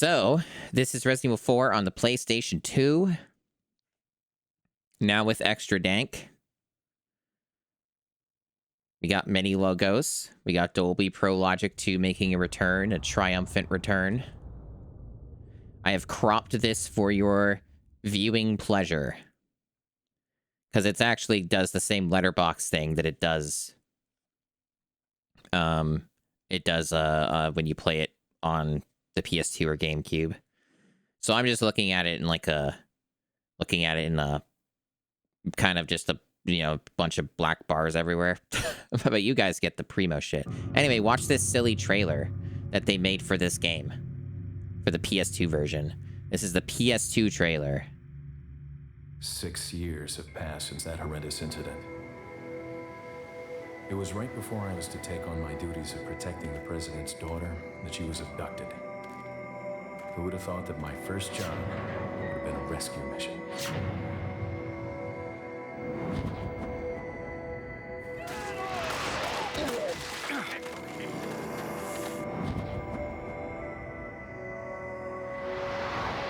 So, this is Resident Evil 4 on the PlayStation 2. Now with extra dank. We got many logos. We got Dolby Pro Logic 2 making a return, a triumphant return. I have cropped this for your viewing pleasure. Because it actually does the same letterbox thing that it does. When you play it on the PS2 or GameCube. So I'm just looking at it in a kind of just a bunch of black bars everywhere. But you guys get the primo shit. Anyway, watch this silly trailer that they made for this game. For the PS2 version. This is the PS2 trailer. 6 years have passed since that horrendous incident. It was right before I was to take on my duties of protecting the president's daughter that she was abducted. Who would have thought that my first job would have been a rescue mission?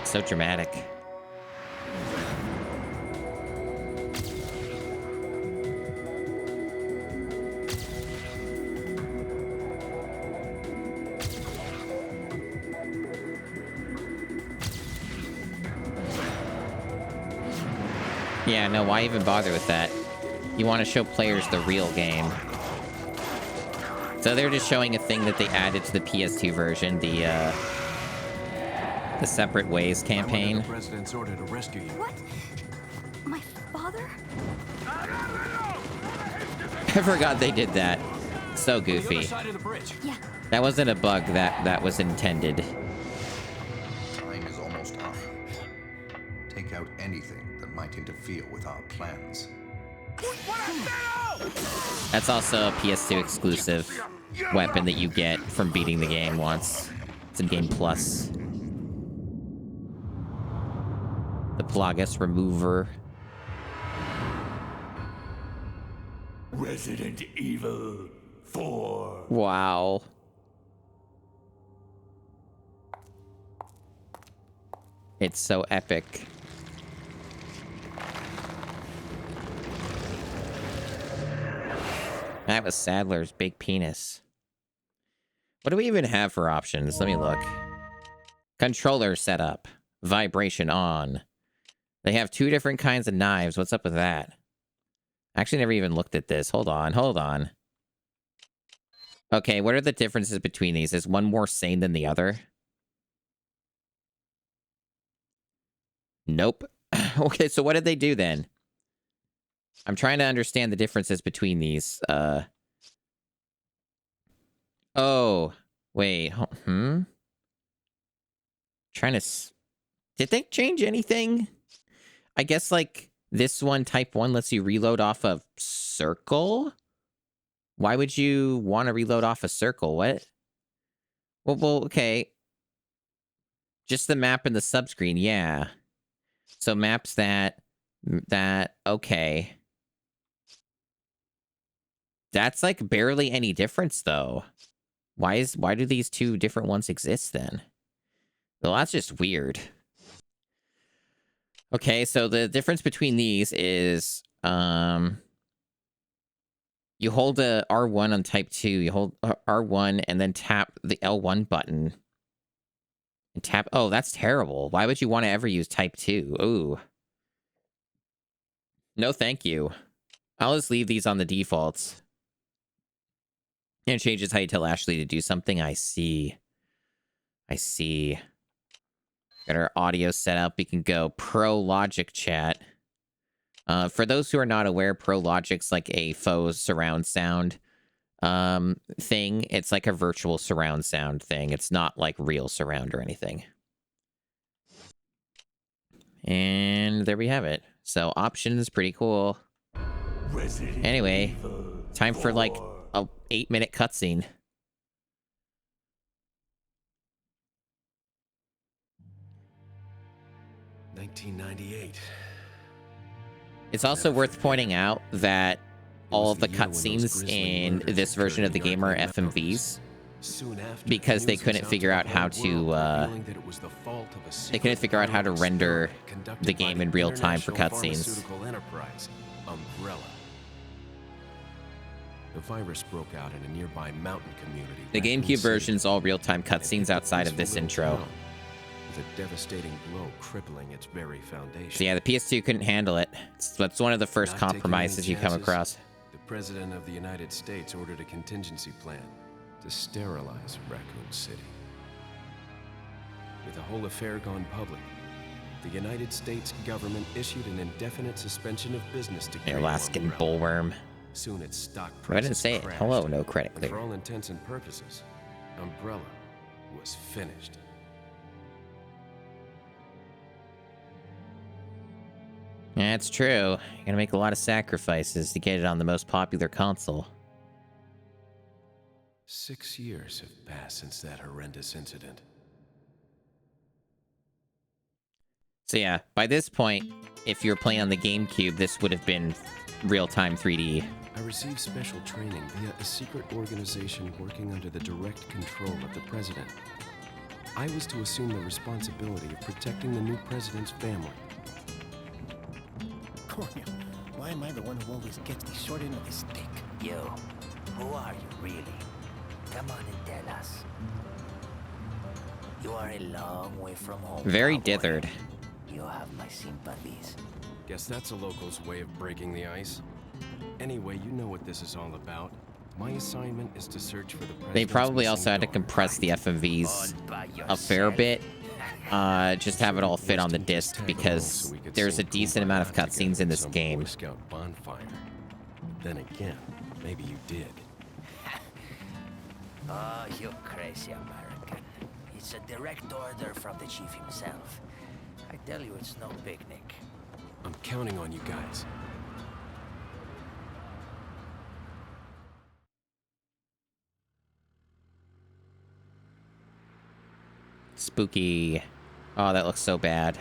So dramatic. Yeah, no, why even bother with that? You want to show players the real game. So they're just showing a thing that they added to the PS2 version, the Separate Ways campaign. The president's order to rescue you. What? My father? I forgot they did that. So goofy. The other side of the bridge. Yeah. That wasn't a bug that was intended. Time is almost up. Take out anything that might interfere with our plans. That's also a PS2 exclusive weapon that you get from beating the game once. It's in Game Plus. The Plagas Remover. Resident Evil 4. Wow. It's so epic. That was Sadler's big penis. What do we even have for options? Let me look. Controller setup. Vibration on. They have two different kinds of knives. What's up with that? I actually never even looked at this. Hold on. Okay, what are the differences between these? Is one more sane than the other? Nope. Okay, so what did they do then? I'm trying to understand the differences between these. Oh, wait. Did they change anything? I guess, like, this one, Type 1, lets you reload off a circle? Why would you want to reload off a circle? What? Well, okay. Just the map and the subscreen, yeah. So maps that, okay. That's, like, barely any difference, though. Why do these two different ones exist, then? Well, that's just weird. Okay, so the difference between these is, you hold the R1 on Type 2, you hold R1 and then tap the L1 button. And tap, oh, that's terrible. Why would you want to ever use Type 2? Ooh. No, thank you. I'll just leave these on the defaults. And it changes how you tell Ashley to do something. I see. Got our audio set up. We can go Pro Logic chat. For those who are not aware, Pro Logic's like a faux surround sound thing. It's like a virtual surround sound thing. It's not like real surround or anything. And there we have it. So options, pretty cool. Anyway, time for like a 8-minute cutscene. $1998. It's also worth pointing out that all of the cutscenes in this version of the game are FMVs. Soon after, because they news was couldn't out figure the out how whole to, world, revealing that it was the fault of a they secret couldn't figure out how to government render experiment conducted the by game the in real time for international cutscenes. pharmaceutical enterprise, Umbrella. The virus broke out in a nearby mountain community. The Raccoon GameCube City, version's all real-time and it hit cutscenes the outside of peaceful this little intro. town with a devastating blow crippling its very foundation. So yeah, the PS2 couldn't handle it. That's one of the first Not taking any compromises you come chances, across. The President of the United States ordered a contingency plan to sterilize Raccoon City. With the whole affair gone public, the United States government issued an indefinite suspension of business to The Alaskan bullworm. Soon its stock I prices didn't say it. crashed, Hello, no credit and for clear. all intents and purposes, Umbrella was finished. That's true. You're gonna make a lot of sacrifices to get it on the most popular console. 6 years have passed since that horrendous incident. So yeah, by this point, if you're playing on the GameCube, this would have been real-time 3D. I received special training via a secret organization working under the direct control of the president. I was to assume the responsibility of protecting the new president's family. Cornel, why am I the one who always gets the short end of the stick? You, who are you really? Come on and tell us. You are a long way from home. Very cowboy. dithered. You have my sympathies. Guess that's a local's way of breaking the ice. Anyway, you know what this is all about. My assignment is to search for the president's They probably missing also had to daughter. compress the FMVs All by a fair yourself. bit. Just have it all fit on the disc because there's a decent amount of cutscenes in this game. Boy Scout bonfire. Then again, maybe you did. Oh, you crazy American. It's a direct order from the chief himself. I tell you, it's no picnic. I'm counting on you guys. Spooky. Oh, that looks so bad.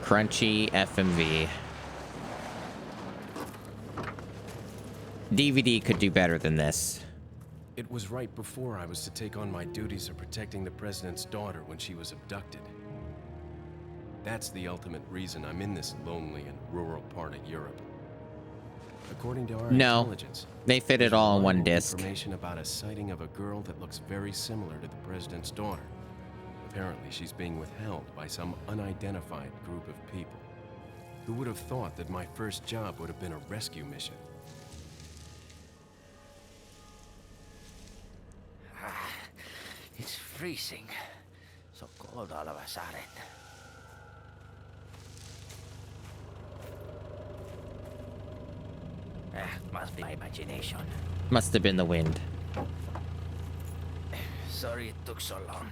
Crunchy FMV. DVD could do better than this. It was right before I was to take on my duties of protecting the president's daughter when she was abducted. That's the ultimate reason I'm in this lonely and rural part of Europe. According to our No, intelligence, they fit there's it all on one reliable disc. Information about a sighting of a girl that looks very similar to the president's daughter. Apparently, she's being withheld by some unidentified group of people. Who would have thought that my first job would have been a rescue mission? It's freezing. So cold all of a sudden. Must be my imagination. Must have been the wind. Sorry it took so long.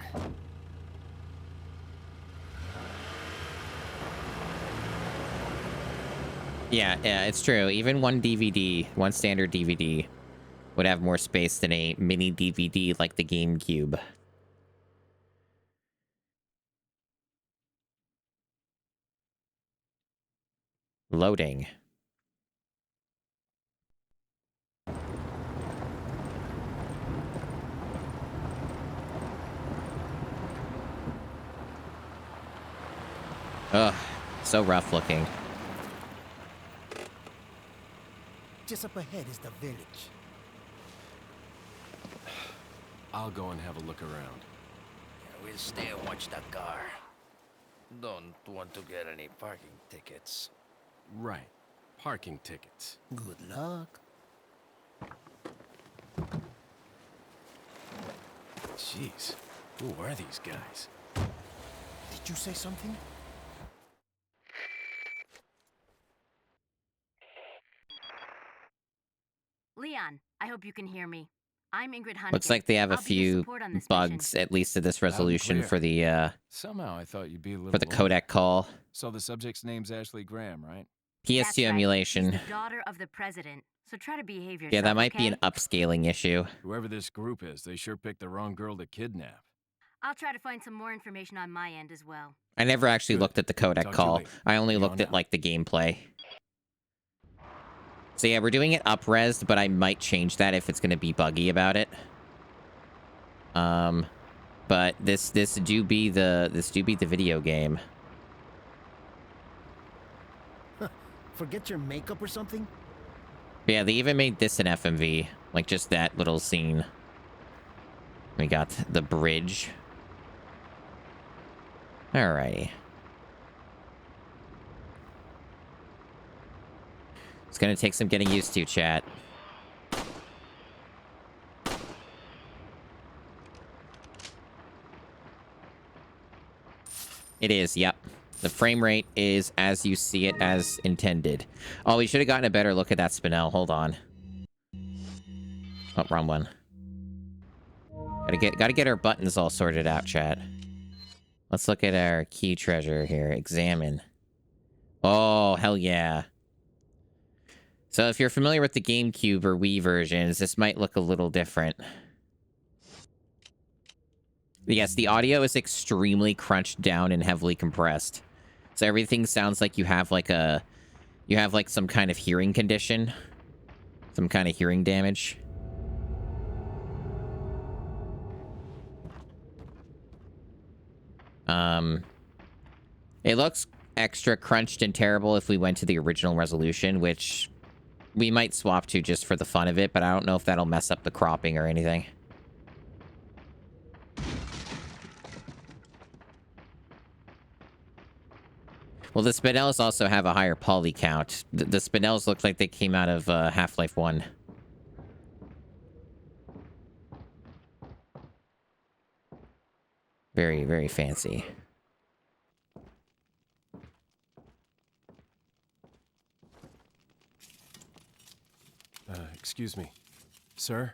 Yeah, it's true. Even one DVD, one standard DVD, would have more space than a mini DVD like the GameCube. Loading. Ugh, so rough looking. Just up ahead is the village. I'll go and have a look around. Yeah, we'll stay and watch that car. Don't want to get any parking tickets. Right. Parking tickets. Good luck. Jeez. Who are these guys? Did you say something? Leon, I hope you can hear me. I'm Ingrid Hunter. Looks like they have a I'll be your few support on this bugs, mission. at least to this resolution clear. for the Somehow I thought you'd be a little for the older. codec call. So the subject's name's Ashley Graham, right? PS2 That's right. emulation. She's the daughter of the president, so try to behave yourself. Yeah, that might be okay? an upscaling issue. Whoever this group is, they sure picked the wrong girl to kidnap. I'll try to find some more information on my end as well. I never actually Good. looked at the codec Talk to you call. later. I only Be looked on at now. like the gameplay. So yeah, we're doing it up-resed, but I might change that if it's going to be buggy about it. But this do be the video game. Forget your makeup or something? But yeah, they even made this an FMV, like just that little scene. We got the bridge. Alrighty. It's gonna take some getting used to, chat. It is, yep. The frame rate is as you see it as intended. Oh, we should have gotten a better look at that Spinel. Hold on. Oh, wrong one. Gotta get our buttons all sorted out, chat. Let's look at our key treasure here. Examine. Oh, hell yeah. So if you're familiar with the GameCube or Wii versions, this might look a little different. Yes, the audio is extremely crunched down and heavily compressed. So everything sounds like you have like some kind of hearing condition. Some kind of hearing damage. It looks extra crunched and terrible if we went to the original resolution, which we might swap to just for the fun of it, but I don't know if that'll mess up the cropping or anything. Well, the Spinels also have a higher poly count. The Spinels look like they came out of Half-Life 1. Very, very fancy. Excuse me. Sir?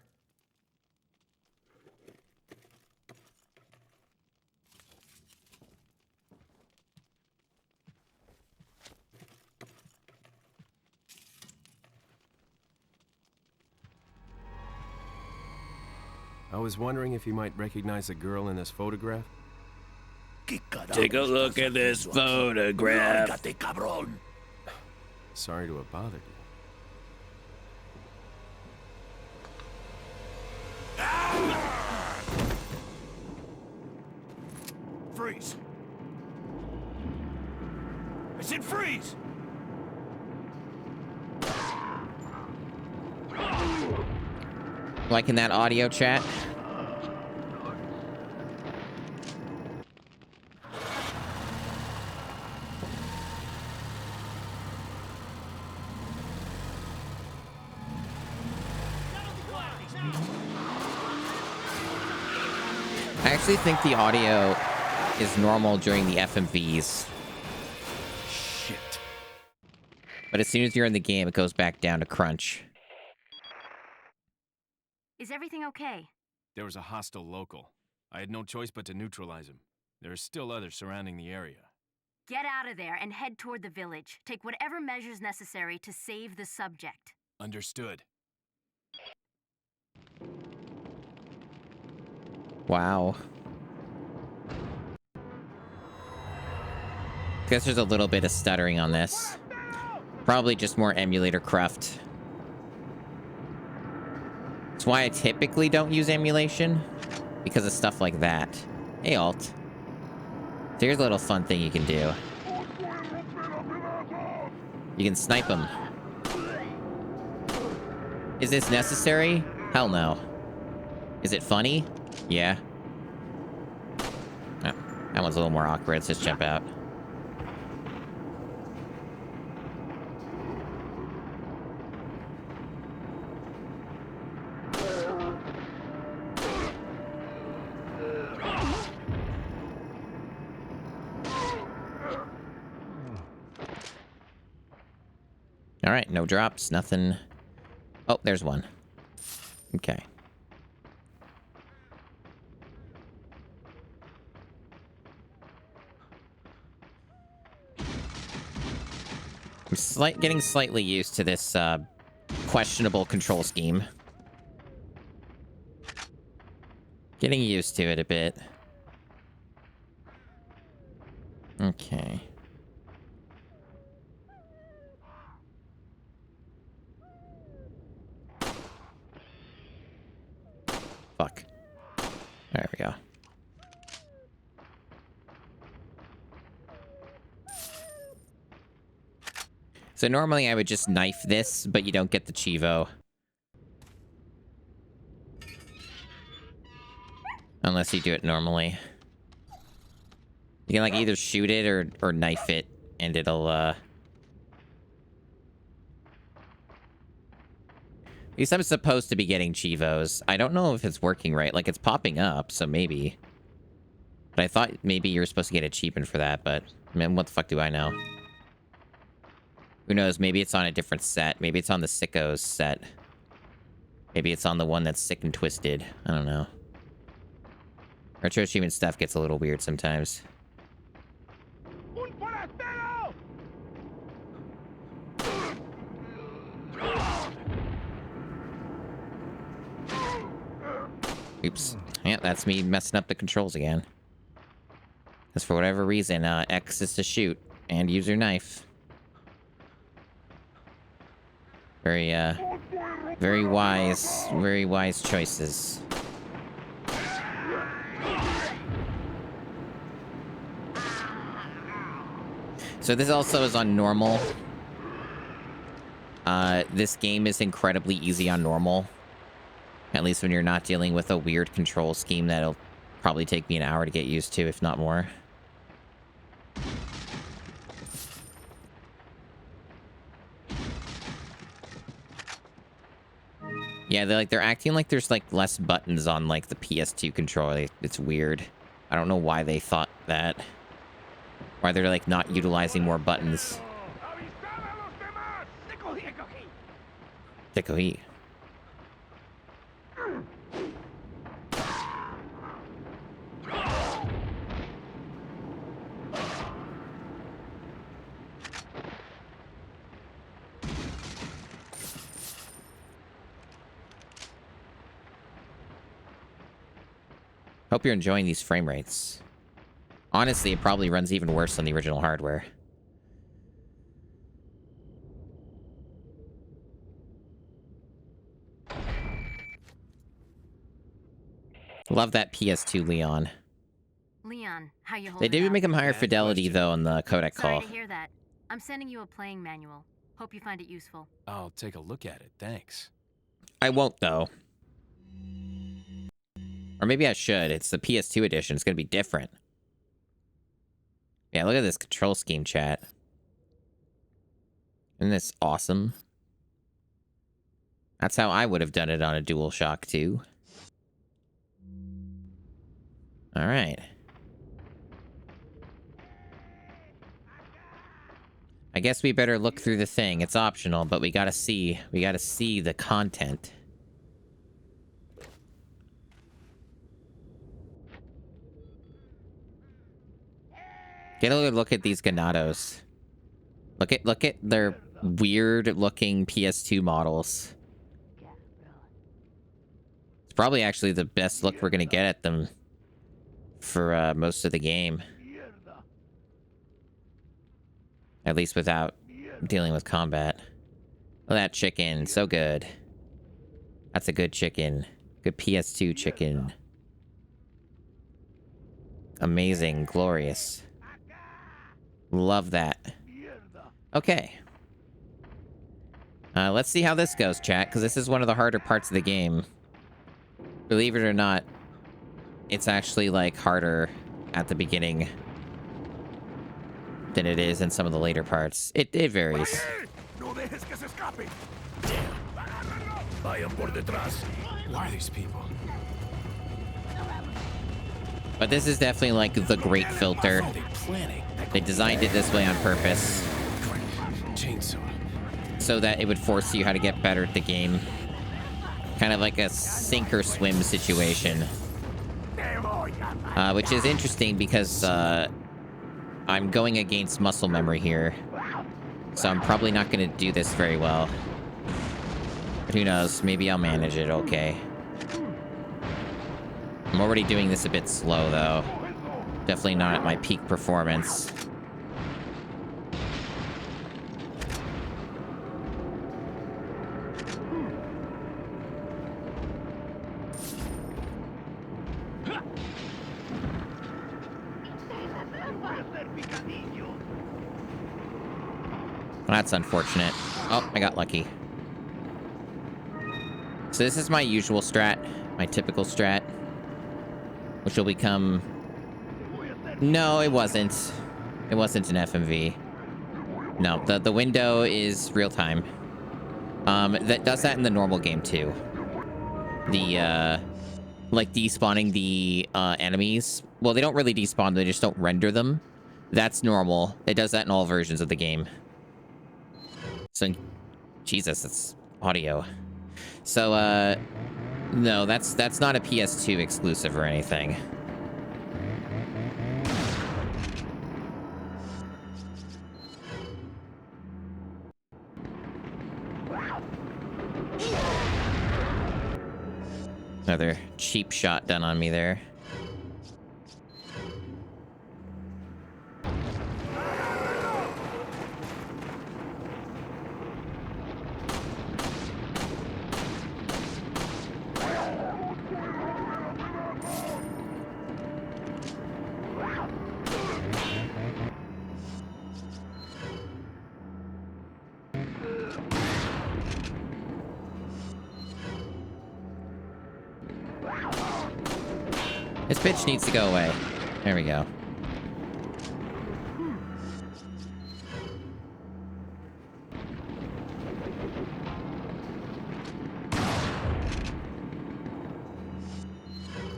I was wondering if you might recognize the girl in this photograph? Take a look at this photograph. Sorry to have bothered you. Freeze. I said freeze. Liking that audio, chat? I actually think the audio is normal during the FMVs. Shit. But as soon as you're in the game, it goes back down to crunch. Is everything okay? There was a hostile local. I had no choice but to neutralize him. There are still others surrounding the area. Get out of there and head toward the village. Take whatever measures necessary to save the subject. Understood. Wow. Guess there's a little bit of stuttering on this. Probably just more emulator cruft. That's why I typically don't use emulation. Because of stuff like that. Hey, Alt. So here's a little fun thing you can do. You can snipe them. Is this necessary? Hell no. Is it funny? Yeah. Oh, that one's a little more awkward. Let's just jump out. All right, no drops, nothing. Oh, there's one. Okay. I'm getting slightly used to this questionable control scheme. Getting used to it a bit. Okay. Fuck. There we go. So normally I would just knife this, but you don't get the Chivo. Unless you do it normally. You can like either shoot it or knife it, and it'll At least I'm supposed to be getting Chivos. I don't know if it's working right. Like, it's popping up, so maybe. But I thought maybe you were supposed to get achievement for that, but... man, what the fuck do I know? Who knows? Maybe it's on a different set. Maybe it's on the Sickos set. Maybe it's on the one that's sick and twisted. I don't know. Retro achievement stuff gets a little weird sometimes. Oops. Yeah, that's me messing up the controls again. Because for whatever reason, X is to shoot and use your knife. Very wise choices. So this also is on normal. This game is incredibly easy on normal. At least when you're not dealing with a weird control scheme that'll probably take me an hour to get used to, if not more. Yeah, they're acting like there's like less buttons on like the PS2 controller. It's weird. I don't know why they thought that. Why they're like not utilizing more buttons. Tekohi. Hope you're enjoying these frame rates. Honestly, it probably runs even worse than the original hardware. Love that PS2 Leon. Leon, how you They holding did up? make him higher fidelity, though, in the codec Sorry call. to hear that. I'm sending you a playing manual. Hope you find it useful. I'll take a look at it, thanks. I won't, though. Or maybe I should. It's the PS2 edition. It's going to be different. Yeah, look at this control scheme, chat. Isn't this awesome? That's how I would have done it on a DualShock 2. All right. I guess we better look through the thing. It's optional, but we gotta see the content. Get a look at these Ganados. Look at their weird-looking PS2 models. It's probably actually the best look we're gonna get at them for most of the game. At least without dealing with combat. Look at that chicken. So good. That's a good chicken. Good PS2 chicken. Amazing. Glorious. Love that. Okay. Let's see how this goes, chat, because this is one of the harder parts of the game. Believe it or not, it's actually, like, harder at the beginning than it is in some of the later parts. It varies. Why are these people? But this is definitely like the great filter. What are they planning? They designed it this way on purpose. Chainsaw. So that it would force you how to get better at the game. Kind of like a sink or swim situation. Which is interesting because I'm going against muscle memory here. So I'm probably not going to do this very well. But who knows? Maybe I'll manage it okay. I'm already doing this a bit slow, though. Definitely not at my peak performance. That's unfortunate. Oh, I got lucky. So this is my usual strat, my typical strat, which will become... No, it wasn't. It wasn't an FMV. No, the window is real time. That does that in the normal game too. The, like despawning the enemies. Well, they don't really despawn, they just don't render them. That's normal. It does that in all versions of the game. So, Jesus, that's audio. So, no, that's not a PS2 exclusive or anything. Another cheap shot done on me there. This bitch needs to go away. There we go.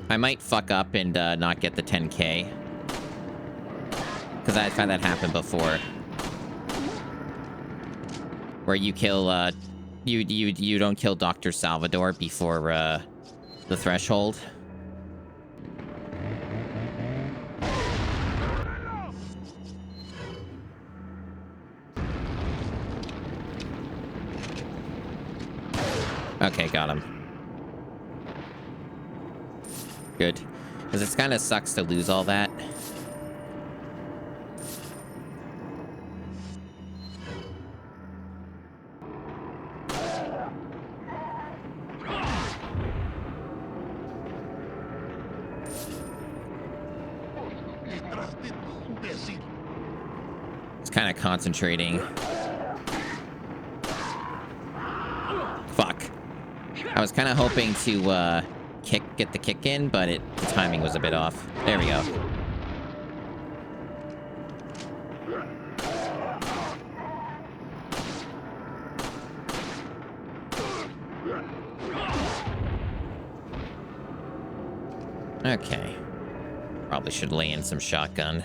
I might fuck up and not get the 10K. Because I've had that happen before. Where you kill, you don't kill Dr. Salvador before, the threshold. Okay, got him. Good. Because it kind of sucks to lose all that. It's kind of concentrating. Fuck. I was kind of hoping to get the kick in, but the timing was a bit off. There we go. Okay. Probably should lay in some shotgun.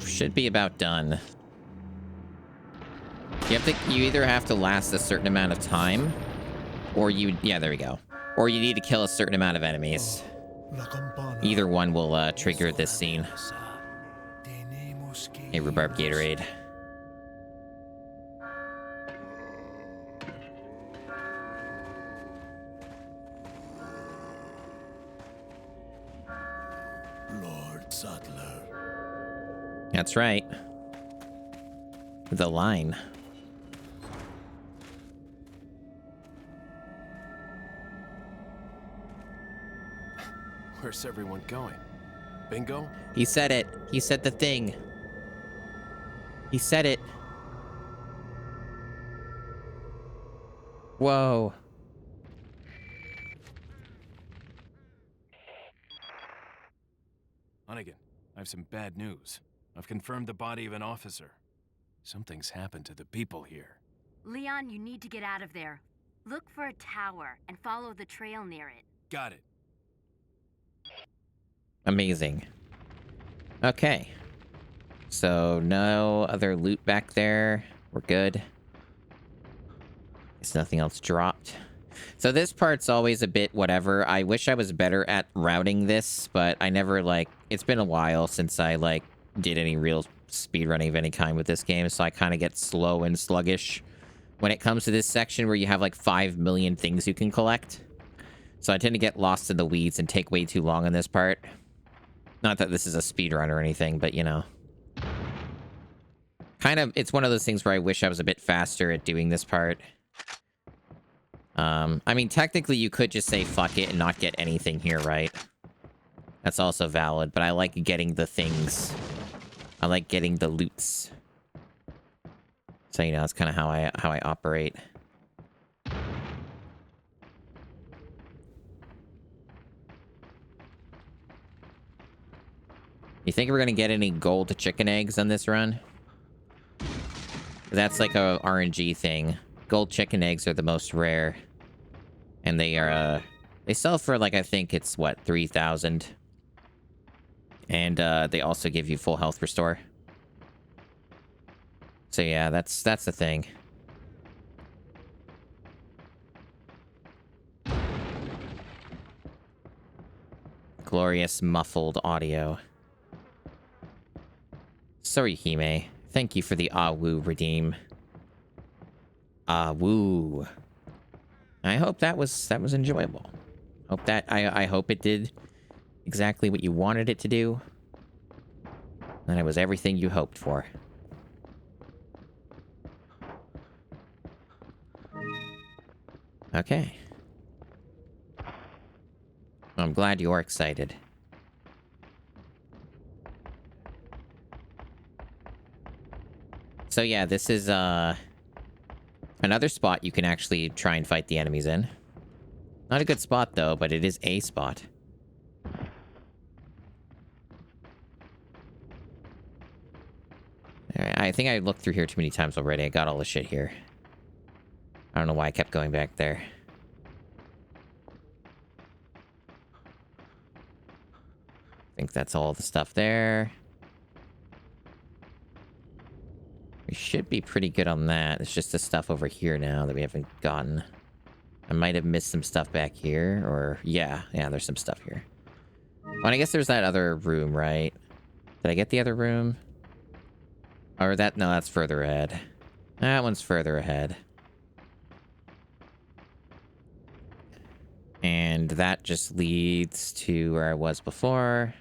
Should be about done. You either have to last a certain amount of time, or yeah, there we go. Or you need to kill a certain amount of enemies. Either one will trigger this scene. Hey, rhubarb Gatorade. Lord Sattler. That's right. The line. Where's everyone going? Bingo? He said it. He said the thing. He said it. Whoa. Hunnigan, I have some bad news. I've confirmed the body of an officer. Something's happened to the people here. Leon, you need to get out of there. Look for a tower and follow the trail near it. Got it. Amazing. Okay. So, no other loot back there. We're good. Guess nothing else dropped. So this part's always a bit whatever. I wish I was better at routing this, but I never, it's been a while since I, did any real speedrunning of any kind with this game, so I kind of get slow and sluggish when it comes to this section where you have, 5 million things you can collect. So I tend to get lost in the weeds and take way too long on this part. Not that this is a speedrun or anything, but, you know. Kind of, it's one of those things where I wish I was a bit faster at doing this part. I mean, technically you could just say fuck it and not get anything here, right? That's also valid, but I like getting the things. I like getting the loots. So, you know, that's kind of how I operate. You think we're gonna get any gold chicken eggs on this run? That's like a RNG thing. Gold chicken eggs are the most rare. And they are, they sell for like, I think it's what, 3,000. And they also give you full health restore. So yeah, that's the thing. Glorious muffled audio. Sorry, Hime. Thank you for the woo redeem. Woo. I hope that was enjoyable. Hope that I hope it did exactly what you wanted it to do. And it was everything you hoped for. Okay. I'm glad you're excited. So yeah, this is another spot you can actually try and fight the enemies in. Not a good spot though, but it is a spot. Alright, I think I looked through here too many times already. I got all the shit here. I don't know why I kept going back there. I think that's all the stuff there. We should be pretty good on that. It's just the stuff over here now that we haven't gotten. I might have missed some stuff back here, or... Yeah, there's some stuff here. Oh, and I guess there's that other room, right? Did I get the other room? Or that... No, that's further ahead. That one's further ahead. And that just leads to where I was before.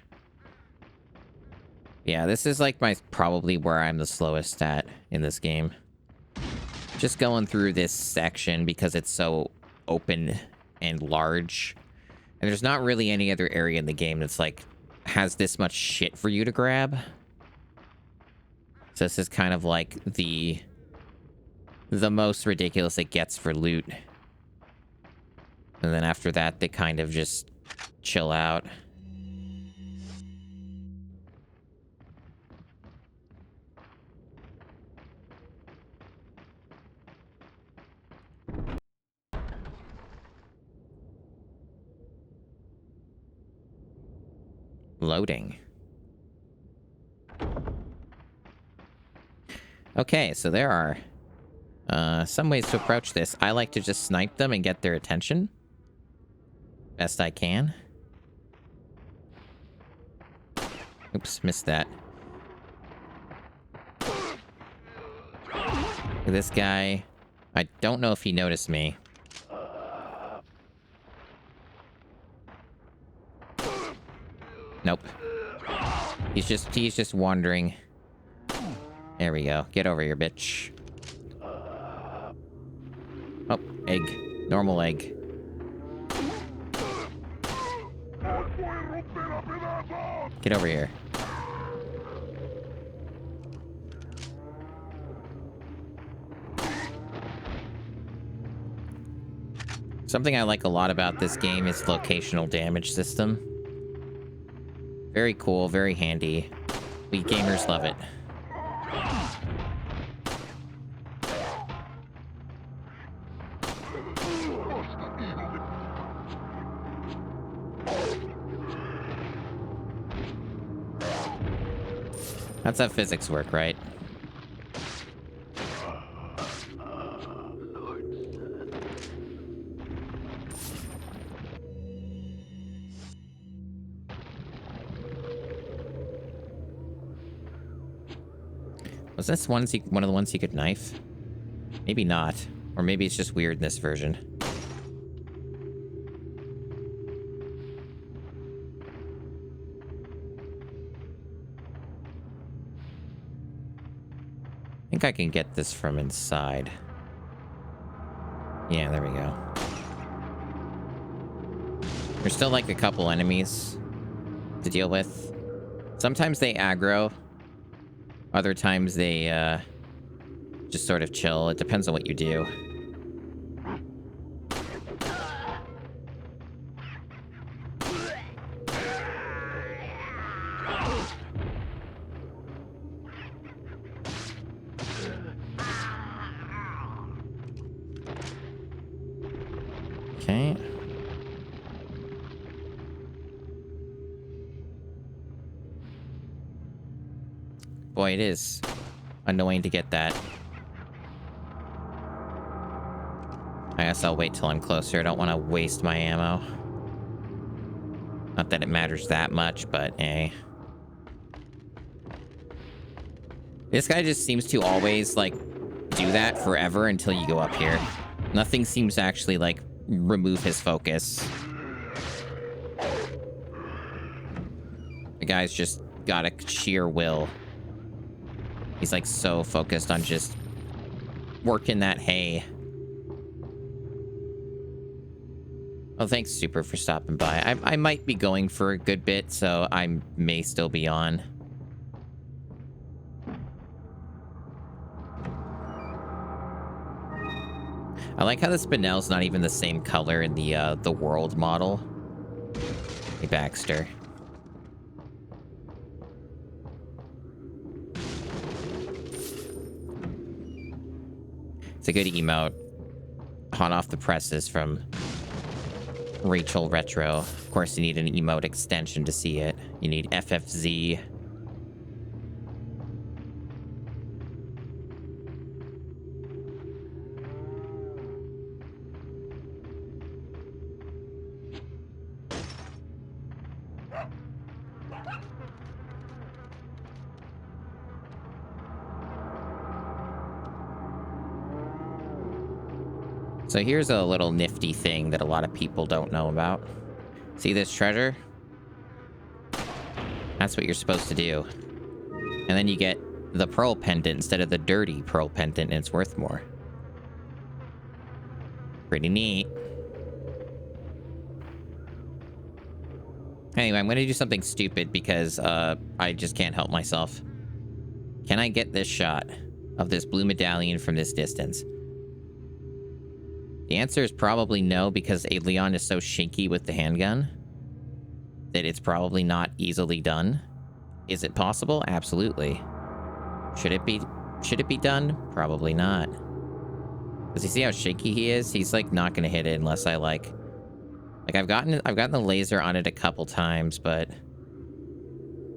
Yeah, this is like probably where I'm the slowest at in this game. Just going through this section because it's so open and large. And there's not really any other area in the game that's like has this much shit for you to grab. So this is kind of like the most ridiculous it gets for loot. And then after that, they kind of just chill out. Loading. Okay, so there are some ways to approach this. I like to just snipe them and get their attention. Best I can. Oops, missed that. This guy, I don't know if he noticed me. Nope. He's just wandering. There we go. Get over here, bitch. Oh, egg. Normal egg. Get over here. Something I like a lot about this game is locational damage system. Very cool, very handy. We gamers love it. That's how physics work, right? Was this one of the ones he could knife? Maybe not. Or maybe it's just weird in this version. think I can get this from inside. Yeah, there we go. There's still like a couple enemies to deal with. Sometimes they aggro. Other times they just sort of chill. It depends on what you do. Okay. Boy, it is annoying to get that. I guess I'll wait till I'm closer. I don't want to waste my ammo. Not that it matters that much, but eh. This guy just seems to always, like, do that forever until you go up here. Nothing seems to actually, like, remove his focus. The guy's just got a sheer will. He's, like, so focused on just working that hay. Well, thanks, Super, for stopping by. I might be going for a good bit, so I may still be on. I like how the Spinel's not even the same color in the world model. Hey, Baxter. It's a good emote. Hot off the presses from Rachel Retro. Of course, you need an emote extension to see it. You need FFZ. So here's a little nifty thing that a lot of people don't know about. See this treasure? That's what you're supposed to do. And then you get the pearl pendant instead of the dirty pearl pendant, and it's worth more. Pretty neat. Anyway, I'm gonna do something stupid because I just can't help myself. Can I get this shot of this blue medallion from this distance? The answer is probably no, because Leon is so shaky with the handgun that it's probably not easily done. Is it possible? Absolutely. Should it be done? Probably not. Does he see how shaky he is? He's like not gonna hit it unless I like I've gotten the laser on it a couple times, but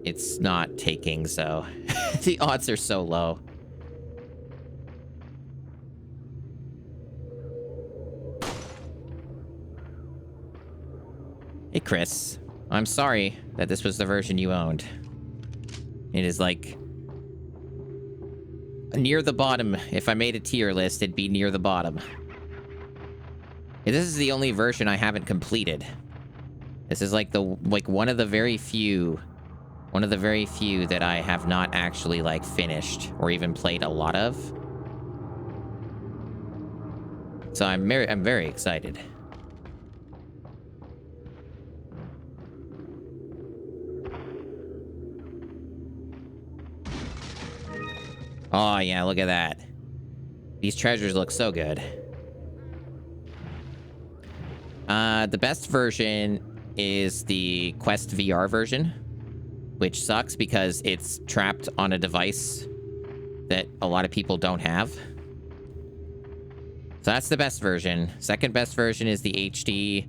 it's not taking, so the odds are so low. Hey, Chris. I'm sorry that this was the version you owned. It is, like, near the bottom. If I made a tier list, it'd be near the bottom. This is the only version I haven't completed. This is, like, one of the very few that I have not actually, like, finished or even played a lot of. So I'm very excited. Oh, yeah, look at that. These treasures look so good. The best version is the Quest VR version, which sucks because it's trapped on a device that a lot of people don't have. So that's the best version. Second best version is the HD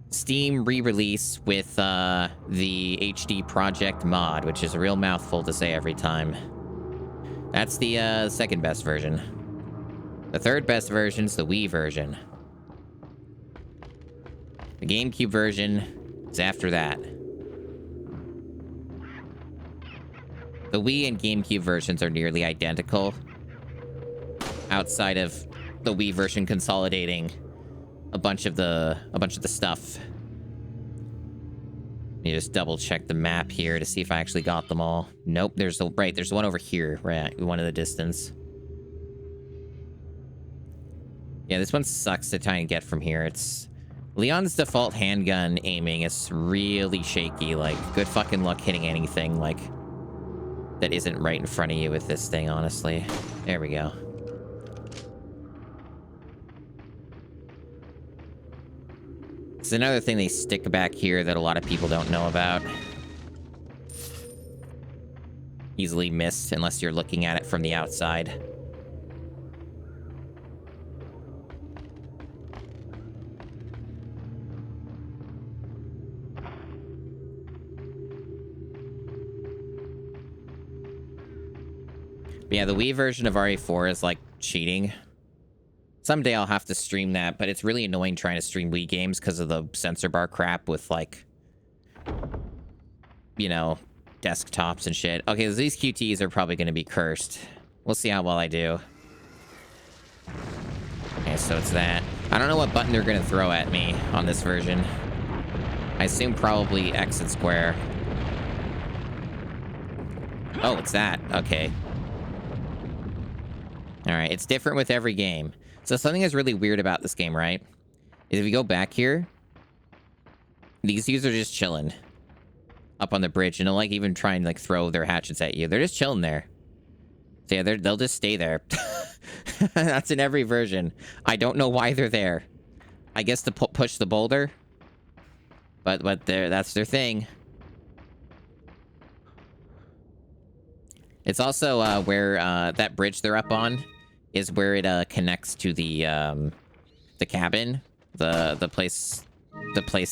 Steam re-release with the HD Project mod, which is a real mouthful to say every time. That's the second best version. The third best version's the Wii version. The GameCube version is after that. The Wii and GameCube versions are nearly identical, outside of the Wii version consolidating a bunch of the stuff. You just double check the map here to see if I actually got them all. Nope, there's one over here, right? One in the distance. Yeah, this one sucks to try and get from here. It's Leon's default handgun aiming is really shaky. Like, good fucking luck hitting anything like that isn't right in front of you with this thing, honestly. There we go. It's another thing they stick back here that a lot of people don't know about. Easily missed unless you're looking at it from the outside. But yeah, the Wii version of RE4 is like cheating. Someday I'll have to stream that, but it's really annoying trying to stream Wii games because of the sensor bar crap with, like, you know, desktops and shit. Okay, so these QTs are probably going to be cursed. We'll see how well I do. Okay, so it's that. I don't know what button they're going to throw at me on this version. I assume probably X and square. Oh, it's that. Okay. Alright, it's different with every game. So something that's really weird about this game, right? Is if you go back here, these dudes are just chilling up on the bridge, and they'll like even try and like throw their hatchets at you. They're just chilling there. So yeah, they'll just stay there. That's in every version. I don't know why they're there. I guess to push the boulder, but that's their thing. It's also where that bridge they're up on is where it connects to the cabin, the place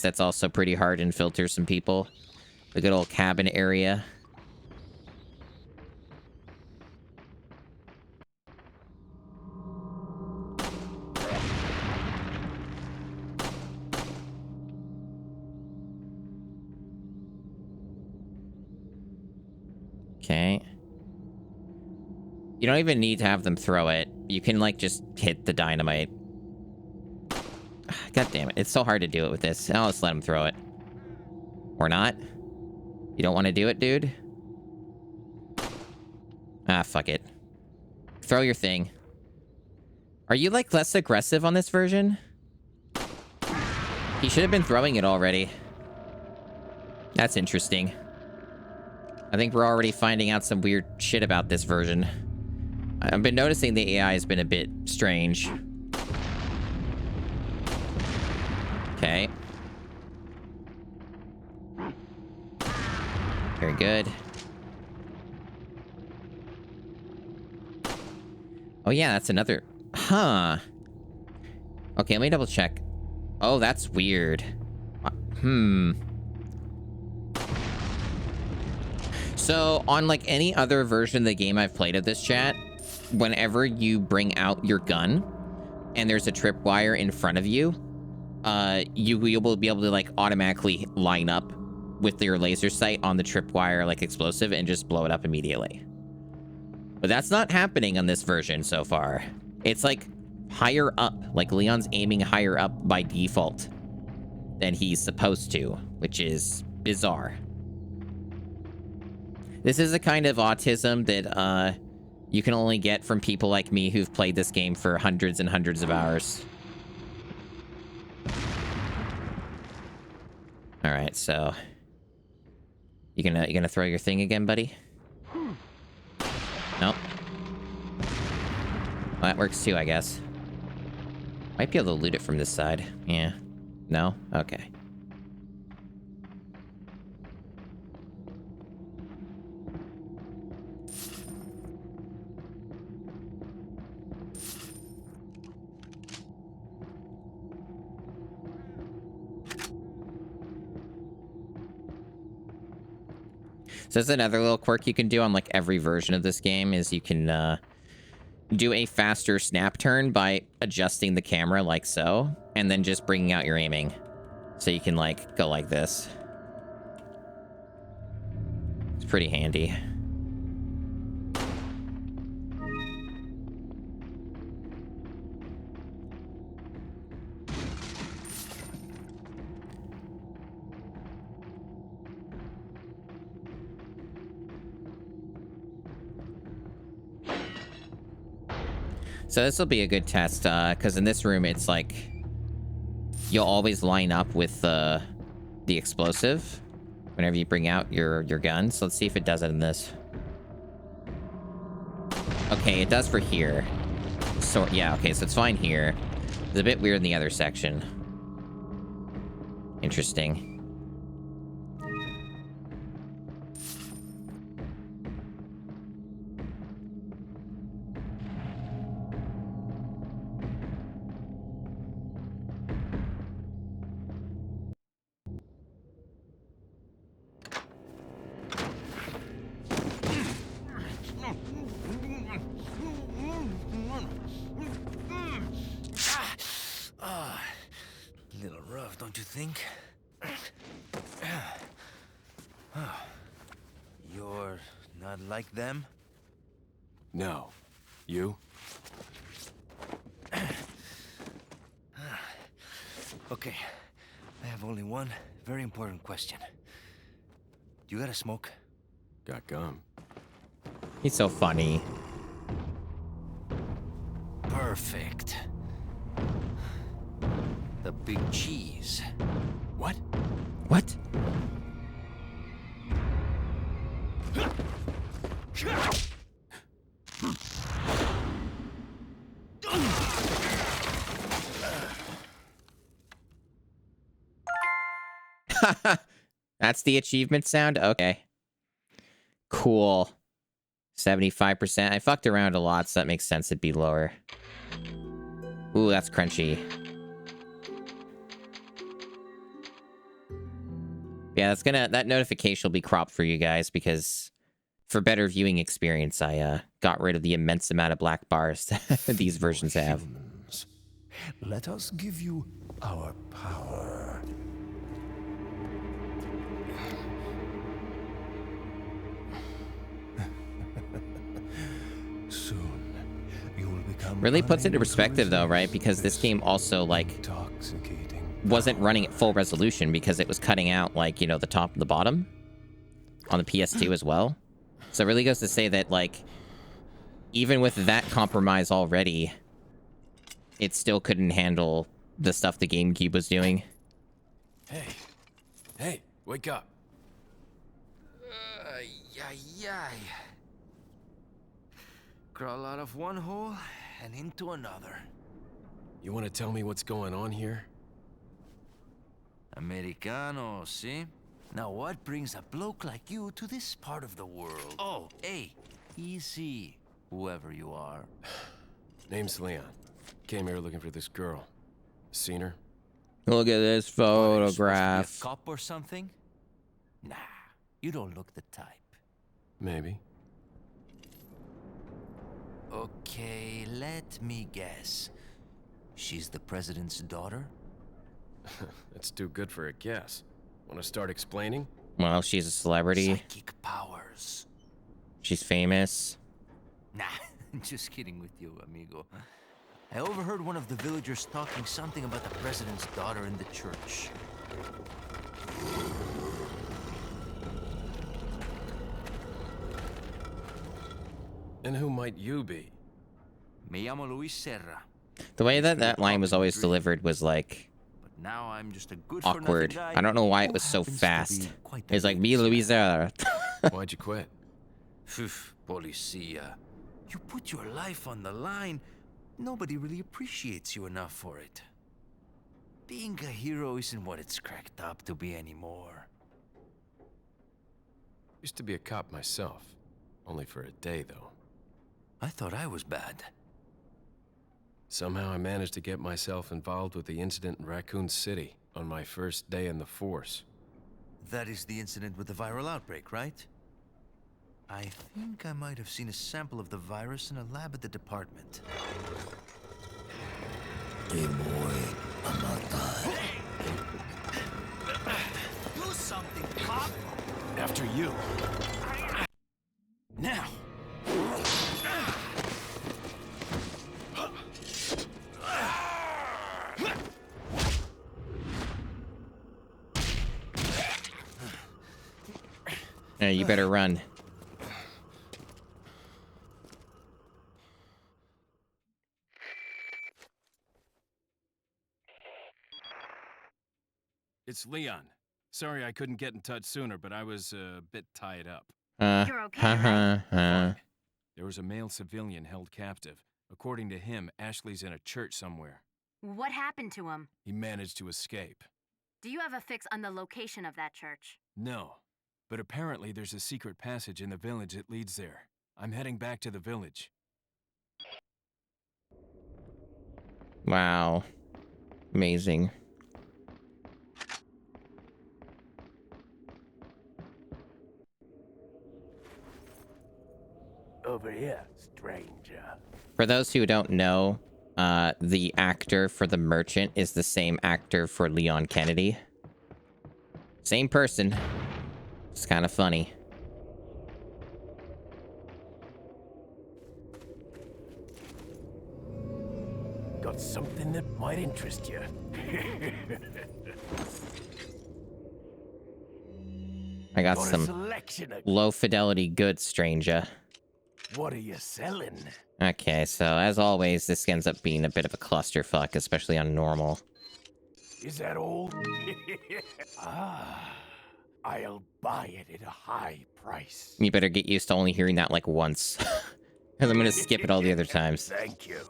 that's also pretty hard and filters some people. The good old cabin area. Okay. You don't even need to have them throw it. You can, like, just hit the dynamite. God damn it. It's so hard to do it with this. I'll just let him throw it. Or not. You don't want to do it, dude? Ah, fuck it. Throw your thing. Are you, like, less aggressive on this version? He should have been throwing it already. That's interesting. I think we're already finding out some weird shit about this version. I've been noticing the AI has been a bit strange. Okay. Very good. Oh yeah, that's another... Huh. Okay, let me double check. Oh, that's weird. So, on like any other version of the game I've played of this chat, whenever you bring out your gun and there's a tripwire in front of you, you will be able to like automatically line up with your laser sight on the tripwire like explosive and just blow it up immediately. But that's not happening on this version so far. It's like higher up, like Leon's aiming higher up by default than he's supposed to, which is bizarre. This is a kind of autism that you can only get from people like me who've played this game for hundreds and hundreds of hours. All right, so you gonna throw your thing again, buddy? Nope. Well, that works too, I guess. Might be able to loot it from this side. Yeah. No? Okay. So that's another little quirk you can do on like every version of this game is you can do a faster snap turn by adjusting the camera like so, and then just bringing out your aiming. So you can like go like this. It's pretty handy. So this will be a good test, because in this room, it's like you'll always line up with the explosive whenever you bring out your gun. So let's see if it does it in this. Okay, it does for here. So yeah, okay, so it's fine here. It's a bit weird in the other section. Interesting. Little rough, don't you think? You're not like them? No. You? Okay, I have only one very important question. You got a smoke? Got gum. He's so funny. Perfect. The big cheese. What? What? That's the achievement sound? Okay. Cool. 75%. I fucked around a lot, so that makes sense it'd be lower. Ooh, that's crunchy. Yeah, that notification will be cropped for you guys because for better viewing experience, I got rid of the immense amount of black bars that these versions have. Humans, let us give you our power. Soon, you will become Really puts it into perspective though, right? Because this game also like wasn't running at full resolution because it was cutting out like, you know, the top and the bottom on the PS2 as well. So it really goes to say that like even with that compromise already, it still couldn't handle the stuff the GameCube was doing. Hey, wake up. Crawl out of one hole and into another. You want to tell me what's going on here? Americano, see? Now what brings a bloke like you to this part of the world? Oh, hey, easy, whoever you are. Name's Leon. Came here looking for this girl. Seen her? Look at this photograph. Supposed to be a cop or something? Nah, you don't look the type. Maybe. Okay, let me guess. She's the president's daughter? That's too good for a guess. Want to start explaining? Well, she's a celebrity. Psychic powers. She's famous. Nah, just kidding with you, amigo. I overheard one of the villagers talking something about the president's daughter in the church. And who might you be? Me llamo Luis Serra. The way that line was always delivered was like But now I'm just a good awkward. for nothing guy I don't know why it who was so happens to be fast. quite the It's like, good me, sir. Louisa. Why'd you quit? Phew, policia. You put your life on the line. Nobody really appreciates you enough for it. Being a hero isn't what it's cracked up to be anymore. Used to be a cop myself. Only for a day, though. I thought I was bad. Somehow I managed to get myself involved with the incident in Raccoon City on my first day in the force. That is the incident with the viral outbreak, right? I think I might have seen a sample of the virus in a lab at the department. Hey boy, I'm not done. Do something, cop! After you. Now! You better run. It's Leon. Sorry I couldn't get in touch sooner, but I was a bit tied up. You're okay, right? Fine. There was a male civilian held captive. According to him, Ashley's in a church somewhere. What happened to him? He managed to escape. Do you have a fix on the location of that church? No, but apparently there's a secret passage in the village that leads there. I'm heading back to the village. Wow. Amazing. Over here, stranger. For those who don't know, the actor for the merchant is the same actor for Leon Kennedy. Same person. It's kind of funny. Got something that might interest you. I got Got a some selection of... low fidelity goods, stranger. What are you selling? Okay, so as always, this ends up being a bit of a clusterfuck, especially on normal. Is that all? I'll buy it at a high price. You better get used to only hearing that like once. Because I'm going to skip it all the other times. Thank you.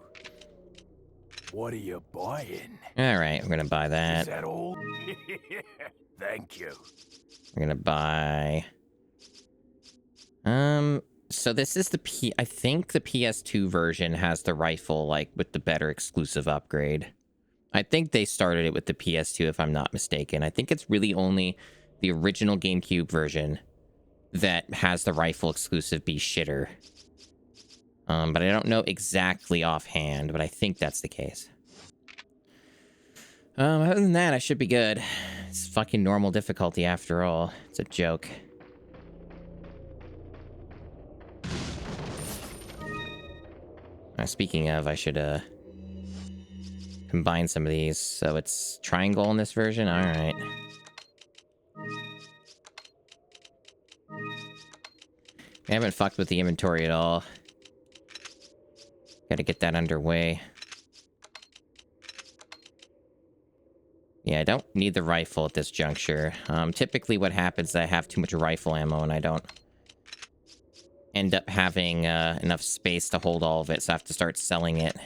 What are you buying? Alright, we're going to buy Is that. that all? Thank you. We're going to buy... So this is the I think the PS2 version has the rifle, like, with the better exclusive upgrade. I think they started it with the PS2, if I'm not mistaken. I think it's really only the original GameCube version that has the rifle exclusive be shitter. But I don't know exactly offhand, but I think that's the case. Other than that, I should be good. It's fucking normal difficulty after all. It's a joke. Speaking of, I should, combine some of these. So it's triangle in this version? Alright. I haven't fucked with the inventory at all. Gotta get that underway. Yeah, I don't need the rifle at this juncture. Typically what happens is I have too much rifle ammo and I don't end up having enough space to hold all of it, so I have to start selling it.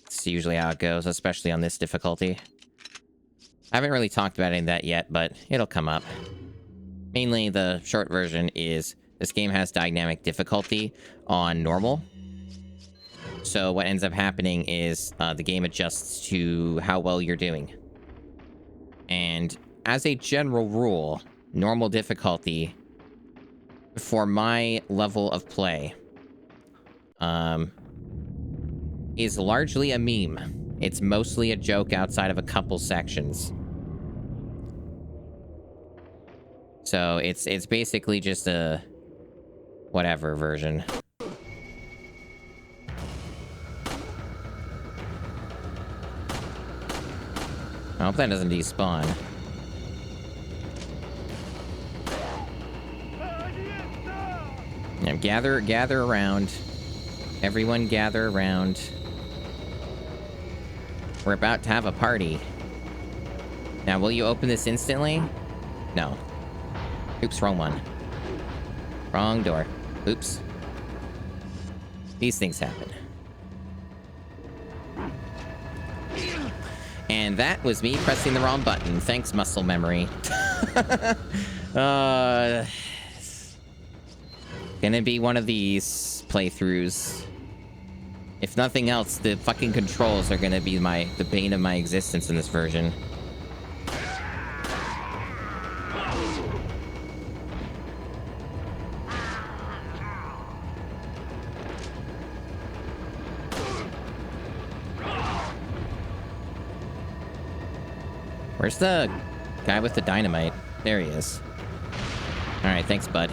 It's usually how it goes, especially on this difficulty. I haven't really talked about any of that yet, but it'll come up. Mainly, the short version is this game has dynamic difficulty on normal. So what ends up happening is the game adjusts to how well you're doing. And as a general rule, normal difficulty for my level of play is largely a meme. It's mostly a joke outside of a couple sections. So it's basically just a whatever version. I hope that doesn't despawn. Now gather around. Everyone gather around. We're about to have a party. Now, will you open this instantly? No. Oops, wrong one. Wrong door. Oops. These things happen. And that was me pressing the wrong button. Thanks, muscle memory. Gonna be one of these playthroughs. If nothing else, the fucking controls are gonna be the bane of my existence in this version. Where's the guy with the dynamite? There he is. Alright, thanks, bud.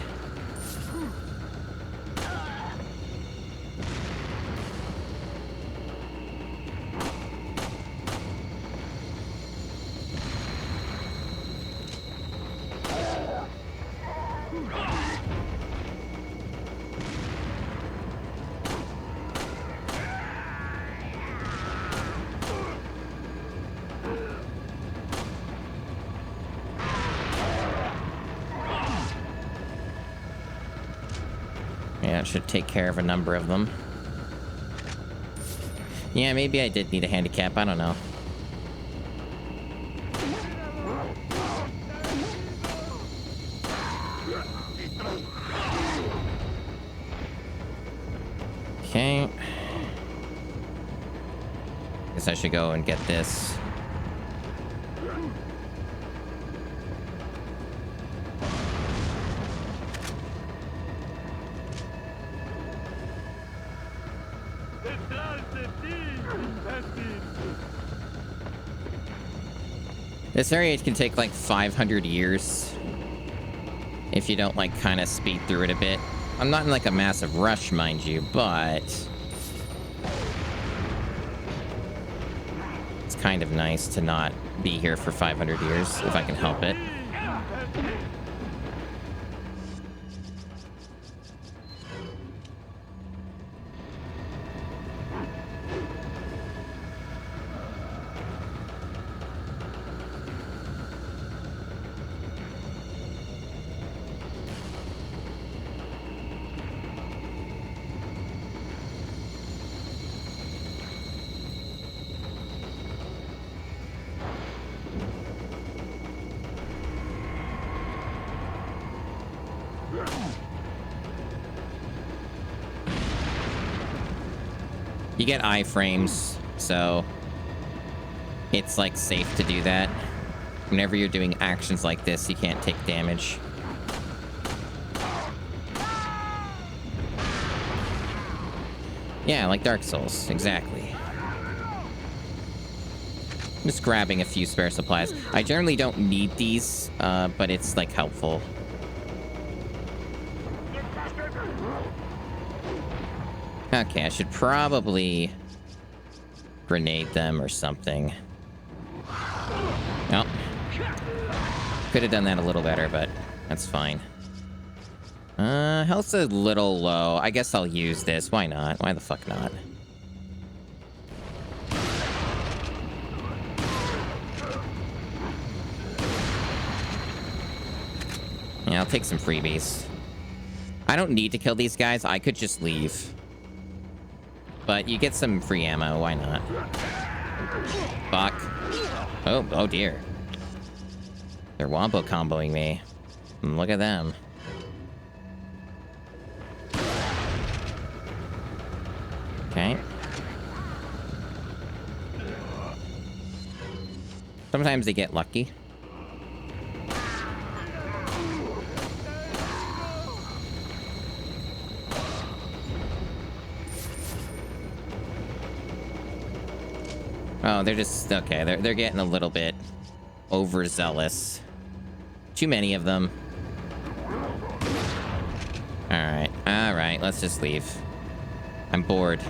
Yeah, it should take care of a number of them. Yeah, maybe I did need a handicap. I don't know. Okay. Guess I should go and get this. This area can take like 500 years if you don't like kind of speed through it a bit. I'm not in like a massive rush, mind you, but it's kind of nice to not be here for 500 years if I can help it. You get iframes, so it's like safe to do that. Whenever you're doing actions like this, you can't take damage. Yeah, like Dark Souls, exactly. I'm just grabbing a few spare supplies. I generally don't need these, but it's like helpful. Okay, I should probably grenade them or something. Oh. Could have done that a little better, but that's fine. Health's a little low. I guess I'll use this. Why not? Why the fuck not? Yeah, I'll take some freebies. I don't need to kill these guys. I could just leave. But you get some free ammo. Why not? Fuck. Oh dear. They're wombo comboing me. Look at them. Okay. Sometimes they get lucky. Oh, they're just... Okay, they're getting a little bit overzealous. Too many of them. Alright, let's just leave. I'm bored.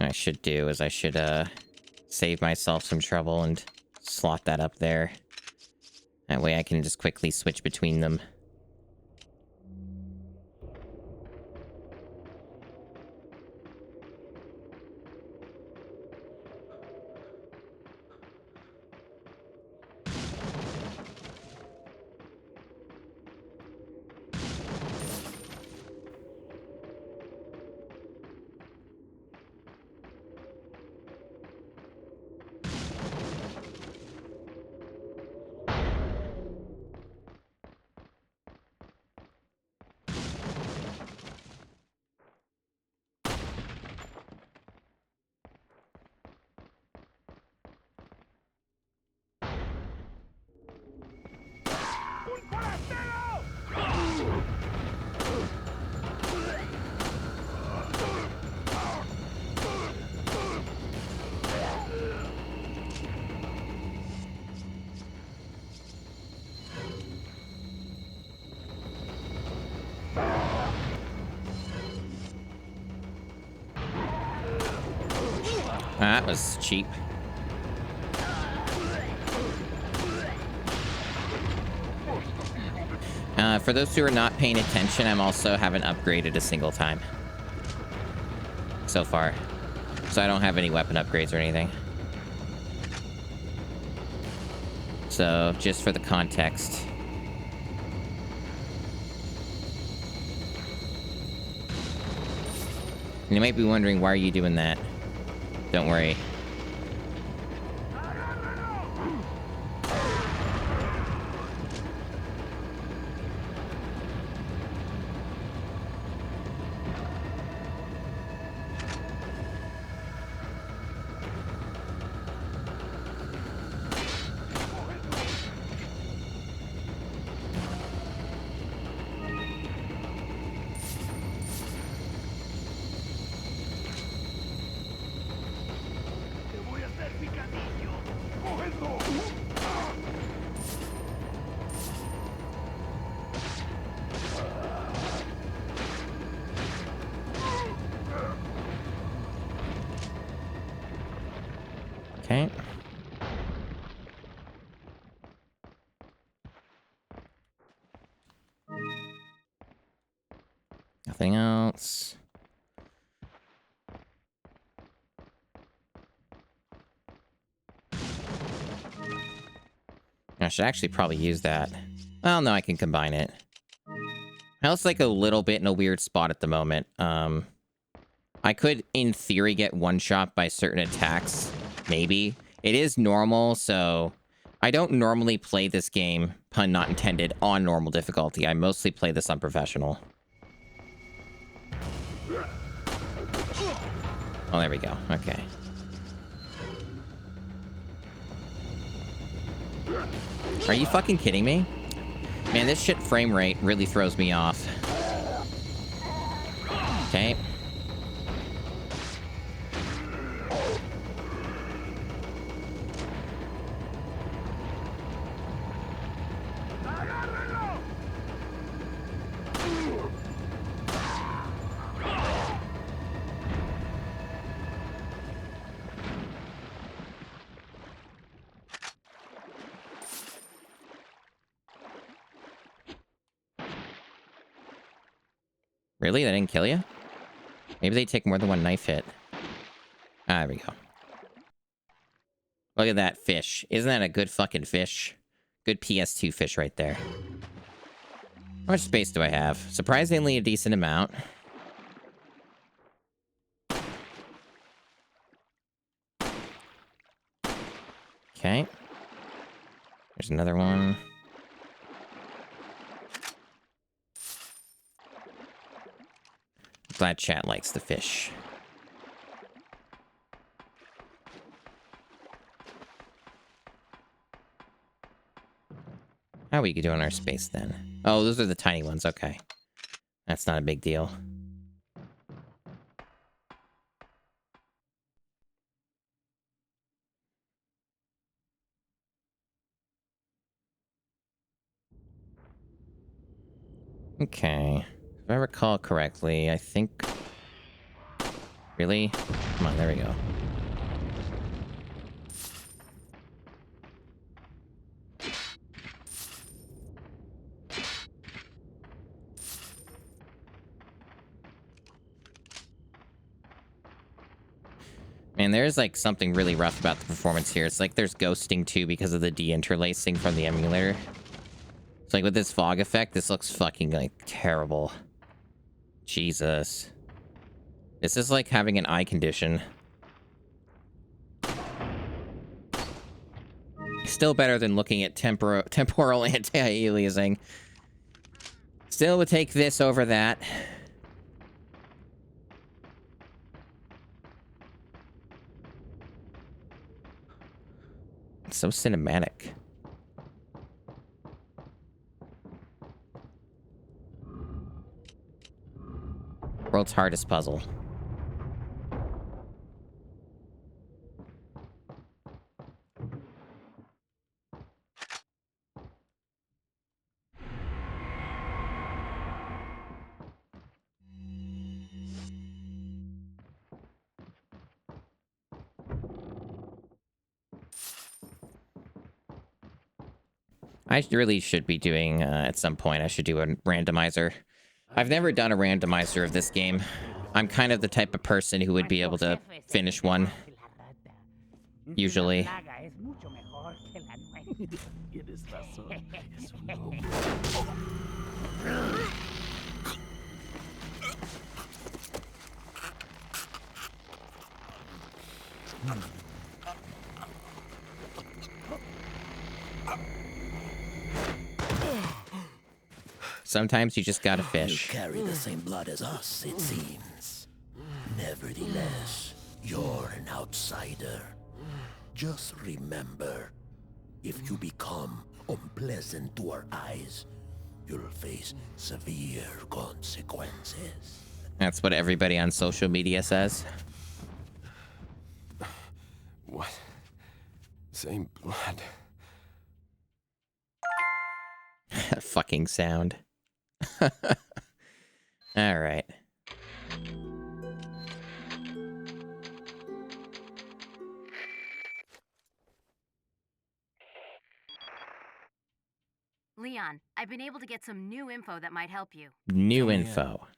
I should do is I should save myself some trouble and slot that up there. That way I can just quickly switch between them. That was cheap. For those who are not paying attention, I'm also haven't upgraded a single time so far. So I don't have any weapon upgrades or anything. So, just for the context. And you might be wondering, why are you doing that? Don't worry. Okay. Nothing else. I should actually probably use that. Well, no, I can combine it. I also like a little bit in a weird spot at the moment. I could, in theory, get one-shot by certain attacks. Maybe. It is normal, so... I don't normally play this game, pun not intended, on normal difficulty. I mostly play this on professional. Oh, there we go. Okay. Are you fucking kidding me? Man, this shit frame rate really throws me off. Okay. Really? That didn't kill you? Maybe they take more than one knife hit. Ah, there we go. Look at that fish. Isn't that a good fucking fish? Good PS2 fish right there. How much space do I have? Surprisingly a decent amount. Okay. There's another one. Glad chat likes the fish. How are we doing our space then? Oh, those are the tiny ones. Okay. That's not a big deal. Okay. If I recall correctly, I think... Really? Come on, there we go. Man, there's like something really rough about the performance here. It's like there's ghosting too because of the deinterlacing from the emulator. It's like with this fog effect, this looks fucking like terrible. Jesus. This is like having an eye condition. Still better than looking at temporal anti-aliasing. Still would take this over that. It's so cinematic. World's hardest puzzle. I really should be doing, at some point, I should do a randomizer. I've never done a randomizer of this game. I'm kind of the type of person who would be able to finish one. Usually. Sometimes you just gotta fish. You carry the same blood as us, it seems. Nevertheless, you're an outsider. Just remember, if you become unpleasant to our eyes, you'll face severe consequences. That's what everybody on social media says. What? Same blood. That fucking sound. All right. Leon, I've been able to get some new info that might help you. New info.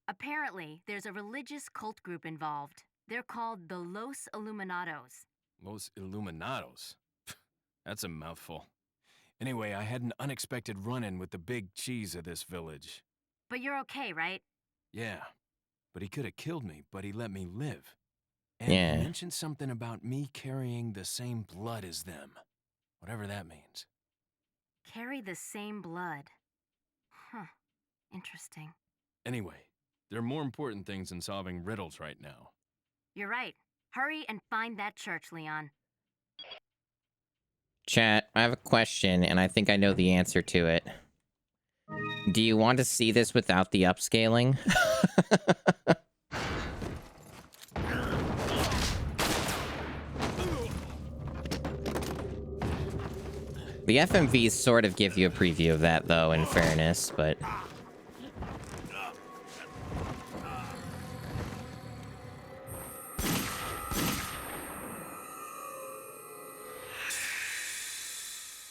Apparently, there's a religious cult group involved. They're called the Los Illuminados. Los Illuminados? That's a mouthful. Anyway, I had an unexpected run-in with the big cheese of this village. But you're okay, right? Yeah, but he could have killed me, but he let me live. And Yeah. he mentioned something about me carrying the same blood as them. Whatever that means. Carry the same blood. Huh. Interesting. Anyway, there are more important things than solving riddles right now. You're right. Hurry and find that church, Leon. Chat, I have a question, and I think I know the answer to it. Do you want to see this without the upscaling? The FMVs sort of give you a preview of that, though, in fairness, but...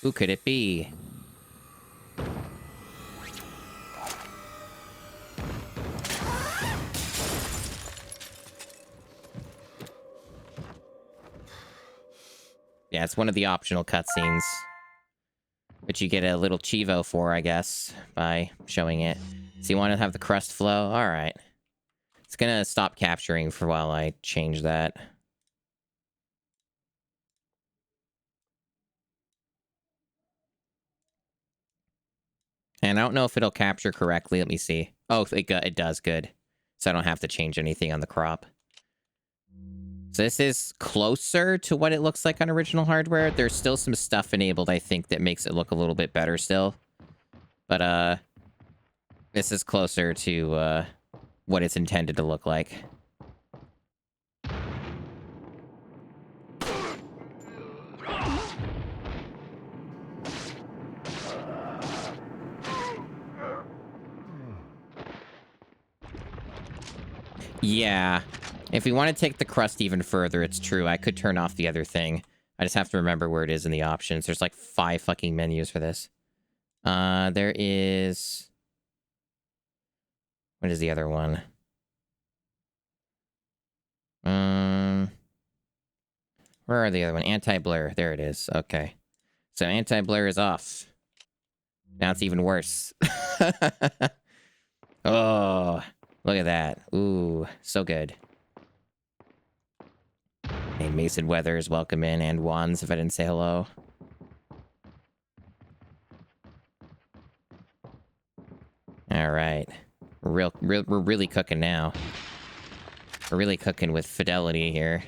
Who could it be? Yeah, it's one of the optional cutscenes. Which you get a little chivo for, I guess, by showing it. So you want to have the crust flow? Alright. It's gonna stop capturing for a while I change that. And I don't know if it'll capture correctly. Let me see. Oh, it does. Good. So I don't have to change anything on the crop. So this is closer to what it looks like on original hardware. There's still some stuff enabled, I think, that makes it look a little bit better still. But, this is closer to, what it's intended to look like. Yeah. If we want to take the crust even further, it's true. I could turn off the other thing. I just have to remember where it is in the options. There's like 5 fucking menus for this. There is... What is the other one? Where are the other one? Anti-blur. There it is. Okay. So anti-blur is off. Now it's even worse. Oh, look at that. Ooh, so good. Hey, Mason Weathers, welcome in, and Wands, if I didn't say hello. All right, we're really cooking now. We're really cooking with fidelity here.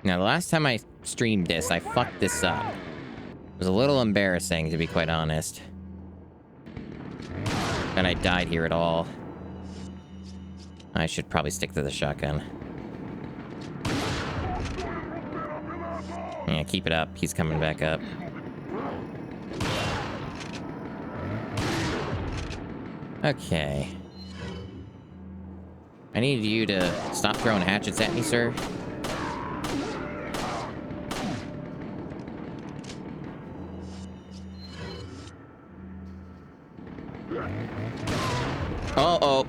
Now, the last time I streamed this, I fucked this up. It was a little embarrassing, to be quite honest. And I died here at all. I should probably stick to the shotgun. Yeah, keep it up. He's coming back up. Okay. I need you to stop throwing hatchets at me, sir. Uh-oh.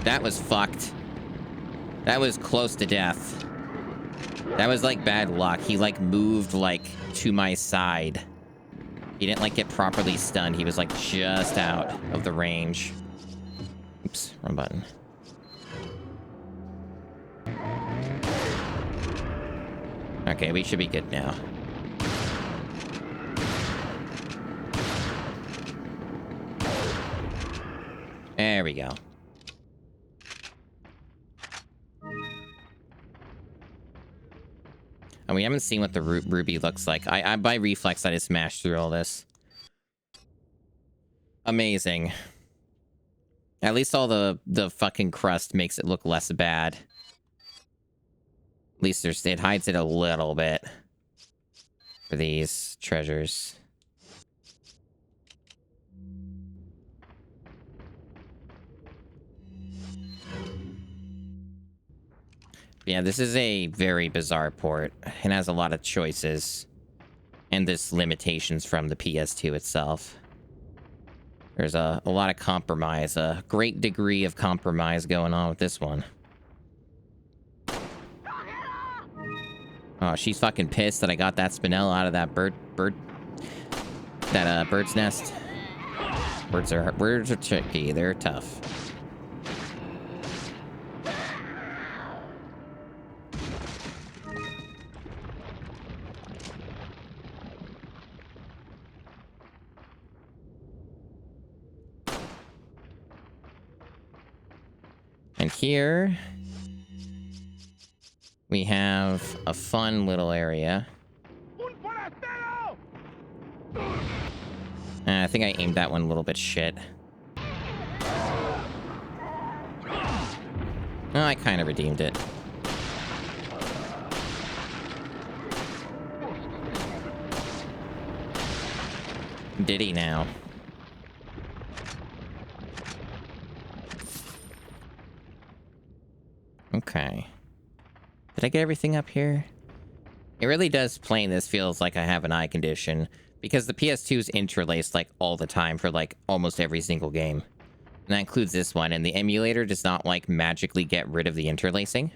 That was fucked. That was close to death. That was like bad luck. He like moved like to my side. He didn't like get properly stunned. He was like just out of the range. Oops, wrong button. Okay, we should be good now. There we go. And we haven't seen what the ruby looks like. I by reflex, I just smashed through all this. Amazing. At least all the fucking crust makes it look less bad. At least it hides it a little bit for these treasures. Yeah, this is a very bizarre port. It has a lot of choices. And there's limitations from the PS2 itself. There's a lot of compromise. A great degree of compromise going on with this one. Oh, she's fucking pissed that I got that spinel out of that bird's nest. Birds are tricky. They're tough. And here we have a fun little area. I think I aimed that one a little bit shit. Oh, I kind of redeemed it. Did he now? Okay. Did I get everything up here? It really does, playing this feels like I have an eye condition, because the PS2 is interlaced like all the time for like almost every single game. And that includes this one, and the emulator does not like magically get rid of the interlacing.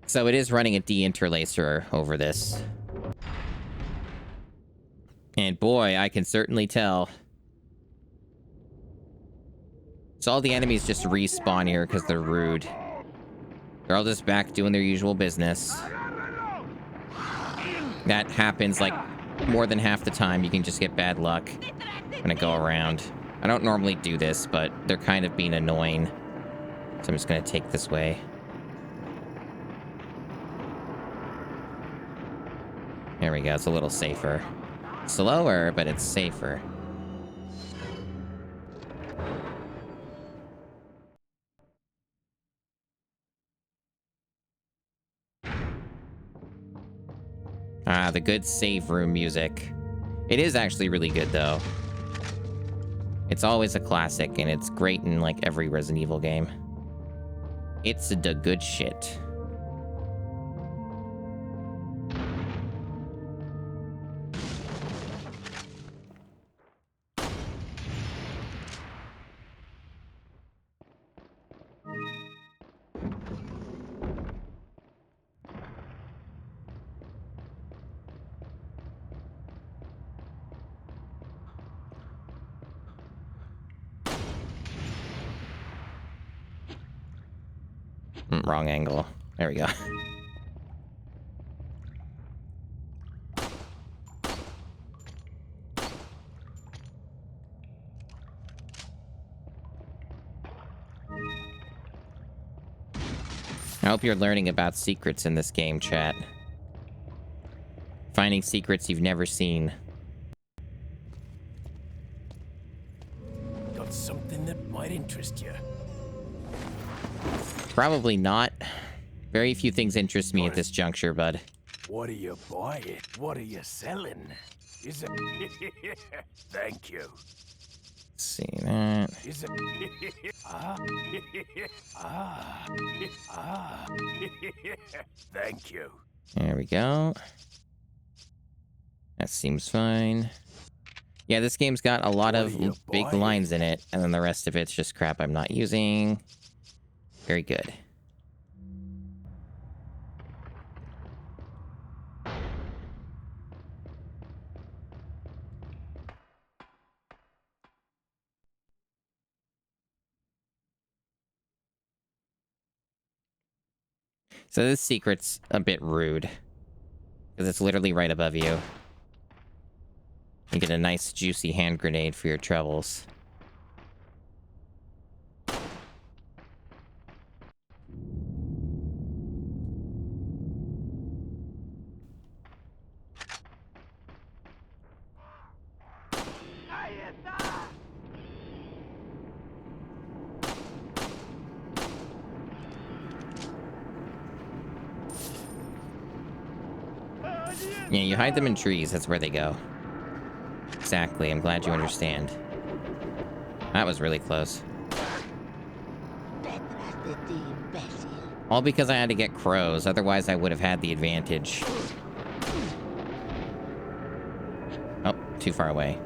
So it is running a de-interlacer over this. And boy, I can certainly tell. So all the enemies just respawn here because they're rude. They're all just back doing their usual business. That happens like more than half the time. You can just get bad luck when I go around. I don't normally do this, but they're kind of being annoying. So I'm just going to take this way. There we go. It's a little safer. Slower, but it's safer. Ah, the good save room music. It is actually really good, though. It's always a classic, and it's great in, like, every Resident Evil game. It's the good shit. Wrong angle. There we go. I hope you're learning about secrets in this game, chat. Finding secrets you've never seen. Got something that might interest you. Probably not. Very few things interest me at this juncture, bud. What are you buying? What are you selling? Is it? Thank you. See that. Is it? Thank you. There we go. That seems fine. Yeah, this game's got a lot of big lines in it, and then the rest of it's just crap I'm not using. Very good. So this secret's a bit rude. Because it's literally right above you. You get a nice juicy hand grenade for your troubles. Yeah, you hide them in trees. That's where they go. Exactly. I'm glad you understand. That was really close. All because I had to get crows. Otherwise, I would have had the advantage. Oh, too far away.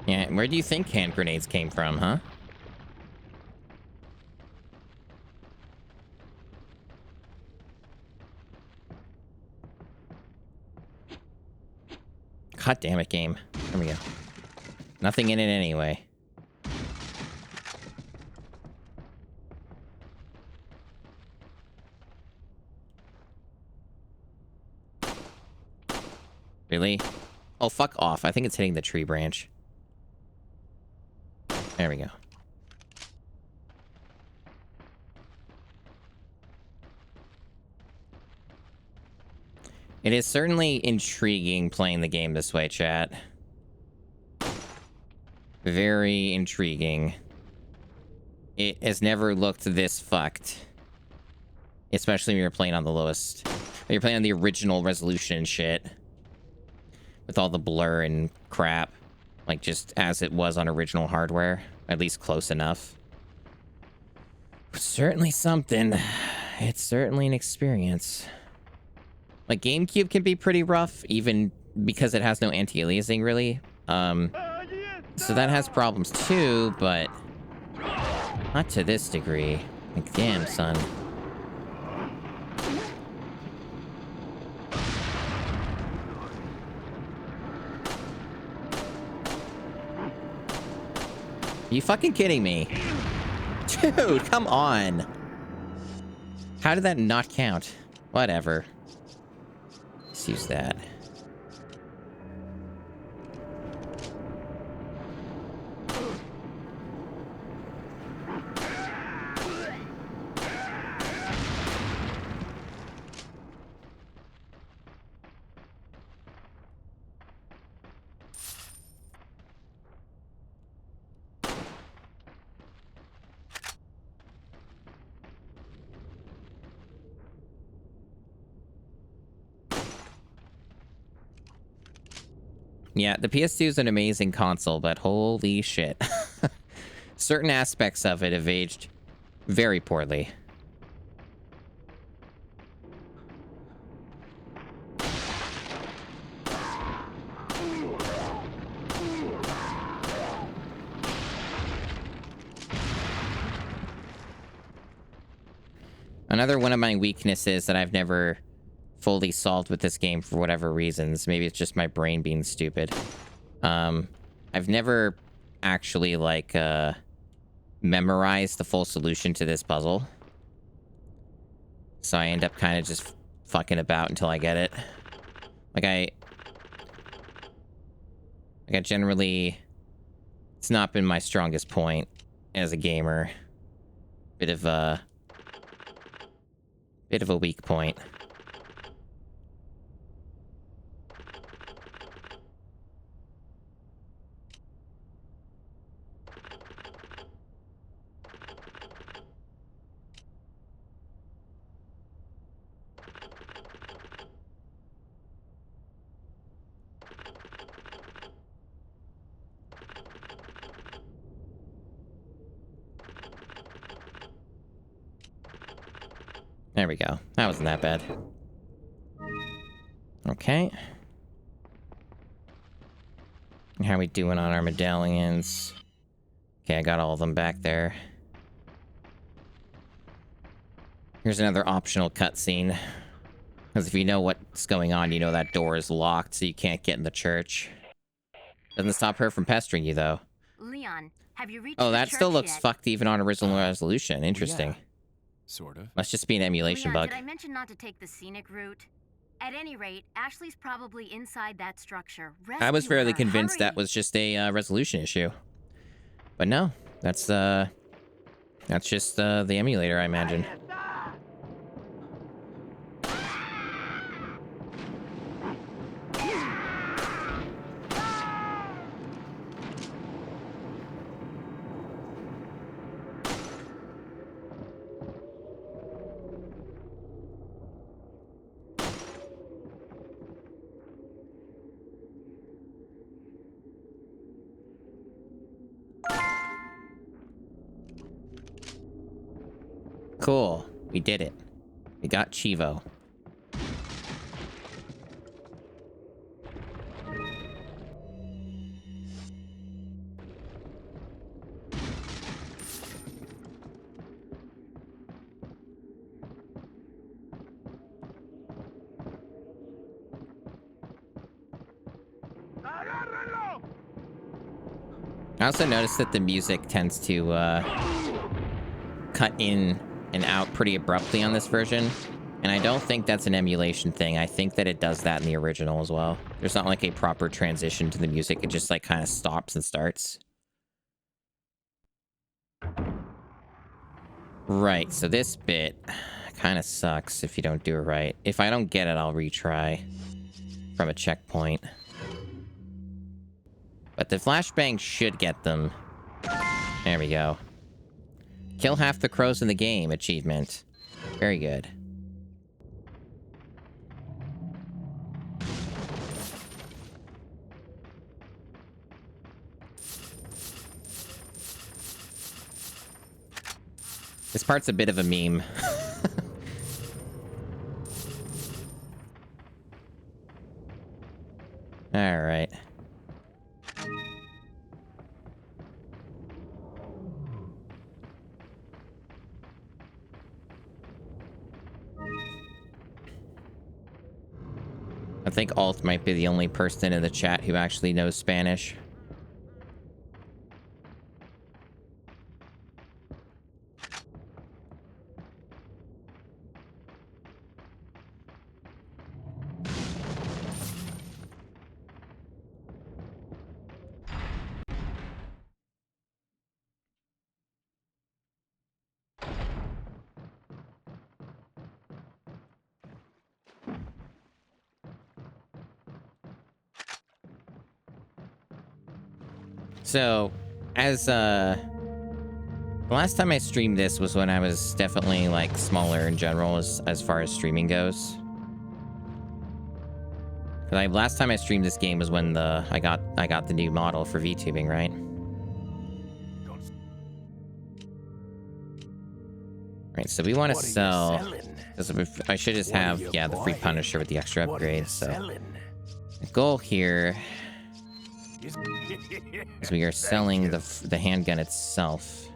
Yeah, where do you think hand grenades came from, huh? God damn it, game. There we go. Nothing in it anyway. Really? Oh, fuck off. I think it's hitting the tree branch. There we go. It is certainly intriguing playing the game this way, chat. Very intriguing. It has never looked this fucked. Especially when you're playing on the lowest... When you're playing on the original resolution and shit. With all the blur and crap. Like, just as it was on original hardware. At least close enough. Certainly something. It's certainly an experience. Like, GameCube can be pretty rough, even because it has no anti-aliasing, really. So that has problems too, but not to this degree. Like, damn, son. Are you fucking kidding me? Dude, come on. How did that not count? Whatever. Let's use that. Yeah, the PS2 is an amazing console, but holy shit. Certain aspects of it have aged very poorly. Another one of my weaknesses that I've never fully solved with this game for whatever reasons. Maybe it's just my brain being stupid. I've never actually, like, memorized the full solution to this puzzle. So I end up kind of just fucking about until I get it. Like, I generally... It's not been my strongest point as a gamer. Bit of a weak point. There we go. That wasn't that bad. Okay. How we doing on our medallions? Okay, I got all of them back there. Here's another optional cutscene. Because if you know what's going on, you know that door is locked, so you can't get in the church. Doesn't stop her from pestering you, though. Leon, have you reached Oh, the that still church looks yet? fucked even on original resolution. Interesting. Yeah, sort of. Must just be an emulation Leon, bug. did I mention not to take the scenic route? At any rate, Ashley's probably inside that structure. I was Rescue fairly her. convinced that Hurry. was just a resolution issue. But no, that's just the emulator, I imagine. Cool. We did it. We got Chivo. I also noticed that the music tends to cut in and out pretty abruptly on this version. And I don't think that's an emulation thing. I think that it does that in the original as well. There's not like a proper transition to the music. It just like kind of stops and starts. Right, so this bit kind of sucks if you don't do it right. If I don't get it, I'll retry from a checkpoint. But the flashbang should get them. There we go. Kill half the crows in the game achievement. Very good. This part's a bit of a meme. All right. I think Alt might be the only person in the chat who actually knows Spanish. So, as, the last time I streamed this was when I was definitely, like, smaller in general as far as streaming goes. Like, last time I streamed this game was when I got the new model for VTubing, right? Right, so we want to sell... I should just have, yeah, the free Punisher with the extra upgrades, so... The goal here... is we are selling the handgun itself.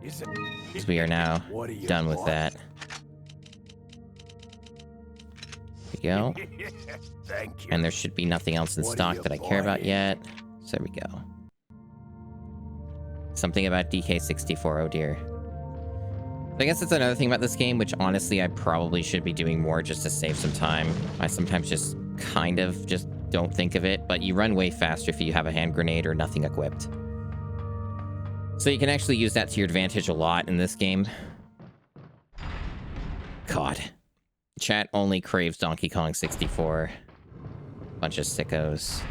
Because we are now done with that. There we go. And there should be nothing else in stock that I care about yet. So there we go. Something about DK64, oh dear. I guess that's another thing about this game, which honestly I probably should be doing more just to save some time. I sometimes just kind of just don't think of it, but you run way faster if you have a hand grenade or nothing equipped. So you can actually use that to your advantage a lot in this game. God. Chat only craves Donkey Kong 64. Bunch of sickos.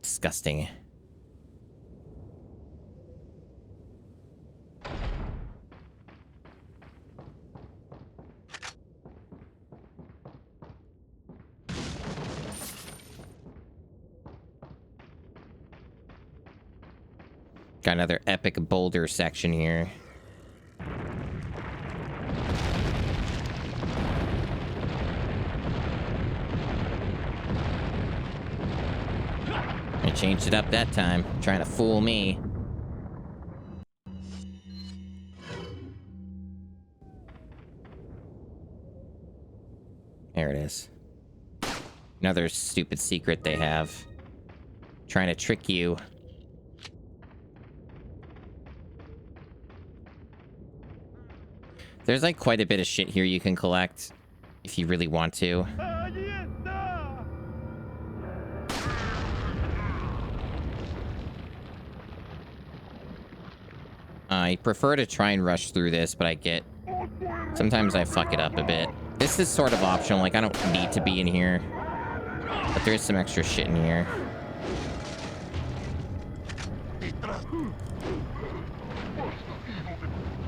Disgusting. Got another epic boulder section here. changed it up that time. Trying to fool me. There it is. Another stupid secret they have. Trying to trick you. There's like quite a bit of shit here you can collect if you really want to. I prefer to try and rush through this, but sometimes I fuck it up a bit. This is sort of optional, like I don't need to be in here. But there is some extra shit in here.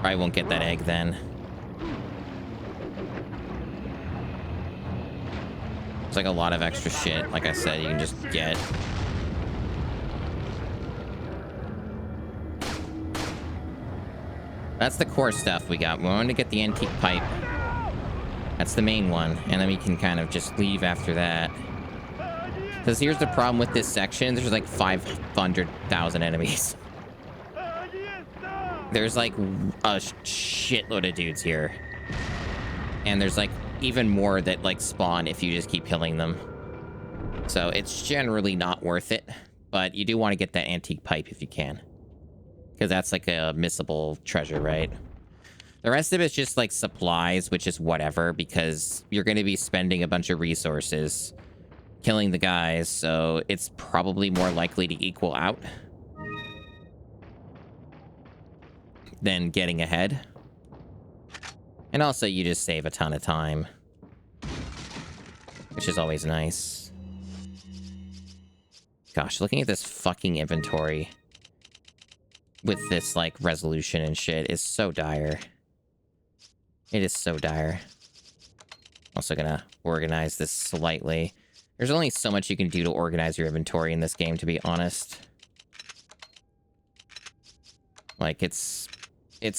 Probably won't get that egg then. There's like a lot of extra shit, like I said, you can just get. That's the core stuff we got. We wanted to get the antique pipe. That's the main one. And then we can kind of just leave after that. Because here's the problem with this section. There's like 500,000 enemies. There's like a shitload of dudes here. And there's like even more that like spawn if you just keep killing them. So it's generally not worth it. But you do want to get that antique pipe if you can. Because that's like a missable treasure, right? The rest of it's just like supplies, which is whatever, because you're going to be spending a bunch of resources killing the guys, so it's probably more likely to equal out than getting ahead. And also you just save a ton of time, which is always nice. Gosh, looking at this fucking inventory with this, like, resolution and shit is so dire. It is so dire. Also gonna organize this slightly. There's only so much you can do to organize your inventory in this game, to be honest. Like, it's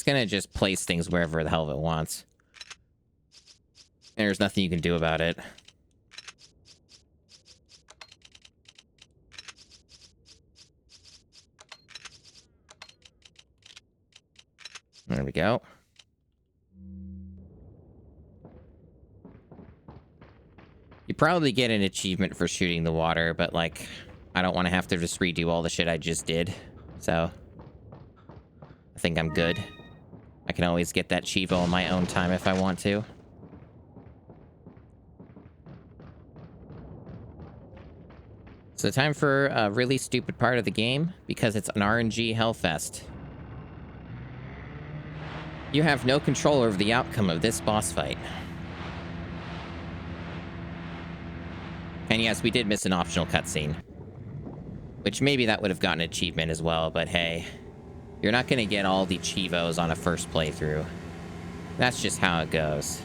gonna just place things wherever the hell it wants. And there's nothing you can do about it. There we go. You probably get an achievement for shooting the water, but, like, I don't want to have to just redo all the shit I just did. So, I think I'm good. I can always get that Chivo on my own time if I want to. So, time for a really stupid part of the game, because it's an RNG hellfest. You have no control over the outcome of this boss fight. And yes, we did miss an optional cutscene. Which maybe that would have gotten an achievement as well, but hey. You're not going to get all the Chivos on a first playthrough. That's just how it goes.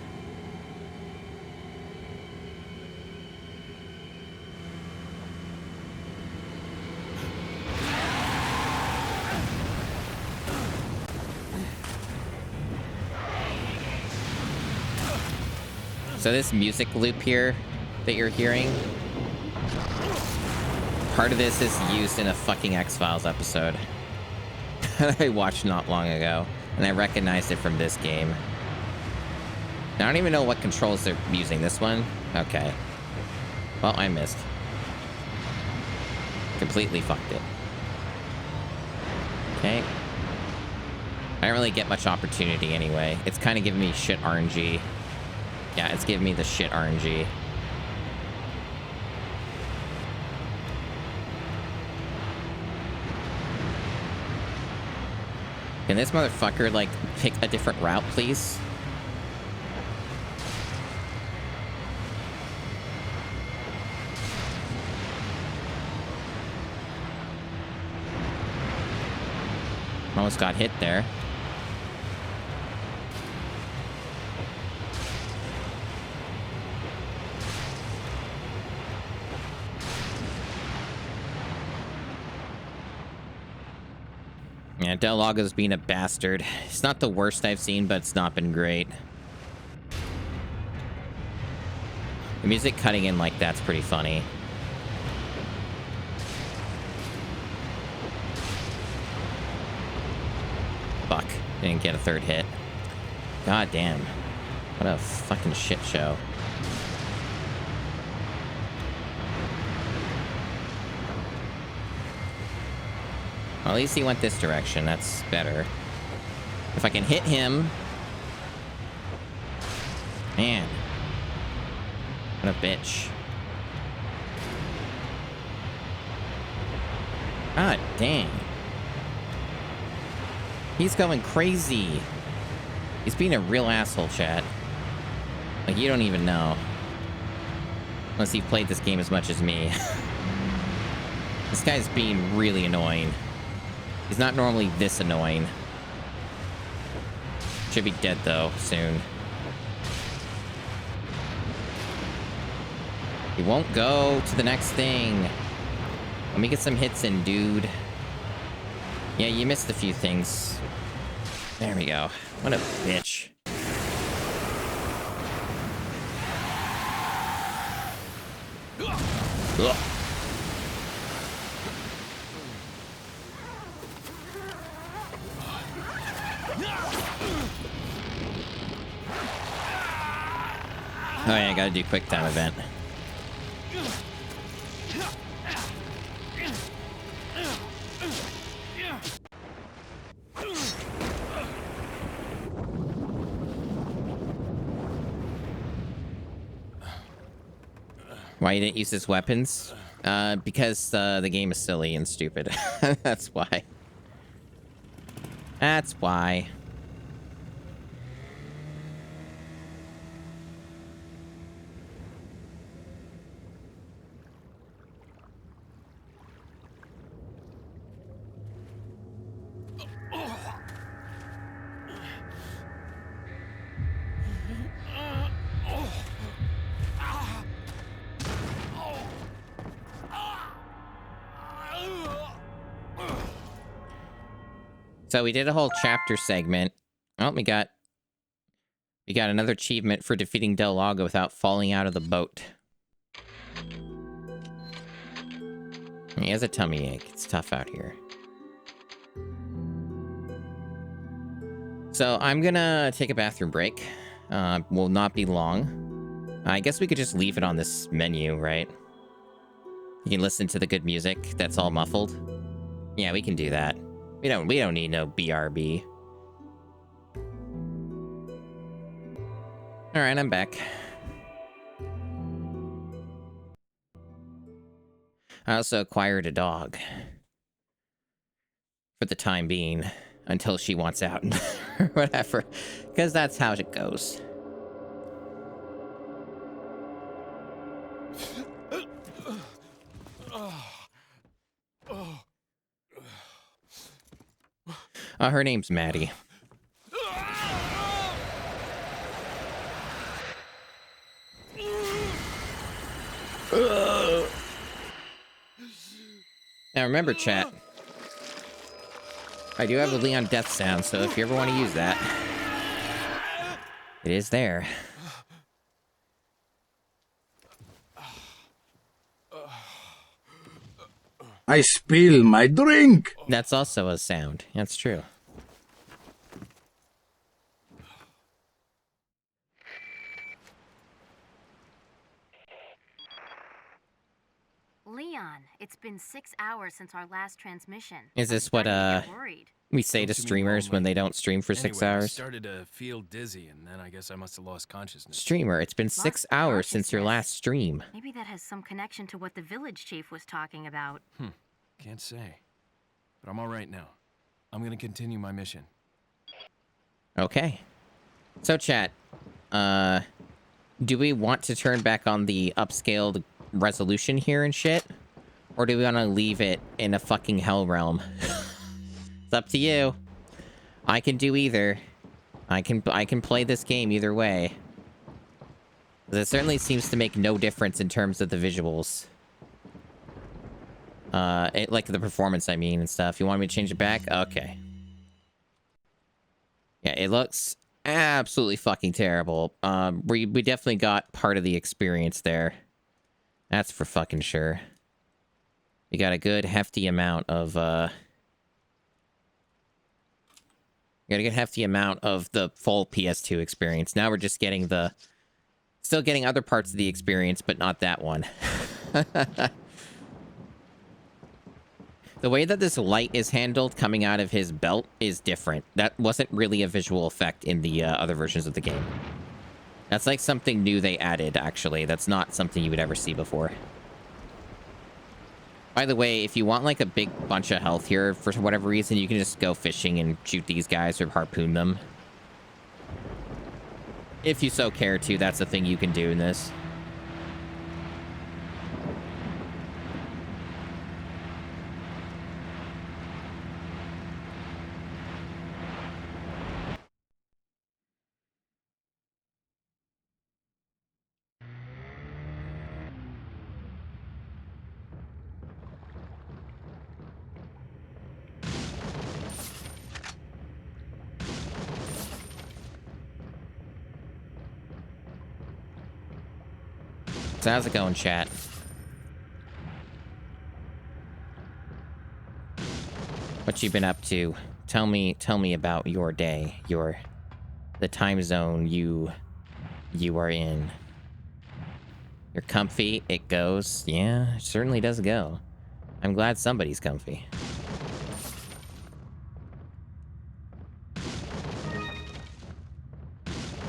So this music loop here that you're hearing, part of this is used in a fucking X-Files episode that I watched not long ago, and I recognized it from this game. I don't even know what controls they're using. This one? Okay. Well, I missed. Completely fucked it. Okay. I don't really get much opportunity anyway. It's kind of giving me shit RNG. Yeah, it's giving me the shit RNG. Can this motherfucker, like, pick a different route, please? Almost got hit there. Yeah, Del Lago's being a bastard. It's not the worst I've seen, but it's not been great. The music cutting in like that's pretty funny. fuck. Didn't get a third hit. God damn. What a fucking shit show. Well, at least he went this direction. That's better. If I can hit him... Man. What a bitch. God dang. He's going crazy. He's being a real asshole, chat. Like, you don't even know. Unless you've played this game as much as me. This guy's being really annoying. He's not normally this annoying. Should be dead, though, soon. He won't go to the next thing. Let me get some hits in, dude. Yeah, you missed a few things. There we go. What a bitch. Ugh. Oh yeah, I gotta do quick time event. Why you didn't use his weapons? Because the game is silly and stupid. That's why. That's why. So we did a whole chapter segment. Oh, we got another achievement for defeating Del Lago without falling out of the boat. He has a tummy ache. It's tough out here. So I'm gonna take a bathroom break. Will not be long. I guess we could just leave it on this menu, right? You can listen to the good music that's all muffled. Yeah, we can do that. We don't need no BRB. All right, I'm back. I also acquired a dog. For the time being. Until she wants out. Or whatever. Because that's how it goes. Her name's Maddie. Now remember, chat. I do have a Leon death sound, so if you ever want to use that, it is there. I spill my drink. That's also a sound. That's true. Leon, it's been 6 hours since our last transmission. Is this what we say to streamers when they don't stream for 6 I hours? started to feel dizzy, and then I guess I must have lost consciousness. Streamer, it's been 6 hours since your last stream. Maybe that has some connection to what the village chief was talking about. Can't say. But I'm all right now. I'm gonna continue my mission. Okay. So, chat, do we want to turn back on the upscaled resolution here and shit? Or do we want to leave it in a fucking hell realm? It's up to you. I can do either. I can play this game either way. It certainly seems to make no difference in terms of the visuals. Like the performance, I mean, and stuff. You want me to change it back? Okay. Yeah, it looks absolutely fucking terrible. We definitely got part of the experience there. That's for fucking sure. We got a good hefty amount of, You're gonna have the amount of the full PS2 experience. Now we're just getting the... Still getting other parts of the experience, but not that one. The way that this light is handled coming out of his belt is different. That wasn't really a visual effect in the other versions of the game. That's like something new they added, actually. That's not something you would ever see before. By the way, if you want like a big bunch of health here, for whatever reason, you can just go fishing and shoot these guys or harpoon them. If you so care to, that's a thing you can do in this. So how's it going, chat? What you been up to? Tell me about your day, the time zone you are in. You're comfy, it goes. Yeah, it certainly does go. I'm glad somebody's comfy.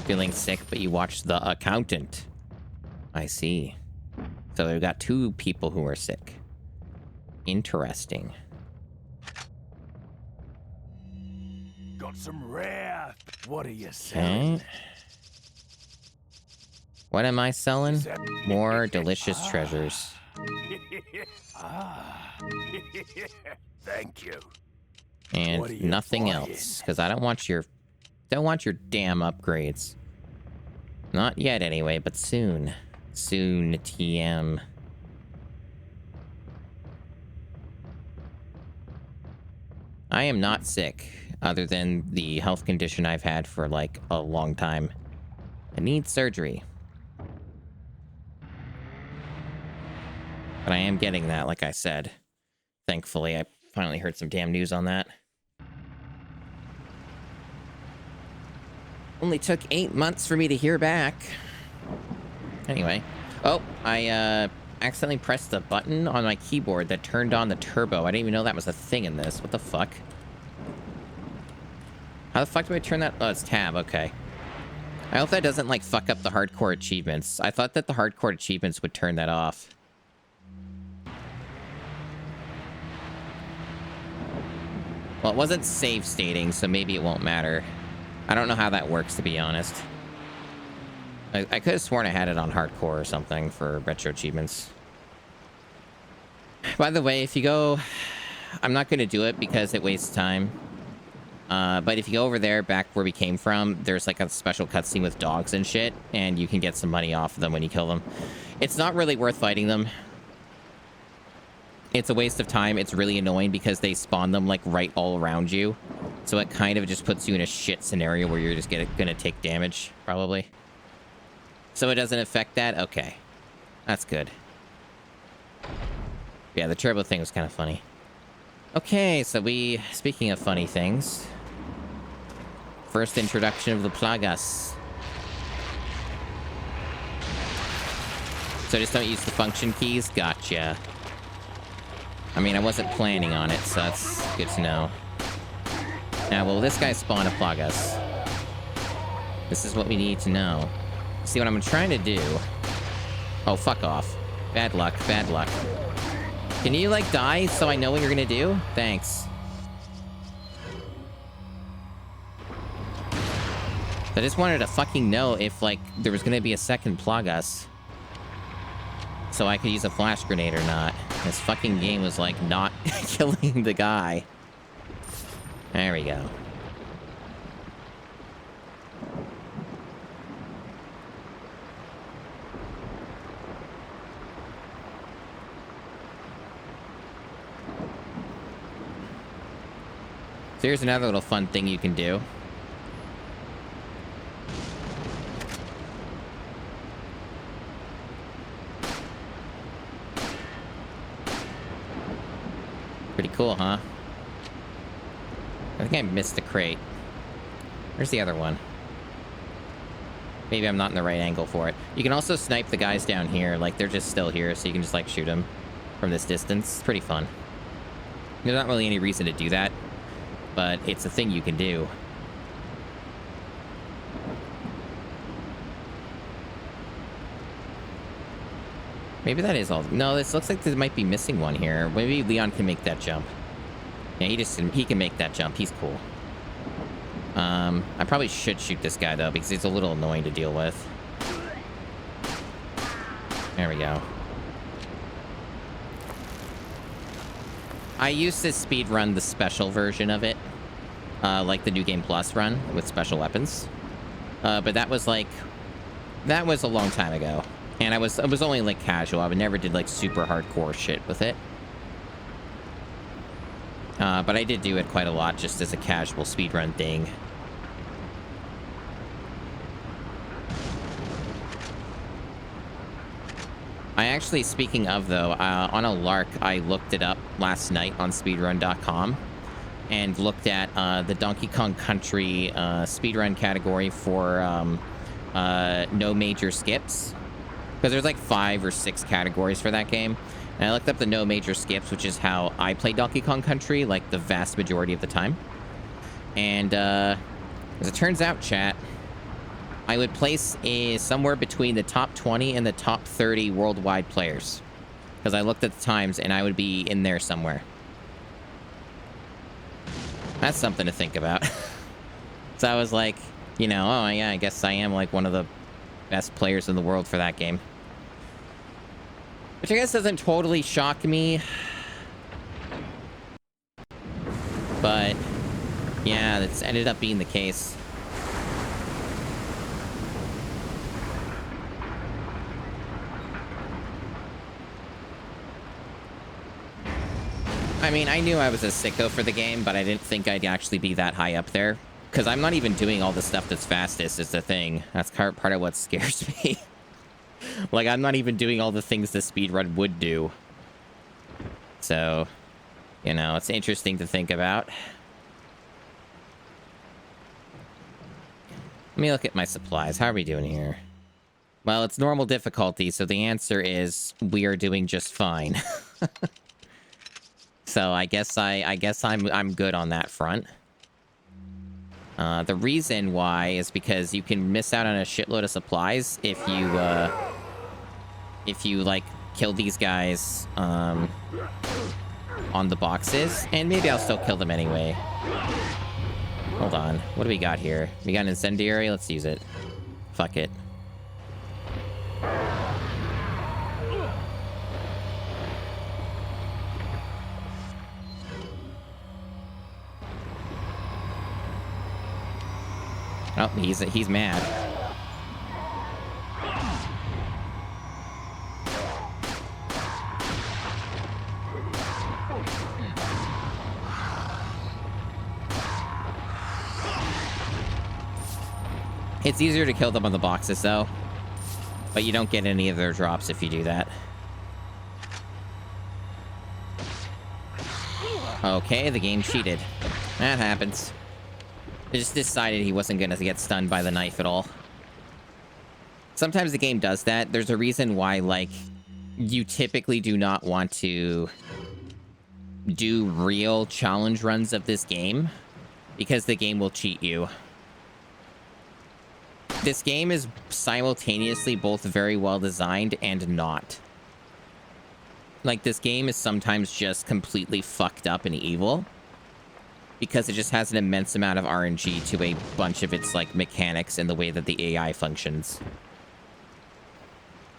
Feeling sick, but you watched The Accountant. I see. So we've got 2 people who are sick. Interesting. Got some rare. What are you selling? Okay. What am I selling? More delicious treasures. Thank you. And nothing else, because I don't want your damn upgrades. Not yet anyway, but soon. Soon, TM. I am not sick, other than the health condition I've had for, like, a long time. I need surgery. But I am getting that, like I said. Thankfully, I finally heard some damn news on that. Only took 8 months for me to hear back. Anyway. Oh, I accidentally pressed the button on my keyboard that turned on the turbo. I didn't even know that was a thing in this. What the fuck? How the fuck do I turn that? Oh, it's tab. Okay. I hope that doesn't, like, fuck up the hardcore achievements. I thought that the hardcore achievements would turn that off. Well, it wasn't save stating, so maybe it won't matter. I don't know how that works, to be honest. I could have sworn I had it on hardcore or something for retro achievements. By the way, if you go... I'm not going to do it because it wastes time. But if you go over there, back where we came from, there's like a special cutscene with dogs and shit, and you can get some money off of them when you kill them. It's not really worth fighting them. It's a waste of time. It's really annoying because they spawn them like right all around you. So it kind of just puts you in a shit scenario where you're just gonna take damage, probably. So it doesn't affect that? Okay. That's good. Yeah, the turbo thing was kind of funny. Okay, so speaking of funny things. First introduction of the Plagas. So just don't use the function keys? Gotcha. I mean, I wasn't planning on it, so that's good to know. Now, will this guy spawn a Plagas? This is what we need to know. See, what I'm trying to do... Oh, fuck off. Bad luck, bad luck. Can you, like, die so I know what you're gonna do? Thanks. I just wanted to fucking know if, like, there was gonna be a second Plagas. So I could use a flash grenade or not. This fucking game was, like, not killing the guy. There we go. So here's another little fun thing you can do. Pretty cool, huh? I think I missed the crate. Where's the other one? Maybe I'm not in the right angle for it. You can also snipe the guys down here. Like, they're just still here, so you can just, like, shoot them from this distance. It's pretty fun. There's not really any reason to do that, but it's a thing you can do. Maybe that is all. No, this looks like there might be missing one here. Maybe Leon can make that jump. Yeah, he can make that jump. He's cool. I probably should shoot this guy, though, because he's a little annoying to deal with. There we go. I used to speed run the special version of it, like the New Game Plus run with special weapons. But that was a long time ago, and it was only like casual. I never did like super hardcore shit with it. But I did do it quite a lot just as a casual speedrun thing. I actually, speaking of though, on a lark, I looked it up last night on speedrun.com and looked at the Donkey Kong Country speedrun category for no major skips. Because there's like 5 or 6 categories for that game. And I looked up the no major skips, which is how I play Donkey Kong Country, like the vast majority of the time. And as it turns out, chat, I would place somewhere between the top 20 and the top 30 worldwide players. Because I looked at the times, and I would be in there somewhere. That's something to think about. So I was like, you know, oh yeah, I guess I am like one of the best players in the world for that game. Which I guess doesn't totally shock me. But yeah, that's ended up being the case. I mean, I knew I was a sicko for the game, but I didn't think I'd actually be that high up there. Because I'm not even doing all the stuff that's fastest is the thing. That's part of what scares me. Like, I'm not even doing all the things the speedrun would do. So, you know, it's interesting to think about. Let me look at my supplies. How are we doing here? Well, it's normal difficulty, so the answer is we are doing just fine. So I guess I'm good on that front. The reason why is because you can miss out on a shitload of supplies if you like kill these guys on the boxes, and maybe I'll still kill them anyway. Hold on, what do we got here? We got an incendiary. Let's use it. Fuck it. Oh, he's mad. It's easier to kill them on the boxes, though. But you don't get any of their drops if you do that. Okay, the game cheated. That happens. I just decided he wasn't going to get stunned by the knife at all. Sometimes the game does that. There's a reason why, like, you typically do not want to do real challenge runs of this game, because the game will cheat you. This game is simultaneously both very well designed and not. Like, this game is sometimes just completely fucked up and evil, because it just has an immense amount of RNG to a bunch of its, like, mechanics and the way that the AI functions.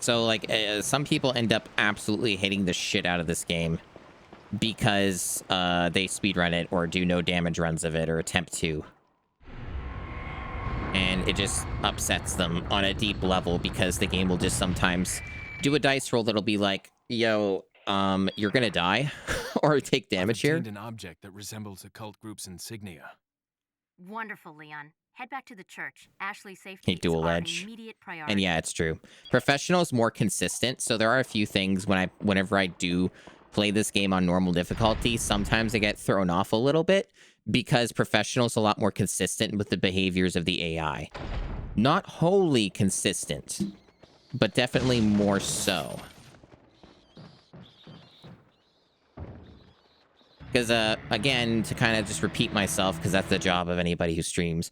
So, like, some people end up absolutely hating the shit out of this game because they speedrun it or do no damage runs of it or attempt to. And it just upsets them on a deep level because the game will just sometimes do a dice roll that'll be like, yo, you're gonna die or take damage here. An object that resembles a cult group's insignia. Wonderful, Leon. Head back to the church. Ashley's safety Hey, dual is our edge. immediate priority. And yeah, it's true. Professional is more consistent, so there are a few things whenever I do play this game on normal difficulty, sometimes I get thrown off a little bit because professional's a lot more consistent with the behaviors of the AI. Not wholly consistent, but definitely more so. Because, again, to kind of just repeat myself, because that's the job of anybody who streams,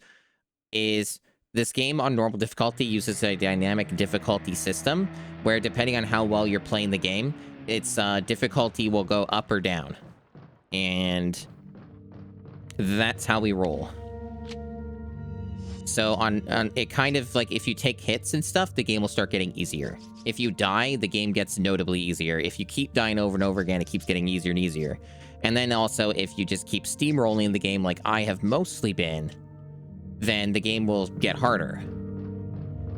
is this game on normal difficulty uses a dynamic difficulty system, where depending on how well you're playing the game, its difficulty will go up or down. And that's how we roll. So on it kind of like, if you take hits and stuff, the game will start getting easier. If you die, the game gets notably easier. If you keep dying over and over again, it keeps getting easier and easier. And then also, if you just keep steamrolling the game like I have mostly been, then the game will get harder.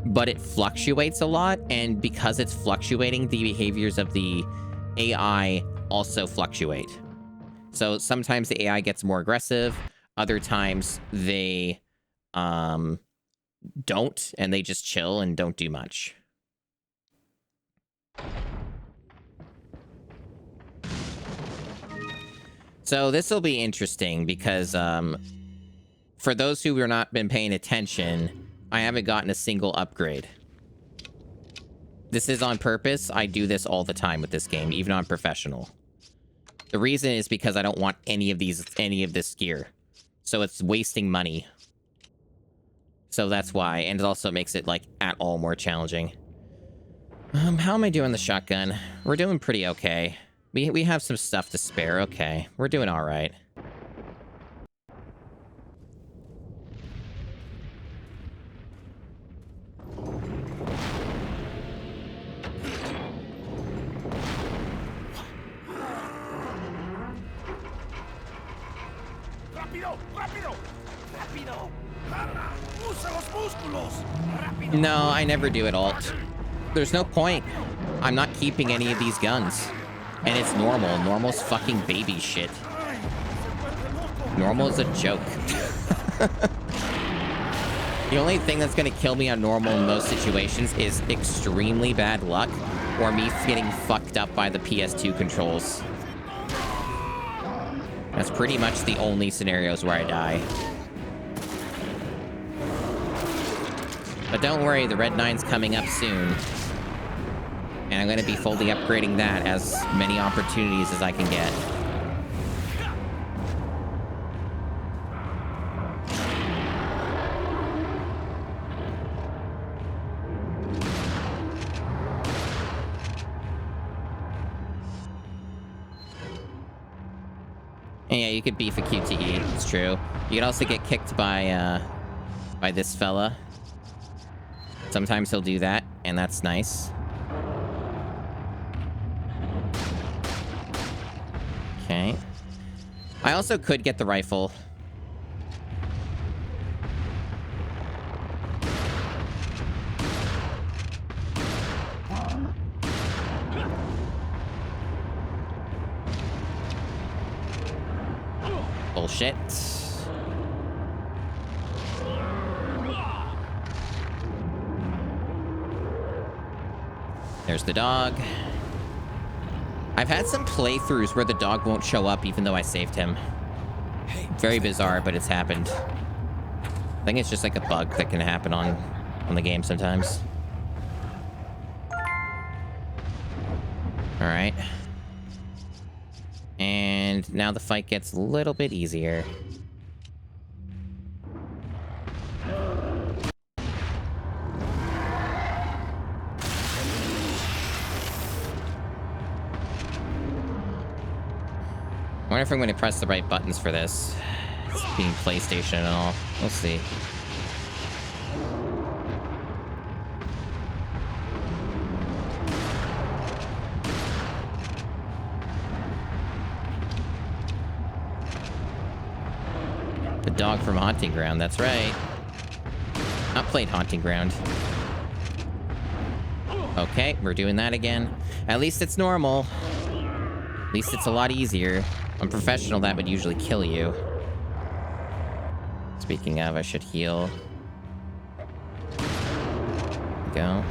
But it fluctuates a lot, and because it's fluctuating, the behaviors of the AI also fluctuate. So sometimes the AI gets more aggressive, other times they don't, and they just chill and don't do much. So this will be interesting because for those who have not been paying attention, I haven't gotten a single upgrade. This is on purpose. I do this all the time with this game, even on professional. The reason is because I don't want any of this gear. So it's wasting money. So that's why, and it also makes it, like, at all more challenging. How am I doing the shotgun? We're doing pretty okay. We have some stuff to spare. Okay, we're doing all right. No, I never do it alt. There's no point. I'm not keeping any of these guns. And it's normal. Normal's fucking baby shit. Normal is a joke. The only thing that's gonna kill me on normal in most situations is extremely bad luck or me getting fucked up by the PS2 controls. That's pretty much the only scenarios where I die. But don't worry, the Red 9's coming up soon. And I'm going to be fully upgrading that as many opportunities as I can get. And yeah, you could beef a QTE, it's true. You could also get kicked by this fella. Sometimes he'll do that, and that's nice. Okay. I also could get the rifle. Bullshit. There's the dog. I've had some playthroughs where the dog won't show up even though I saved him. Very bizarre, but it's happened. I think it's just like a bug that can happen on the game sometimes. Alright. And now the fight gets a little bit easier. I wonder if I'm going to press the right buttons for this. It's being PlayStation and all. We'll see. The dog from Haunting Ground, that's right. Not played Haunting Ground. Okay, we're doing that again. At least it's normal. At least it's a lot easier. On professional, that would usually kill you. Speaking of, I should heal. Go.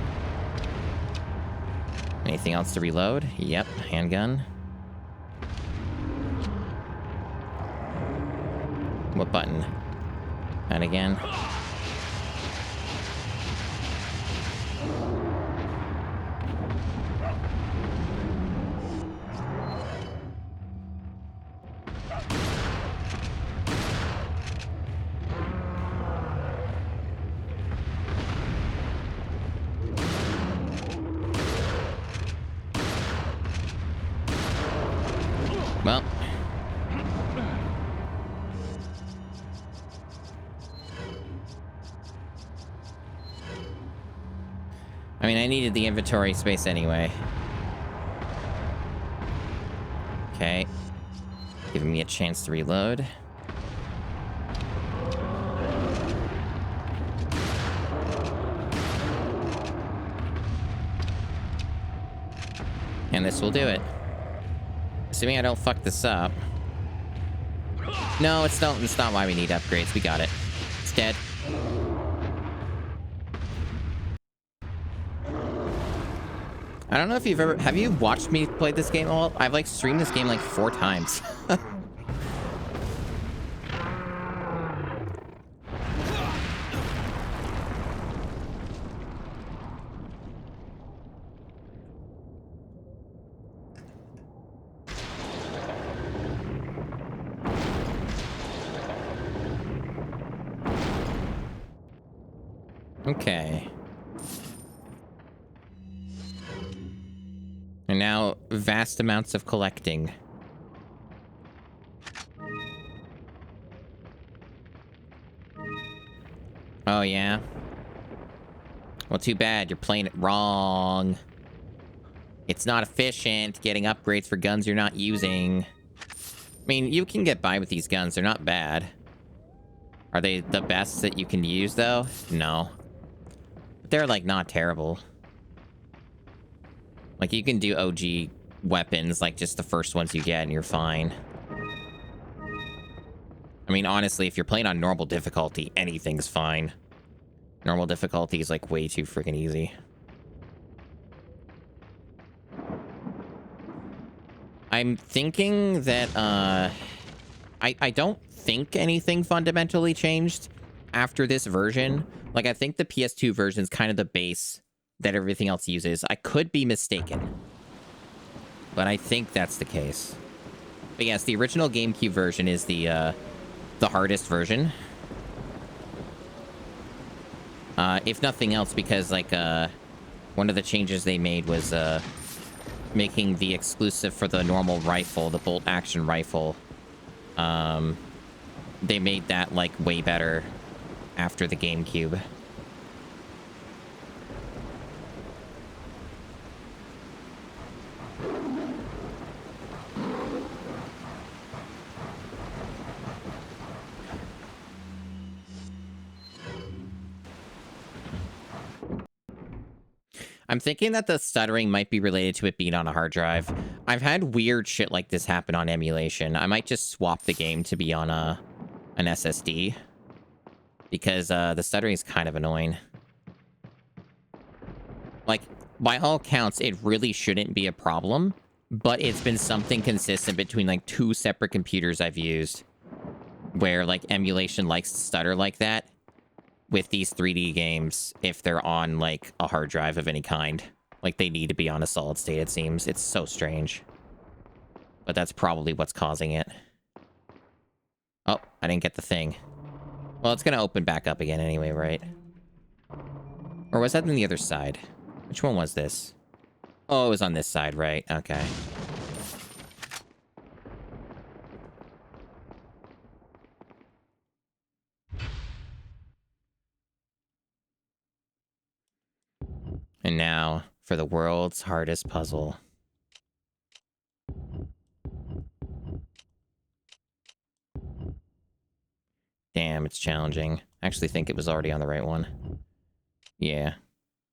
Anything else to reload? Yep, handgun. What button? That again? Well. I mean, I needed the inventory space anyway. Okay. Giving me a chance to reload. And this will do it. Assuming I don't fuck this up. No, it's not why we need upgrades. We got it. It's dead. I don't know if have you watched me play this game all? I've like streamed this game like 4 times. Okay. And now vast amounts of collecting. Oh, yeah? Well, too bad. You're playing it wrong. It's not efficient getting upgrades for guns you're not using. I mean, you can get by with these guns. They're not bad. Are they the best that you can use, though? No. But they're, like, not terrible. Like, you can do OG weapons, like, just the first ones you get, and you're fine. I mean, honestly, if you're playing on normal difficulty, anything's fine. Normal difficulty is, like, way too freaking easy. I'm thinking that, I don't think anything fundamentally changed after this version. Like, I think the PS2 version is kind of the base that everything else uses. I could be mistaken, but I think that's the case. But yes, the original GameCube version is the hardest version. If nothing else, because, like, one of the changes they made was, making the exclusive for the normal rifle, the bolt-action rifle, they made that, like, way better after the GameCube. I'm thinking that the stuttering might be related to it being on a hard drive. I've had weird shit like this happen on emulation. I might just swap the game to be on an SSD. Because the stuttering is kind of annoying. Like, by all counts, it really shouldn't be a problem. But it's been something consistent between, like, 2 separate computers I've used. Where, like, emulation likes to stutter like that. With these 3D games, if they're on, like, a hard drive of any kind. Like, they need to be on a solid state, it seems. It's so strange. But that's probably what's causing it. Oh, I didn't get the thing. Well, it's gonna open back up again anyway, right? Or was that on the other side? Which one was this? Oh, it was on this side, right? Okay. And now, for the world's hardest puzzle. Damn, it's challenging. I actually think it was already on the right one. Yeah.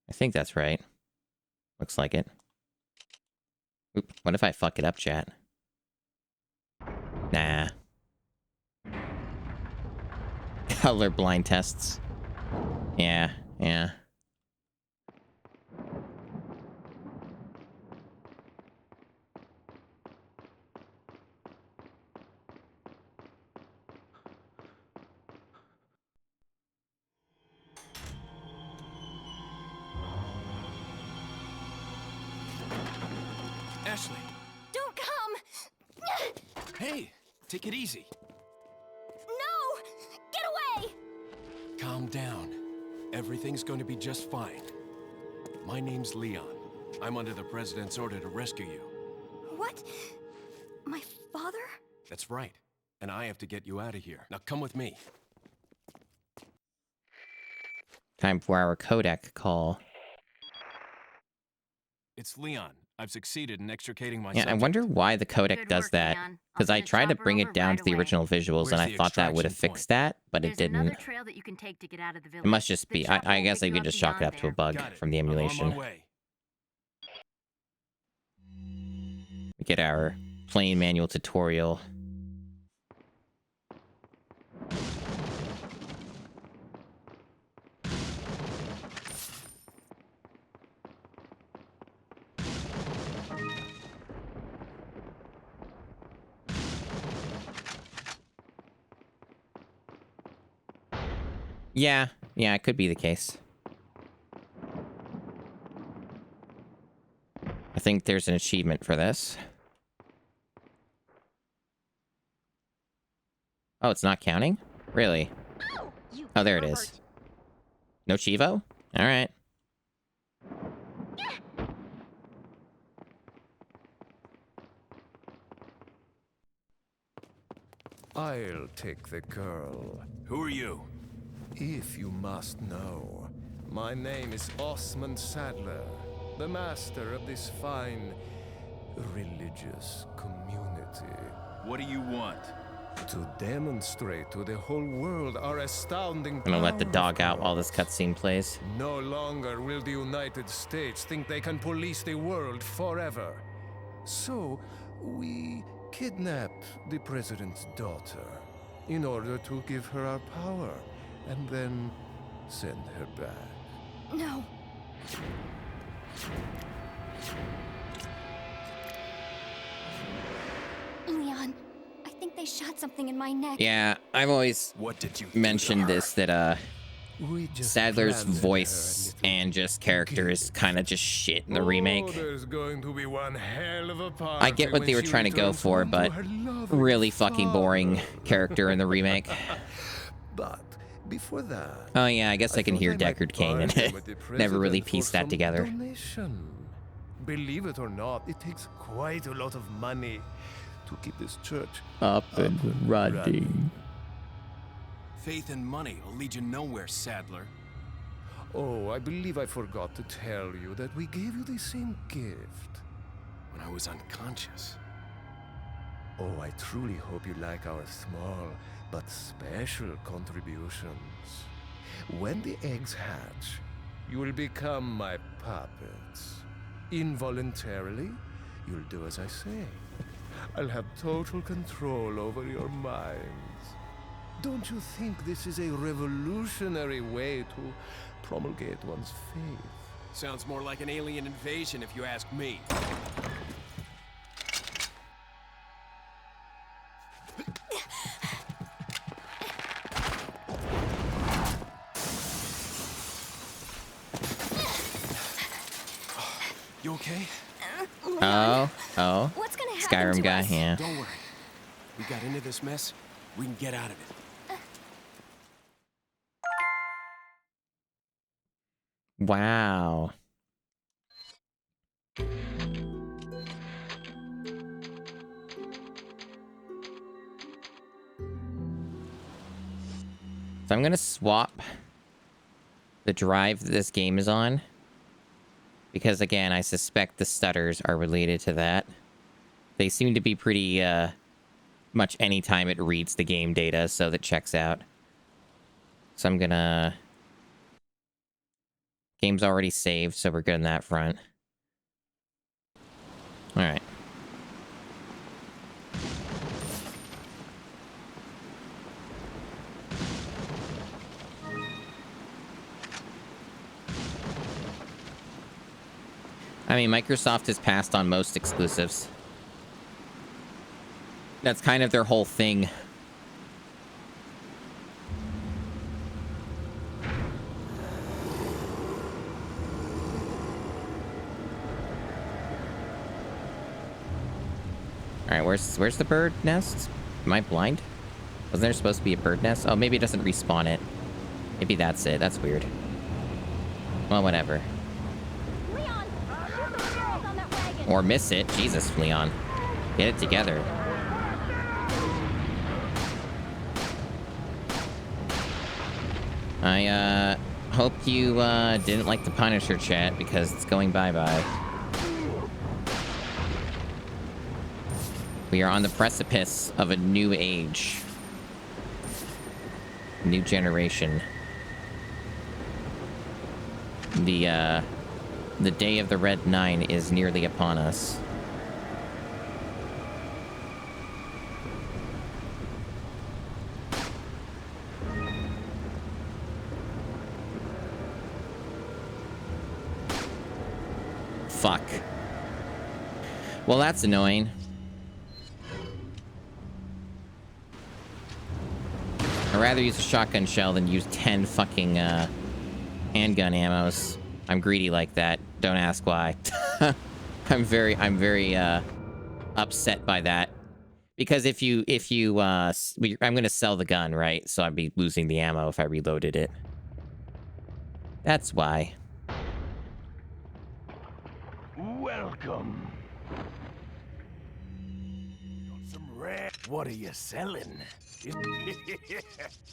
I think that's right. Looks like it. Oop, what if I fuck it up, chat? Nah. Colorblind tests. Yeah, yeah. Hey, take it easy. No! Get away! Calm down. Everything's going to be just fine. My name's Leon. I'm under the President's order to rescue you. What? My father? That's right. And I have to get you out of here. Now come with me. Time for our codec call. It's Leon. I've succeeded in extricating my Yeah, I wonder why the codec Good does work, that. Leon. I'll Because I send a tried to chopper bring over it down right to the away. original visuals, Where's and I the thought that would have extraction fixed that, but There's it didn't. another trail that you can take to get out of the village. It must just The be. chopper I will guess pick I you could up just chalk it beyond up to a there. bug Got it. from the I'm on emulation. my way. We get our plain manual tutorial. Yeah, it could be the case. I think there's an achievement for this. Oh, it's not counting? Really? Oh, there it is. No Chivo? Alright. I'll take the girl. Who are you? If you must know, my name is Osmond Sadler, the master of this fine religious community. What do you want? To demonstrate to the whole world our astounding I'm gonna let the power, dog of out while this course. cutscene plays. No longer will the United States think they can police the world forever. So, we kidnap the president's daughter in order to give her our power and then send her back. No. Leon, I think they shot something in my neck. Yeah, I've always What did you do mentioned to her? this, that We just Sadler's planted voice her a little and just character is gift. kind of just shit in the Oh, remake. there's going to be one hell of a party I get what they when were she trying to go returns for, home to but her loving really fucking boring father. character in the remake. But before that, Oh yeah, I guess I can thought hear might Deckard Cain and bargain with the never really president for pieced that some together. donation. Believe it or not, it takes quite a lot of money to keep this church Up and running. Faith and money will lead you nowhere, Sadler. Oh, I believe I forgot to tell you that we gave you the same gift. When I was unconscious. Oh, I truly hope you like our small but special contributions. When the eggs hatch, you will become my puppets. Involuntarily, you'll do as I say. I'll have total control over your minds. Don't you think this is a revolutionary way to promulgate one's faith? Sounds more like an alien invasion if you ask me. You okay? Oh. What's gonna happen Skyrim to guy, us? yeah. Don't worry. We got into this mess. We can get out of it. Wow. So I'm gonna swap the drive that this game is on. Because again, I suspect the stutters are related to that. They seem to be pretty much any time it reads the game data, so that checks out. So I'm gonna... Game's already saved, so we're good on that front. Alright. I mean, Microsoft has passed on most exclusives. That's kind of their whole thing. Alright, Alright, where's the bird nest? Am I blind? Wasn't there supposed to be a bird nest? Oh, maybe it doesn't respawn it. Maybe that's it. That's weird. Well, whatever. Leon! On that wagon! Or miss it. Jesus, Leon. Get it together. I, hope you, didn't like the Punisher chat, because it's going bye-bye. We are on the precipice of a new age. New generation. The day of the Red 9 is nearly upon us. Fuck. Well, that's annoying. I'd rather use a shotgun shell than use 10 fucking, handgun ammos. I'm greedy like that. Don't ask why. I'm very, upset by that. Because if you, I'm gonna sell the gun, right? So I'd be losing the ammo if I reloaded it. That's why. Welcome. Got some rare. What are you selling?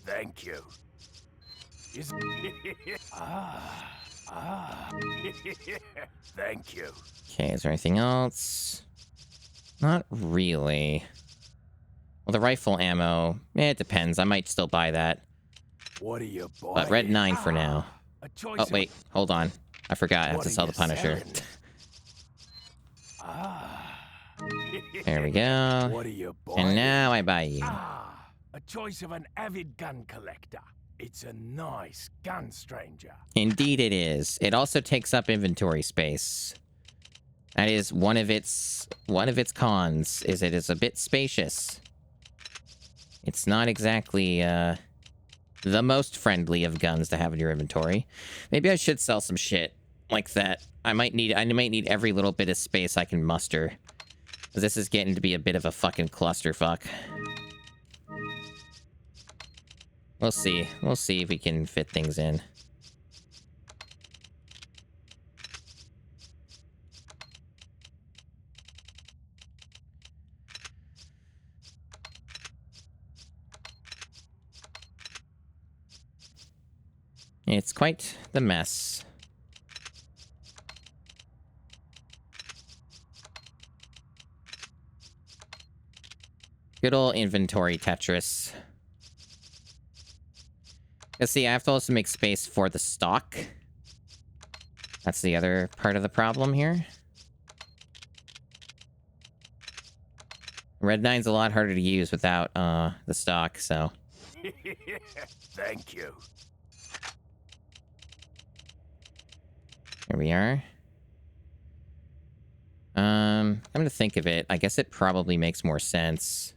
Thank you. Thank you. Okay, is there anything else? Not really. Well, the rifle ammo, it depends. I might still buy that. What are you buying? But Red 9 for now. A choice Oh, wait. Hold on. I forgot. I have What to are sell the you Punisher. selling? There we go. What are you buying? And now I buy you. A choice of an avid gun collector. It's a nice gun, stranger. Indeed it is. It also takes up inventory space. That is one of its cons, is it is a bit spacious. It's not exactly, the most friendly of guns to have in your inventory. Maybe I should sell some shit like that. I might need every little bit of space I can muster. 'Cause this is getting to be a bit of a fucking clusterfuck. We'll see. We'll see if we can fit things in. It's quite the mess. Good old inventory Tetris. Let's see, I have to also make space for the stock. That's the other part of the problem here. Red 9's a lot harder to use without the stock, so. Thank you. Here we are. I'm gonna think of it. I guess it probably makes more sense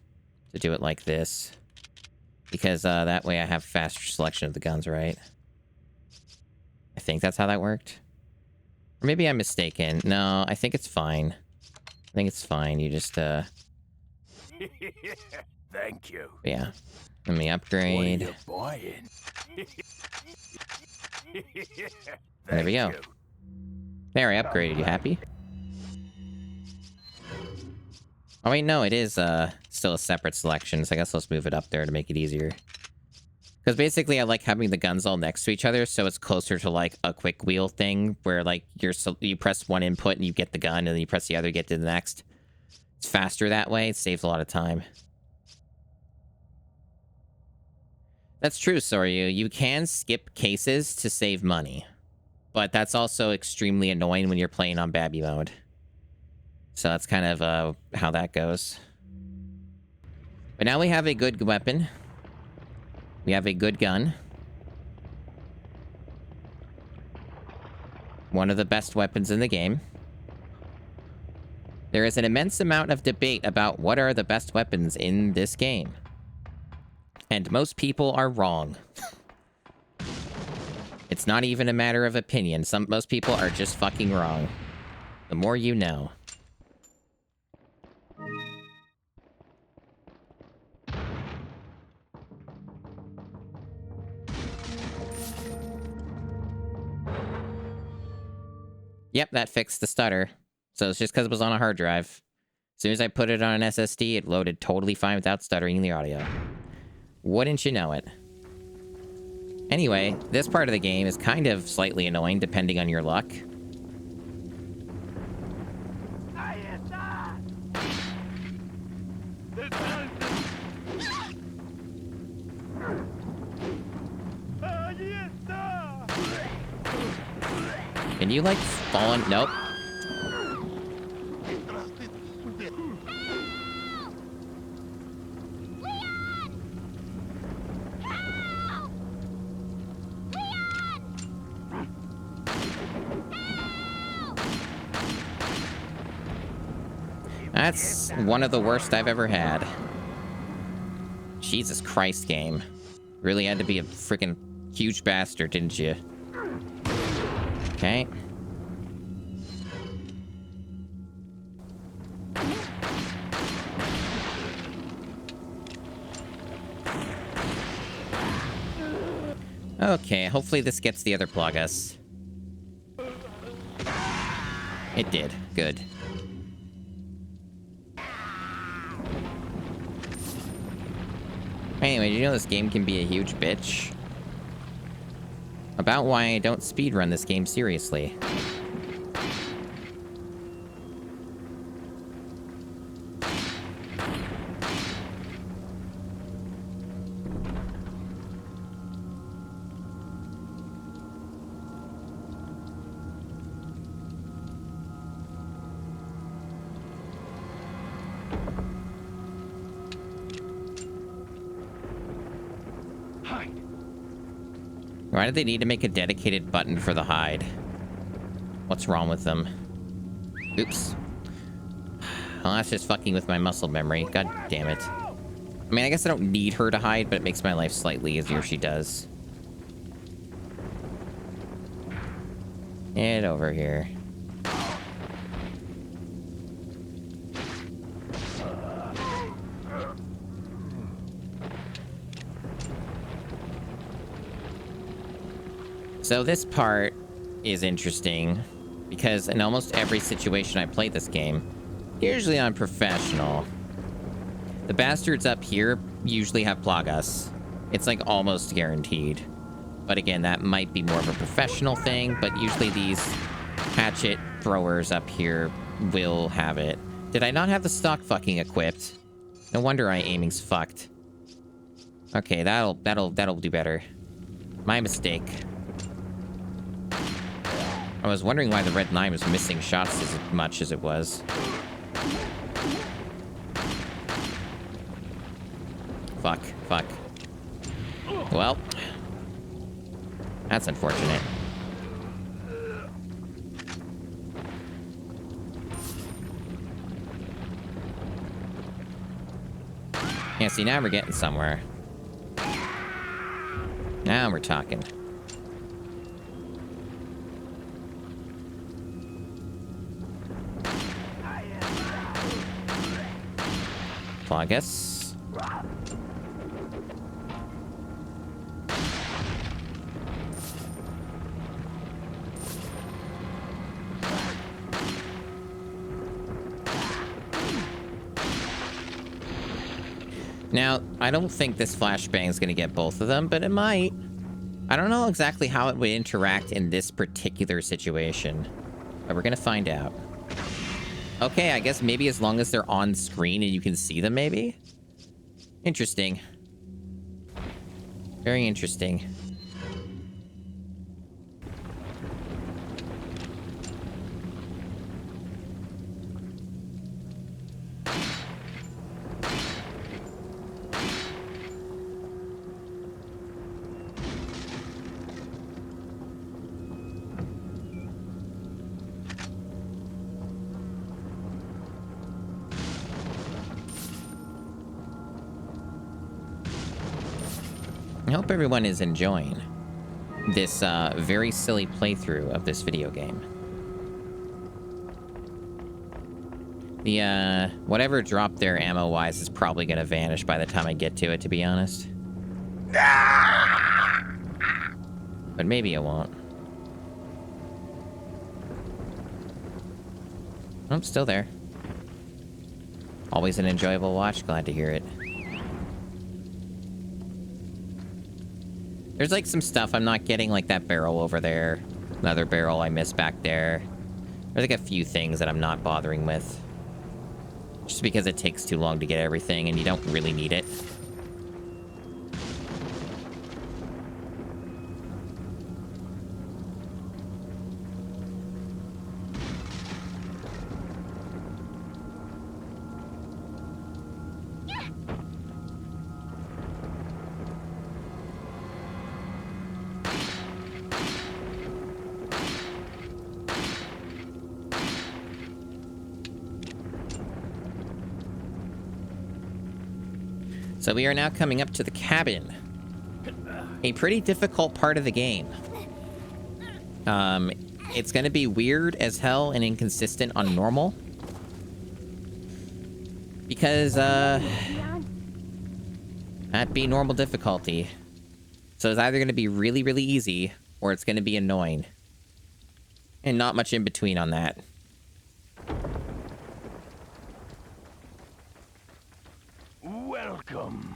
to do it like this. Because that way I have faster selection of the guns, right? I think that's how that worked. Or maybe I'm mistaken. No, I think it's fine. I think it's fine. You just, Thank you. yeah. Let me upgrade. What are you buying? There we go. You. There, I upgraded. You happy? Oh, wait, no, it is still a separate selection, so I guess let's move it up there to make it easier. Because basically, I like having the guns all next to each other, so it's closer to, like, a quick wheel thing, where, like, you press one input and you get the gun, and then you press the other to get to the next. It's faster that way. It saves a lot of time. That's true, Soryu. You can skip cases to save money. But that's also extremely annoying when you're playing on Babby mode. So that's kind of how that goes. But now we have a good weapon. We have a good gun. One of the best weapons in the game. There is an immense amount of debate about what are the best weapons in this game. And most people are wrong. It's not even a matter of opinion. Most people are just fucking wrong. The more you know. Yep, that fixed the stutter. So it's just because it was on a hard drive. As soon as I put it on an SSD, it loaded totally fine without stuttering the audio. Wouldn't you know it? Anyway, this part of the game is kind of slightly annoying depending on your luck. Can you, like, fall on... Nope. That's one of the worst I've ever had. Jesus Christ, game. Really had to be a freaking huge bastard, didn't you? Okay. Okay, hopefully this gets the other Plagas. It did. Good. Anyway, you know this game can be a huge bitch? About why I don't speedrun this game seriously. Why did they need to make a dedicated button for the hide? What's wrong with them? Oops. Well, that's just fucking with my muscle memory. God damn it. I mean, I guess I don't need her to hide, but it makes my life slightly easier if she does. Get over here. So this part is interesting because in almost every situation I play this game, usually I'm professional. The bastards up here usually have Plagas. It's like almost guaranteed. But again, that might be more of a professional thing, but usually these hatchet throwers up here will have it. Did I not have the stock fucking equipped? No wonder my aiming's fucked. Okay, that'll do better. My mistake. I was wondering why the red 9 was missing shots as much as it was. Fuck. Well. That's unfortunate. Yeah, see, now we're getting somewhere. Now we're talking. Plagas. Now, I don't think this flashbang is going to get both of them, but it might. I don't know exactly how it would interact in this particular situation, but we're going to find out. Okay, I guess maybe as long as they're on screen and you can see them, maybe? Interesting. Very interesting. I hope everyone is enjoying this very silly playthrough of this video game. The, whatever dropped there ammo-wise is probably gonna vanish by the time I get to it, to be honest. But maybe it won't. I'm still there. Always an enjoyable watch. Glad to hear it. There's like some stuff I'm not getting, like that barrel over there. Another barrel I missed back there. There's like a few things that I'm not bothering with. Just because it takes too long to get everything and you don't really need it. So we are now coming up to the cabin. A pretty difficult part of the game. It's gonna be weird as hell and inconsistent on normal. Because, that'd be normal difficulty. So it's either gonna be really, really easy, or it's gonna be annoying. And not much in between on that. Welcome.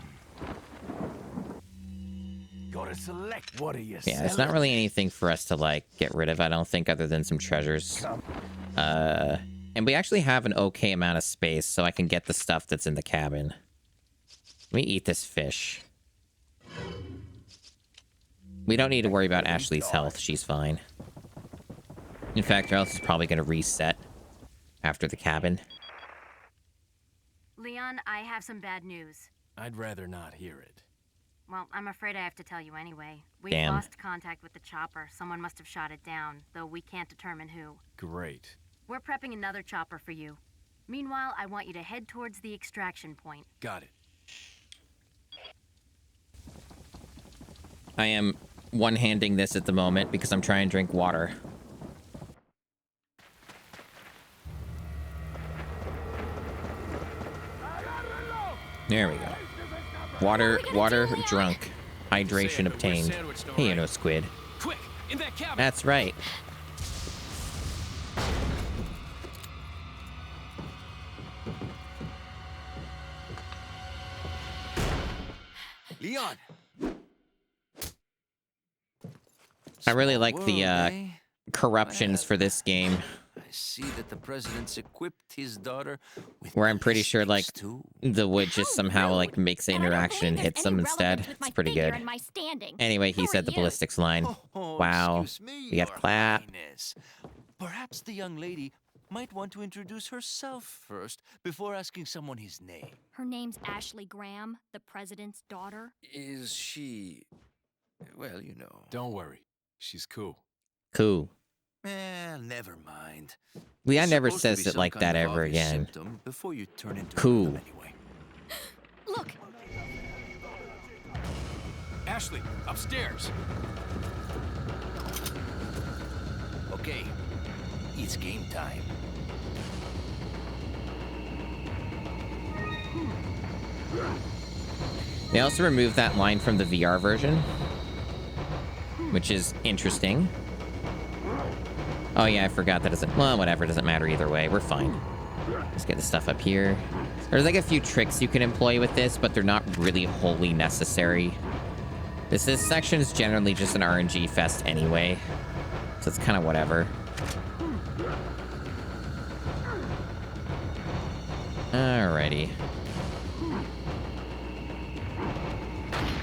Gotta select what are you Yeah, there's not really anything for us to, like, get rid of, I don't think, other than some treasures. And we actually have an okay amount of space, so I can get the stuff that's in the cabin. Let me eat this fish. We don't need to worry about Ashley's health. She's fine. In fact, her health is probably going to reset after the cabin. Leon, I have some bad news. I'd rather not hear it. Well, I'm afraid I have to tell you anyway. We've Damn. lost contact with the chopper. Someone must have shot it down, though we can't determine who. Great. We're prepping another chopper for you. Meanwhile, I want you to head towards the extraction point. Got it. I am one-handing this at the moment because I'm trying to drink water. There we go. Water drunk. Hydration obtained. Hey, you know, squid. Quick, in that cabin. That's right. Leon. I really like World, the eh? corruptions for this game, I see that the president's equipped his daughter with where I'm pretty sure, like, ballistics, too. the wood just somehow, like, makes the And I don't interaction and believe hits there's any them instead. relevance with my It's pretty figure good. and my standing. Anyway, he Who said are the you? ballistics line. Oh, Wow. excuse me, We got Your clap. Highness. Perhaps the young lady might want to introduce herself first before asking someone his name. Her name's Ashley Graham, the president's daughter. Is she... well, you know. Don't worry. She's cool. Cool. Never mind. Leon It's never supposed to says be it some like kind that of ever obvious again. symptom before you turn into Cool. one of them anyway. Look, Ashley, upstairs. Okay, it's game time. They also removed that line from the VR version, which is interesting. Oh yeah, I forgot that doesn't... well, whatever, doesn't matter either way. We're fine. Let's get the stuff up here. There's like a few tricks you can employ with this, but they're not really wholly necessary. This section is generally just an RNG fest anyway, so it's kind of whatever. Alrighty.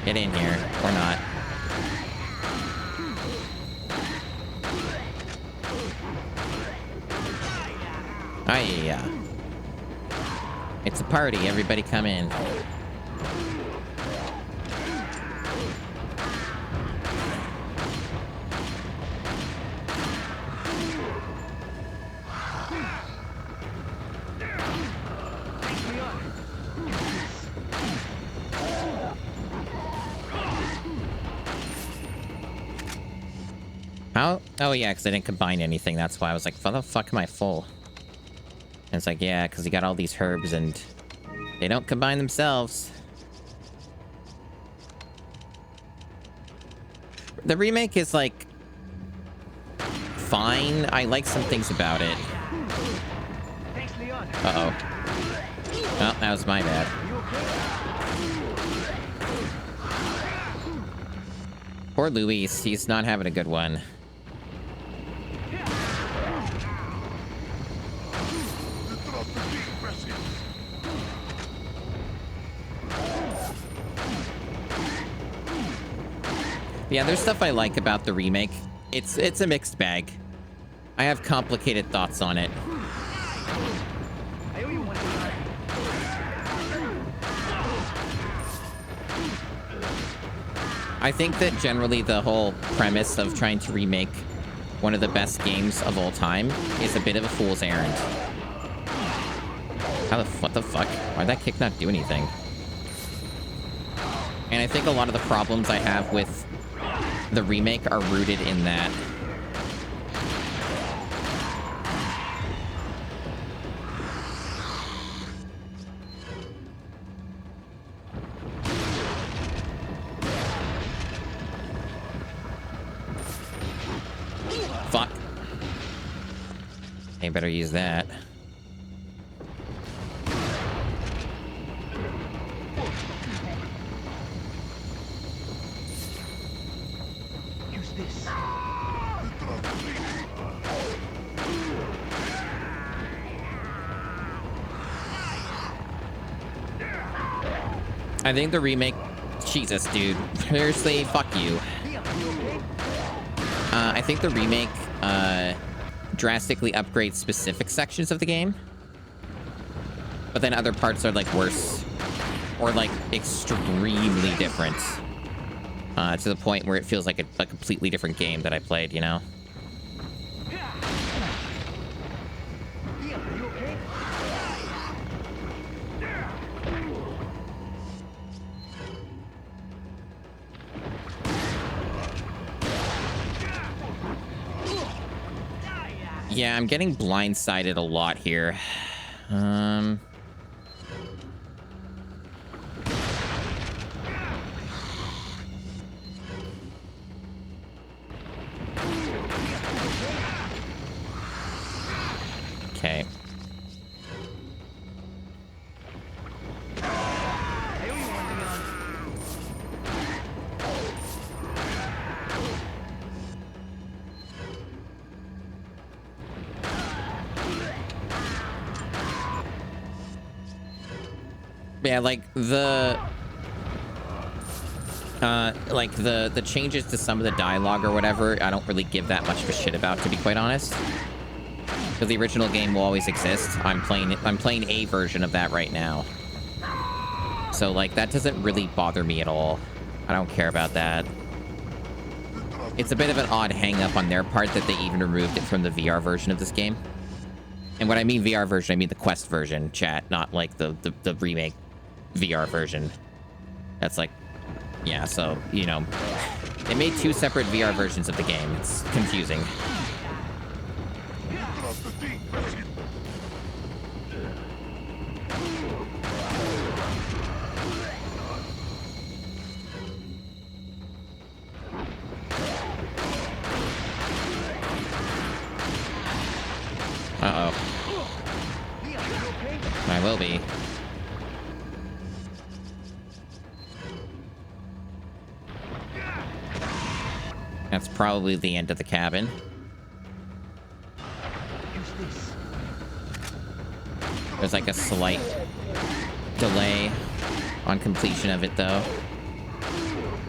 Get in here, or not. Hiya. It's a party, everybody come in. How? Oh yeah, because I didn't combine anything. That's why I was like, how the fuck am I full? And it's like, yeah, because you got all these herbs and they don't combine themselves. The remake is like fine. I like some things about it. Uh-oh. Oh, that was my bad. Poor Luis, he's not having a good one. Yeah, there's stuff I like about the remake. It's a mixed bag. I have complicated thoughts on it. I think that generally the whole premise of trying to remake one of the best games of all time is a bit of a fool's errand. What the fuck? Why'd that kick not do anything? And I think a lot of the problems I have with the remake are rooted in that. Fuck. I better use that. I think the remake... Jesus, dude. Seriously, fuck you. I think the remake drastically upgrades specific sections of the game. But then other parts are, like, worse. Or, like, extremely different. To the point where it feels like a completely different game that I played, you know? Yeah, I'm getting blindsided a lot here. Okay. Yeah, like the changes to some of the dialogue or whatever, I don't really give that much of a shit about, to be quite honest. Because the original game will always exist. I'm playing a version of that right now. So like that doesn't really bother me at all. I don't care about that. It's a bit of an odd hang-up on their part that they even removed it from the VR version of this game. And when I mean VR version, I mean the Quest version, chat, not like the remake VR version. That's like, yeah, so, you know, they made two separate VR versions of the game. It's confusing. Uh-oh. I will be. That's probably the end of the cabin. There's like a slight delay on completion of it, though.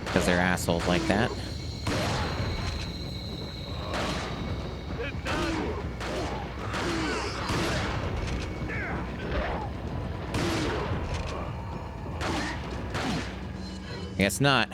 Because they're assholes like that. Guess not.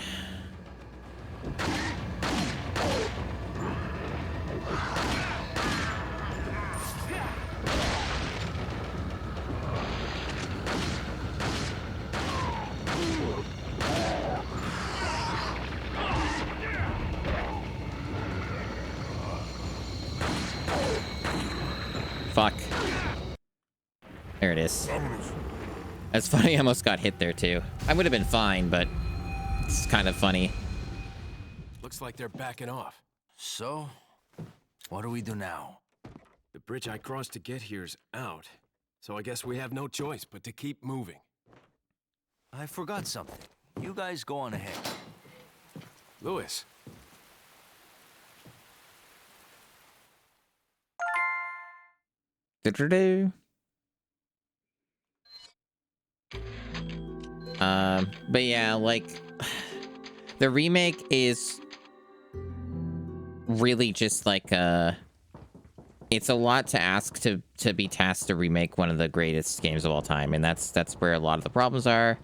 Fuck. There it is. That's funny, I almost got hit there too. I would have been fine, but it's kind of funny. Looks like they're backing off. So, what do we do now? The bridge I crossed to get here's out. So I guess we have no choice but to keep moving. I forgot something. You guys go on ahead. Louis. Do-do-do. But yeah, like, the remake is really just like, it's a lot to ask to be tasked to remake one of the greatest games of all time, and that's where a lot of the problems are.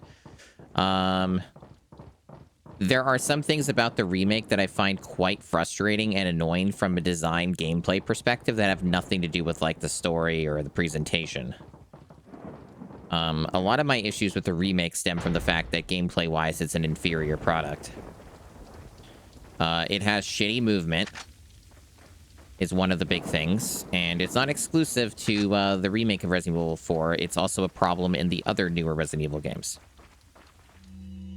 There are some things about the remake that I find quite frustrating and annoying from a design gameplay perspective that have nothing to do with, like, the story or the presentation. A lot of my issues with the remake stem from the fact that gameplay-wise, it's an inferior product. It has shitty movement, is one of the big things, and it's not exclusive to the remake of Resident Evil 4. It's also a problem in the other newer Resident Evil games.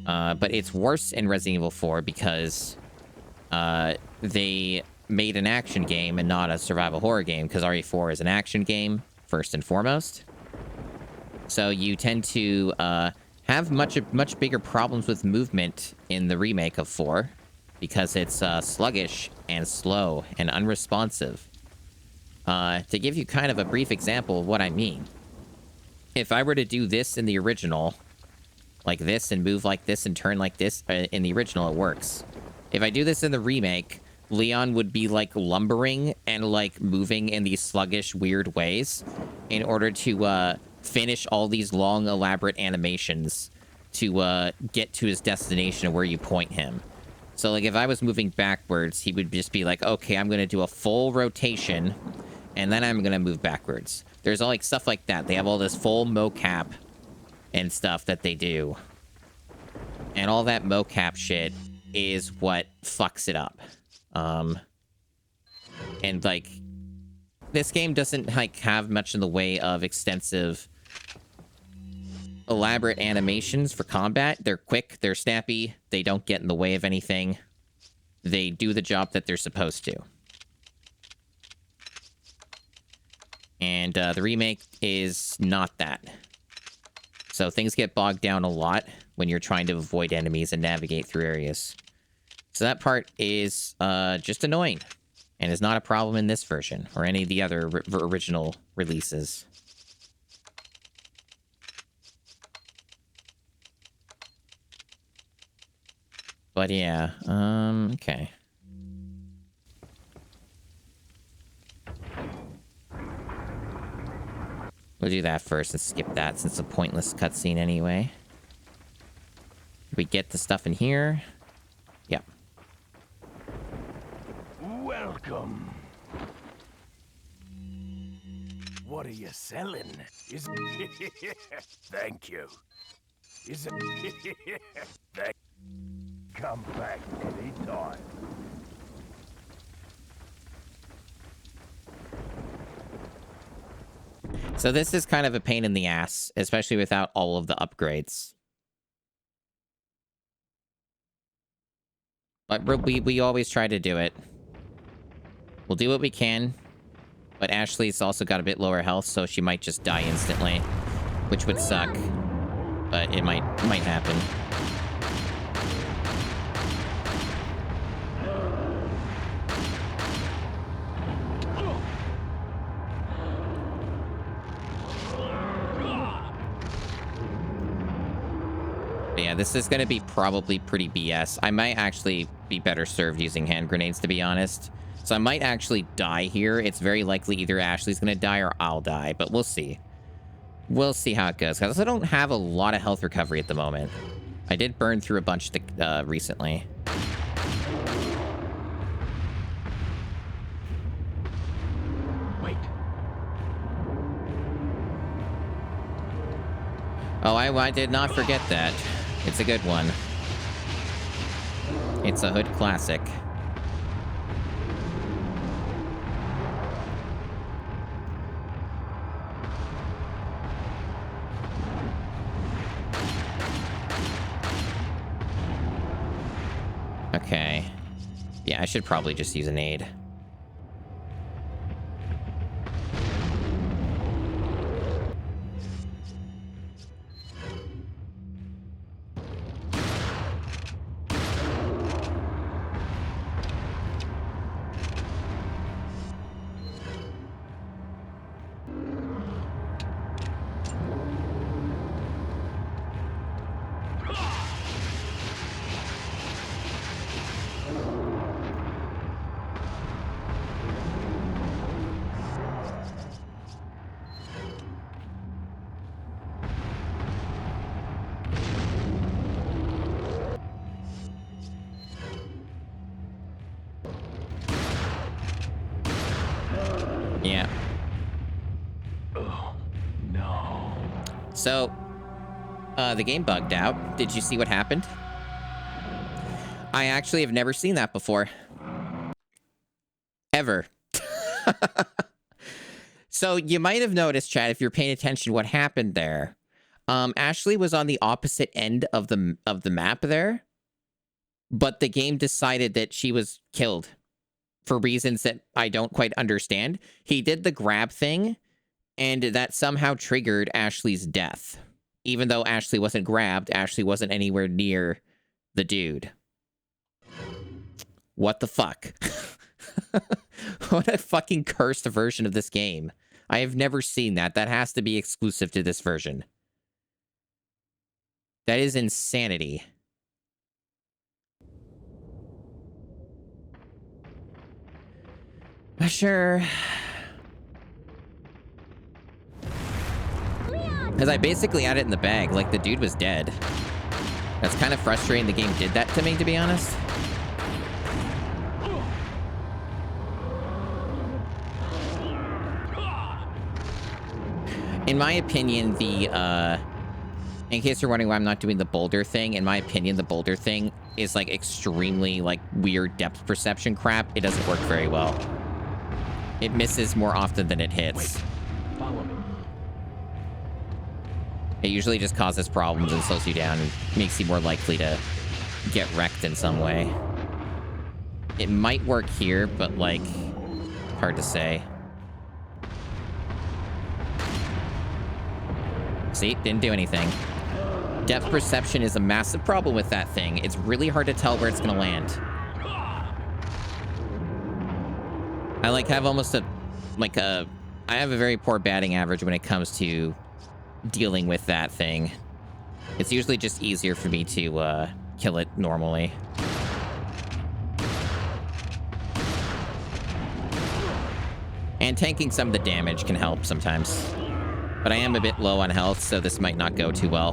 But it's worse in Resident Evil 4 because they made an action game and not a survival horror game, because RE4 is an action game, first and foremost. So you tend to have much bigger problems with movement in the remake of 4, because it's sluggish and slow and unresponsive. To give you kind of a brief example of what I mean, if I were to do this in the original, like this, and move like this and turn like this, in the original, it works. If I do this in the remake, Leon would be like lumbering and like moving in these sluggish, weird ways in order to finish all these long, elaborate animations to get to his destination where you point him. So, like, if I was moving backwards, he would just be like, okay, I'm going to do a full rotation, and then I'm going to move backwards. There's all, like, stuff like that. They have all this full mocap and stuff that they do. And all that mocap shit is what fucks it up. And, like, this game doesn't, like, have much in the way of extensive, elaborate animations for combat. They're quick, they're snappy, they don't get in the way of anything. They do the job that they're supposed to. And the remake is not that. So things get bogged down a lot when you're trying to avoid enemies and navigate through areas. So that part is just annoying, and is not a problem in this version or any of the other original releases. But yeah, okay. We'll do that first and skip that since it's a pointless cutscene anyway. We get the stuff in here. Yep. Welcome. What are you selling? Is Thank you. Is it Come back anytime. So this is kind of a pain in the ass, especially without all of the upgrades. But we always try to do it. We'll do what we can. But Ashley's also got a bit lower health, so she might just die instantly, which would suck. But it might happen. But yeah, this is going to be probably pretty BS. I might actually be better served using hand grenades, to be honest. So I might actually die here. It's very likely either Ashley's going to die or I'll die, but we'll see. We'll see how it goes, because I don't have a lot of health recovery at the moment. I did burn through a bunch recently. Wait. Oh, I did not forget that. It's a good one. It's a hood classic. Okay. Yeah, I should probably just use an aid. Yeah. Oh, no. So, the game bugged out. Did you see what happened? I actually have never seen that before. Ever. So you might have noticed, Chad, if you're paying attention, what happened there. Ashley was on the opposite end of the map there, but the game decided that she was killed for reasons that I don't quite understand. He did the grab thing, and that somehow triggered Ashley's death. Even though Ashley wasn't grabbed, Ashley wasn't anywhere near the dude. What the fuck? What a fucking cursed version of this game. I have never seen that. That has to be exclusive to this version. That is insanity. Sure. Because I basically had it in the bag. Like, the dude was dead. That's kind of frustrating the game did that to me, to be honest. In my opinion, in case you're wondering why I'm not doing the boulder thing, in my opinion, the boulder thing is, like, extremely, like, weird depth perception crap. It doesn't work very well. It misses more often than it hits. Wait, follow me. It usually just causes problems and slows you down and makes you more likely to get wrecked in some way. It might work here, but, like, hard to say. See, didn't do anything. Depth perception is a massive problem with that thing. It's really hard to tell where it's gonna land. I like have almost I have a very poor batting average when it comes to dealing with that thing. It's usually just easier for me to kill it normally. And tanking some of the damage can help sometimes. But I am a bit low on health, so this might not go too well.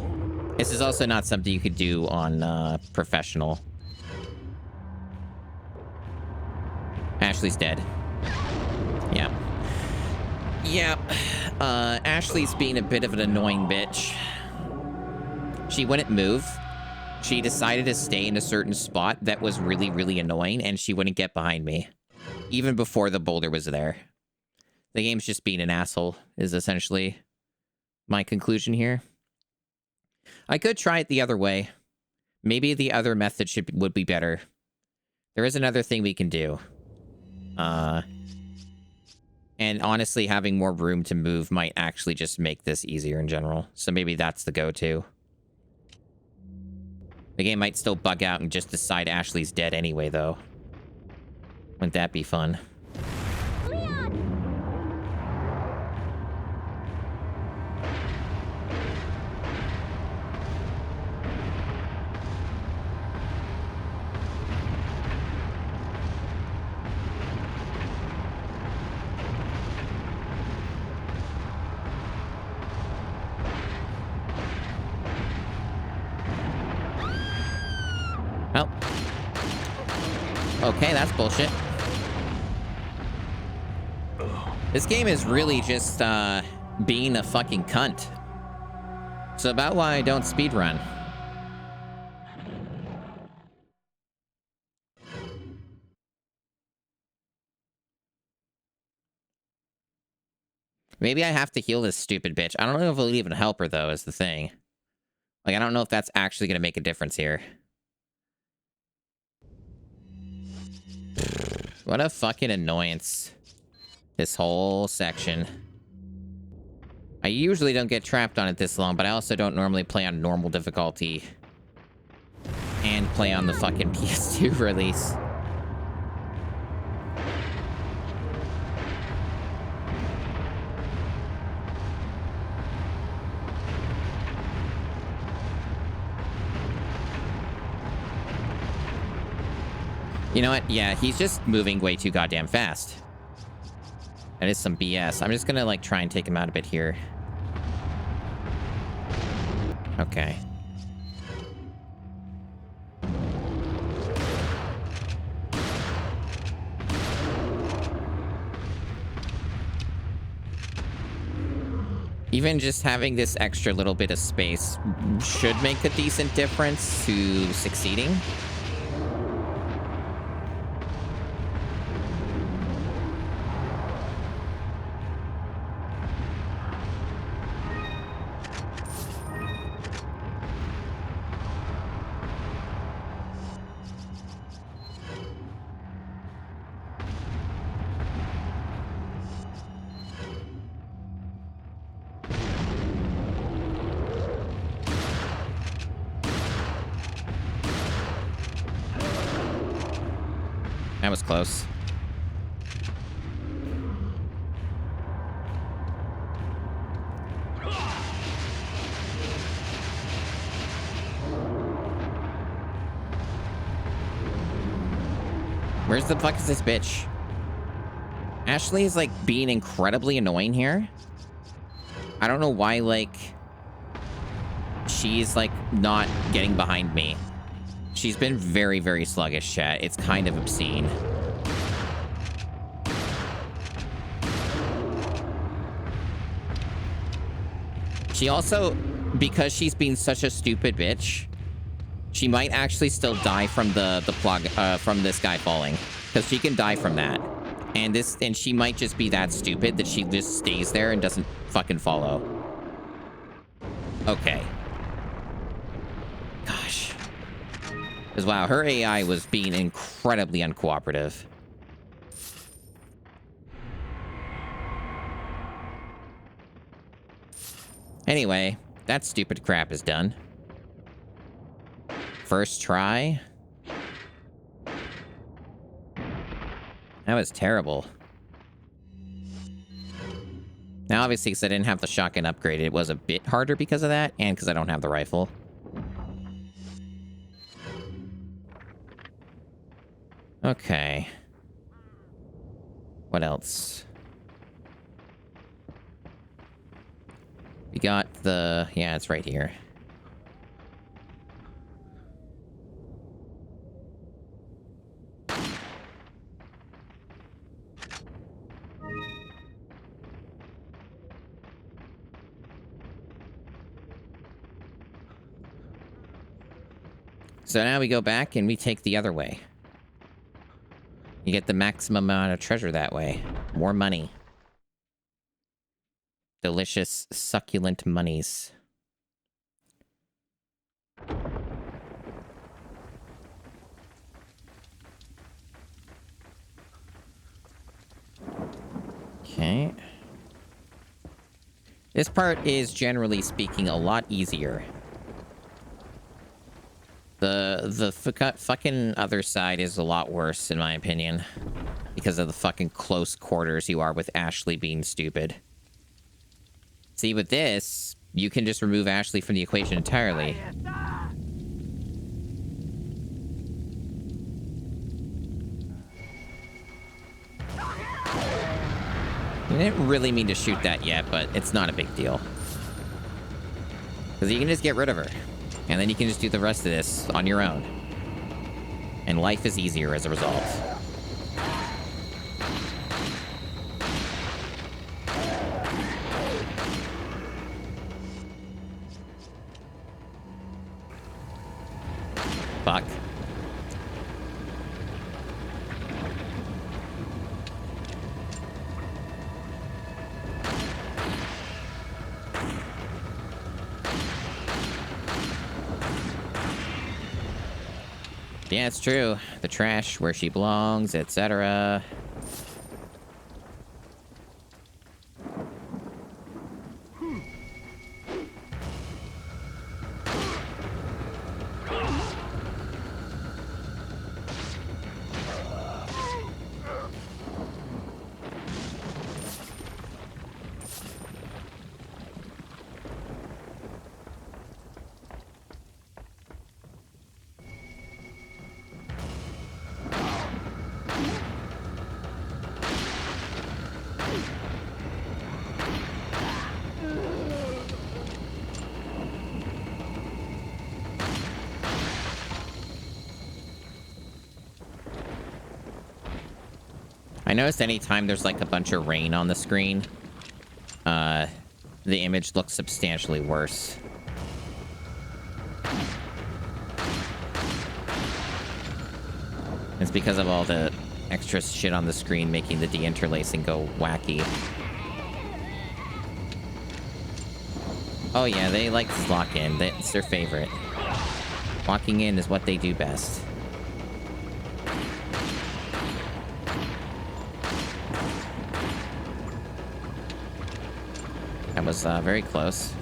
This is also not something you could do on professional. Ashley's dead. Yeah. Yeah. Ashley's being a bit of an annoying bitch. She wouldn't move. She decided to stay in a certain spot that was really, really annoying, and she wouldn't get behind me. Even before the boulder was there. The game's just being an asshole, is essentially my conclusion here. I could try it the other way. Maybe the other method would be better. There is another thing we can do. And honestly, having more room to move might actually just make this easier in general. So maybe that's the go-to. The game might still bug out and just decide Ashley's dead anyway, though. Wouldn't that be fun? Oh. Okay, that's bullshit. This game is really just, being a fucking cunt. It's about why I don't speedrun. Maybe I have to heal this stupid bitch. I don't know if it'll even help her, though, is the thing. Like, I don't know if that's actually gonna make a difference here. What a fucking annoyance. This whole section. I usually don't get trapped on it this long, but I also don't normally play on normal difficulty. And play on the fucking PS2 release. You know what? Yeah, he's just moving way too goddamn fast. That is some BS. I'm just gonna, like, try and take him out a bit here. Okay. Even just having this extra little bit of space should make a decent difference to succeeding. That was close. Where's the fuck is this bitch? Ashley is like being incredibly annoying here. I don't know why, like, she's like not getting behind me. She's been very, very sluggish, chat. It's kind of obscene. She also, because she's been such a stupid bitch, she might actually still die from the plug from this guy falling, because she can die from that. And she might just be that stupid that she just stays there and doesn't fucking follow. Okay. Gosh. Because, wow, her AI was being incredibly uncooperative. Anyway, that stupid crap is done. First try. That was terrible. Now, obviously, because I didn't have the shotgun upgrade, it was a bit harder because of that, and because I don't have the rifle. Okay. What else? We got the... Yeah, it's right here. So now we go back and we take the other way. You get the maximum amount of treasure that way. More money. Delicious, succulent monies. Okay. This part is, generally speaking, a lot easier. The fucking other side is a lot worse, in my opinion. Because of the fucking close quarters you are with Ashley being stupid. See, with this, you can just remove Ashley from the equation entirely. I didn't really mean to shoot that yet, but it's not a big deal. Because you can just get rid of her. And then you can just do the rest of this on your own. And life is easier as a result. Fuck. Yeah, it's true. The trash where she belongs, etc. I noticed anytime there's like a bunch of rain on the screen, the image looks substantially worse. It's because of all the extra shit on the screen making the deinterlacing go wacky. Oh yeah, they like to lock in. It's their favorite. Locking in is what they do best. That was very close.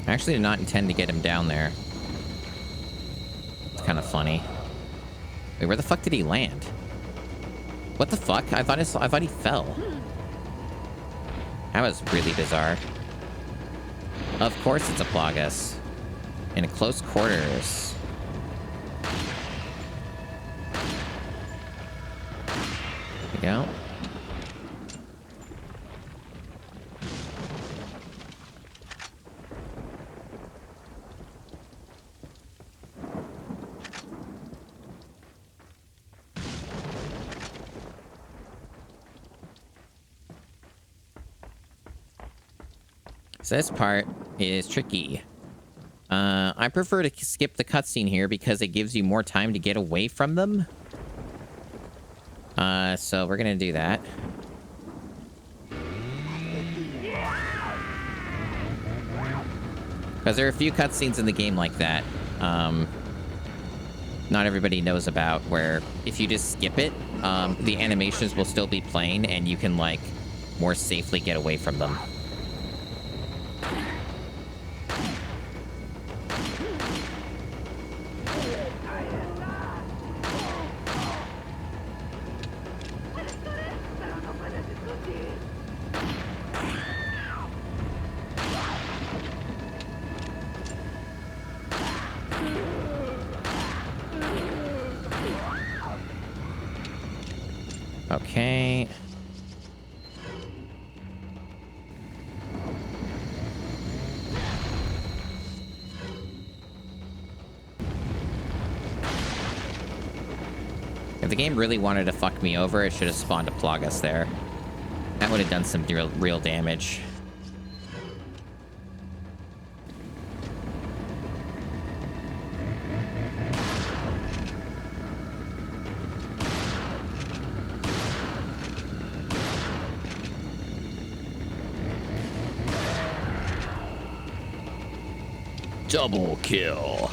I actually did not intend to get him down there. It's kind of funny. Wait, where the fuck did he land? What the fuck? I thought he fell. That was really bizarre. Of course it's a Plagas. In close quarters. There we go. So this part is tricky. I prefer to skip the cutscene here because it gives you more time to get away from them. So we're gonna do that. Because there are a few cutscenes in the game like that. Not everybody knows about, where if you just skip it, the animations will still be playing and you can, like, more safely get away from them. Okay. If the game really wanted to fuck me over, it should have spawned a Plagas there. That would have done some real damage. Double kill.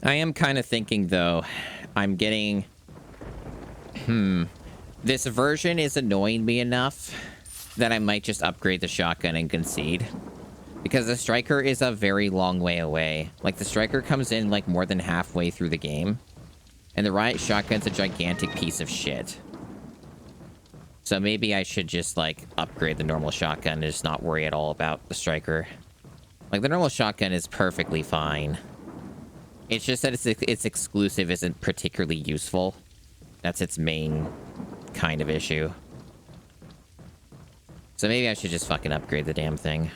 I am kind of thinking, though, I'm getting... This version is annoying me enough that I might just upgrade the shotgun and concede. Because the striker is a very long way away. Like, the striker comes in, like, more than halfway through the game. And the riot shotgun's a gigantic piece of shit. So maybe I should just, like, upgrade the normal shotgun and just not worry at all about the striker. Like, the normal shotgun is perfectly fine. It's just that its exclusive isn't particularly useful. That's its main kind of issue. So maybe I should just fucking upgrade the damn thing.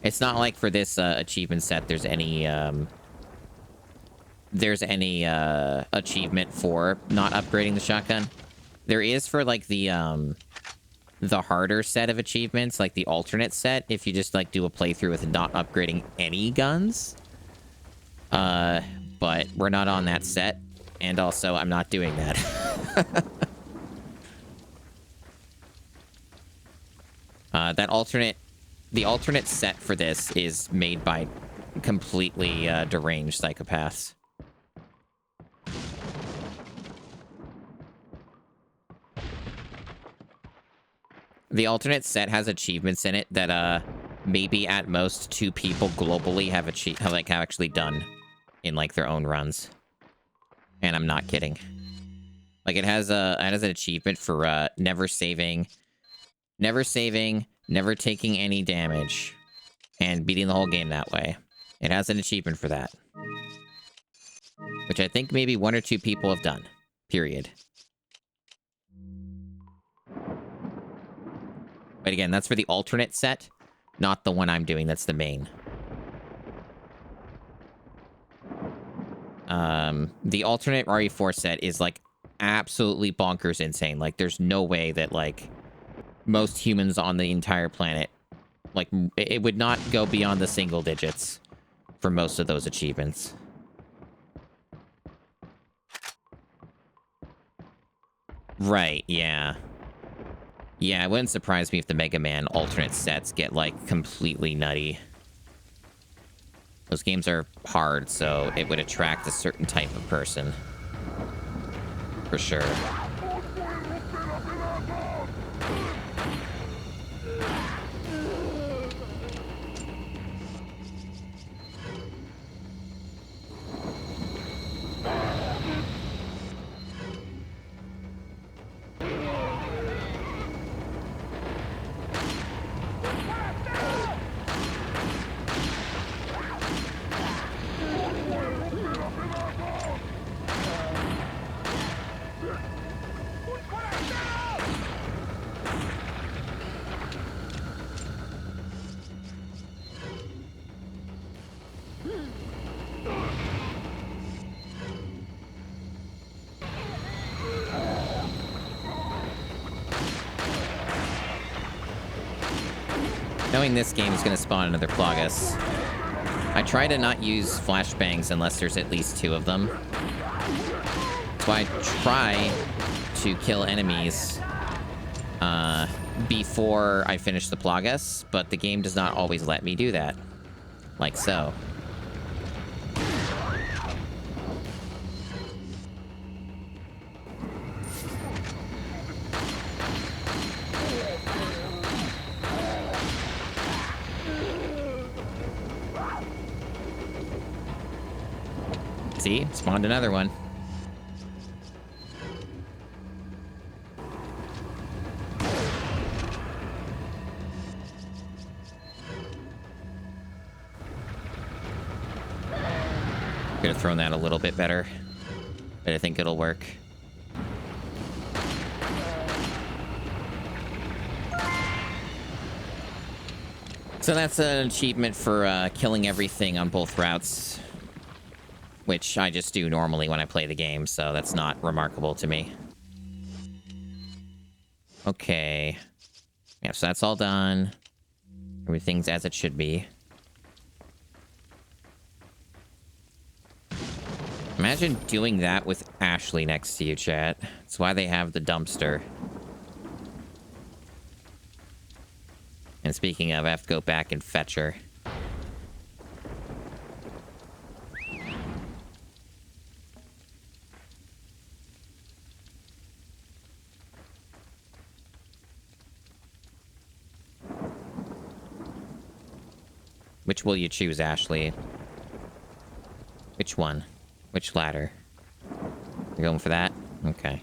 It's not like for this achievement set there's any achievement for not upgrading the shotgun. There is for, like, the harder set of achievements, like the alternate set, if you just, like, do a playthrough with not upgrading any guns. But we're not on that set, and also I'm not doing that. The alternate set for this is made by completely deranged psychopaths. The alternate set has achievements in it that maybe at most 2 people globally have actually done in like their own runs. And I'm not kidding. Like it has an achievement for never saving, never taking any damage, and beating the whole game that way. It has an achievement for that. Which I think maybe 1 or 2 people have done. Period. But again, that's for the alternate set, not the one I'm doing. That's the main. The alternate RE4 set is like absolutely bonkers insane. Like there's no way that like most humans on the entire planet, like it would not go beyond the single digits for most of those achievements. Right, yeah. Yeah, it wouldn't surprise me if the Mega Man alternate sets get, like, completely nutty. Those games are hard, so it would attract a certain type of person. For sure. Knowing this game is going to spawn another Plagas. I try to not use flashbangs unless there's at least 2 of them. So I try to kill enemies before I finish the Plagas, but the game does not always let me do that. Like so. See? Spawned another one. Could have thrown that a little bit better, but I think it'll work. So that's an achievement for killing everything on both routes, which I just do normally when I play the game, so that's not remarkable to me. Okay. Yeah, so that's all done. Everything's as it should be. Imagine doing that with Ashley next to you, chat. That's why they have the dumpster. And speaking of, I have to go back and fetch her. Which will you choose, Ashley? Which one? Which ladder? You're going for that? Okay.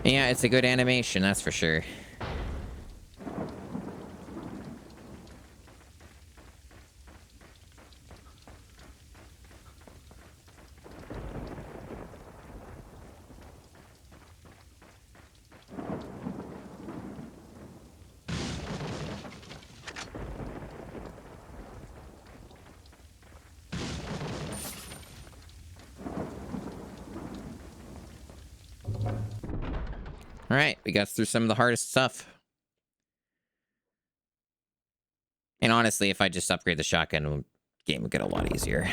Yeah, it's a good animation, that's for sure. Alright, we got through some of the hardest stuff. And honestly, if I just upgrade the shotgun, the game would get a lot easier.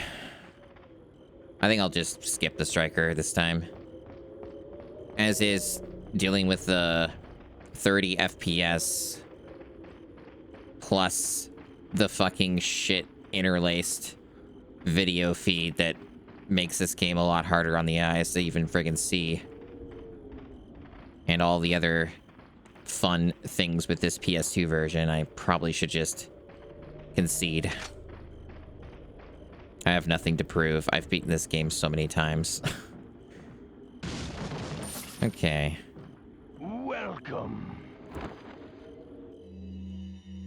I think I'll just skip the striker this time. As is, dealing with the 30 FPS plus the fucking shit interlaced video feed that makes this game a lot harder on the eyes to even friggin' see. and all the other fun things with this PS2 version, I probably should just concede. I have nothing to prove. I've beaten this game so many times. Okay. Welcome.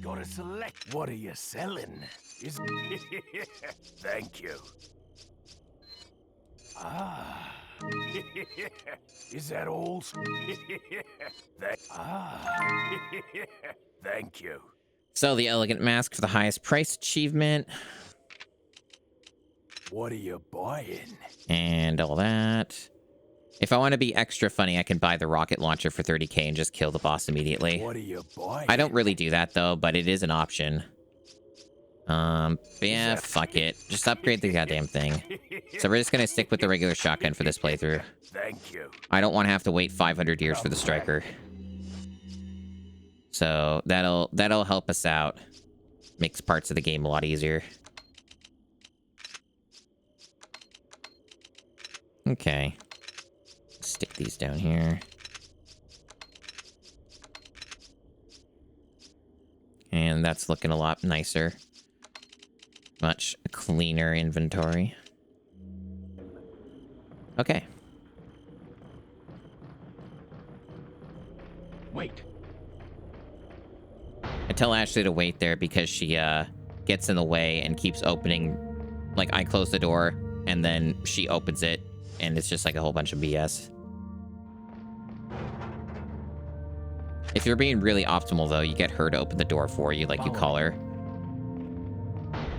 Gotta select. What are you selling? Is thank you. Ah. Is that all? Thank you. So the elegant mask for the highest price achievement. What are you buying? And all that. If I want to be extra funny, I can buy the rocket launcher for 30k and just kill the boss immediately. What are you buying? I don't really do that though, but it is an option. But yeah, fuck it. Just upgrade the goddamn thing. So we're just gonna stick with the regular shotgun for this playthrough. Thank you. I don't want to have to wait 500 years for the striker. So that'll help us out. Makes parts of the game a lot easier. Okay. Stick these down here. And that's looking a lot nicer. Much cleaner inventory. Okay. Wait. I tell Ashley to wait there because she gets in the way and keeps opening. Like, I close the door and then she opens it and it's just like a whole bunch of BS. If you're being really optimal though, you get her to open the door for you, like you call her.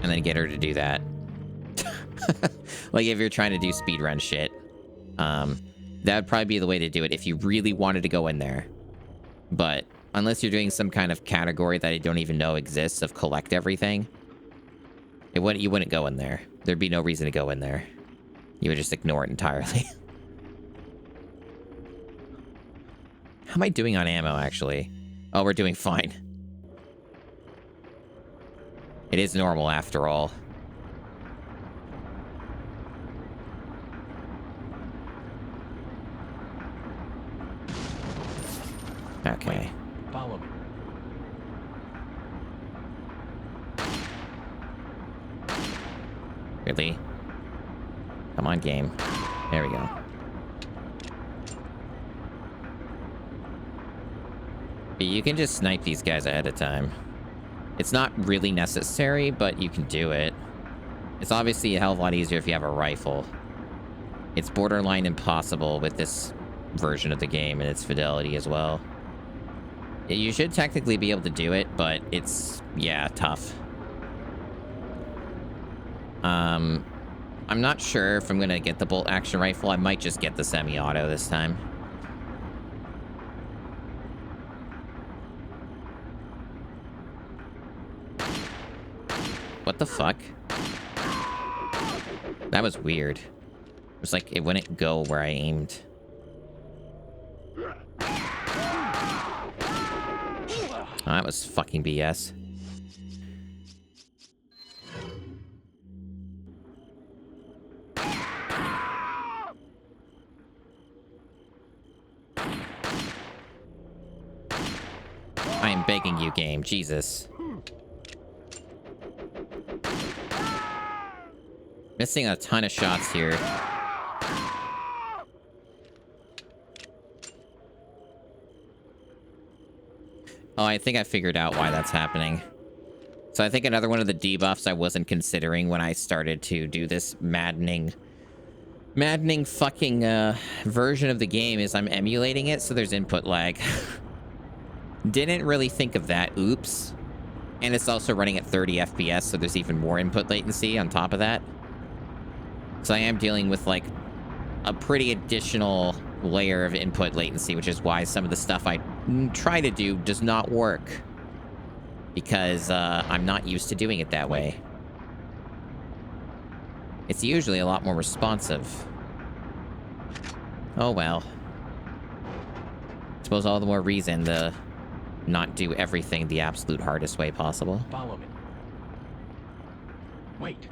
And then get her to do that. Like if you're trying to do speedrun shit. That'd probably be the way to do it if you really wanted to go in there. But unless you're doing some kind of category that I don't even know exists of collect everything, you wouldn't go in there. There'd be no reason to go in there. You would just ignore it entirely. How am I doing on ammo, actually? Oh, we're doing fine. It is normal, after all. Okay. Wait, follow me. Really? Come on, game. There we go. You can just snipe these guys ahead of time. It's not really necessary, but you can do it. It's obviously a hell of a lot easier if you have a rifle. It's borderline impossible with this version of the game and its fidelity as well. You should technically be able to do it, but it's, yeah, tough. I'm not sure if I'm gonna get the bolt action rifle. I might just get the semi-auto this time. What the fuck? That was weird. It was like it wouldn't go where I aimed. Oh, that was fucking BS. I am begging you, game. Jesus. Missing a ton of shots here. Oh, I think I figured out why that's happening. So I think another one of the debuffs I wasn't considering when I started to do this maddening fucking version of the game is I'm emulating it, so there's input lag. Didn't really think of that. Oops. And it's also running at 30 FPS, so there's even more input latency on top of that. So I am dealing with, like, a pretty additional layer of input latency, which is why some of the stuff I try to do does not work. Because I'm not used to doing it that way. It's usually a lot more responsive. Oh well. I suppose all the more reason to not do everything the absolute hardest way possible. Follow me. Wait.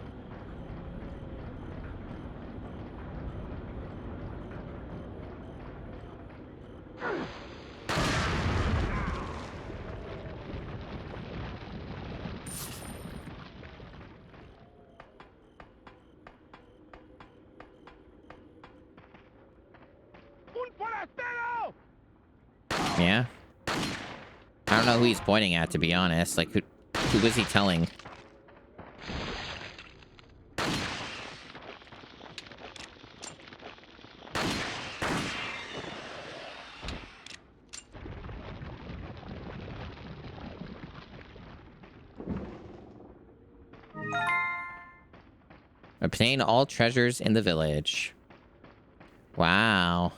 Yeah. I don't know who he's pointing at, to be honest. Like, who was he telling? Obtain all treasures in the village. Wow.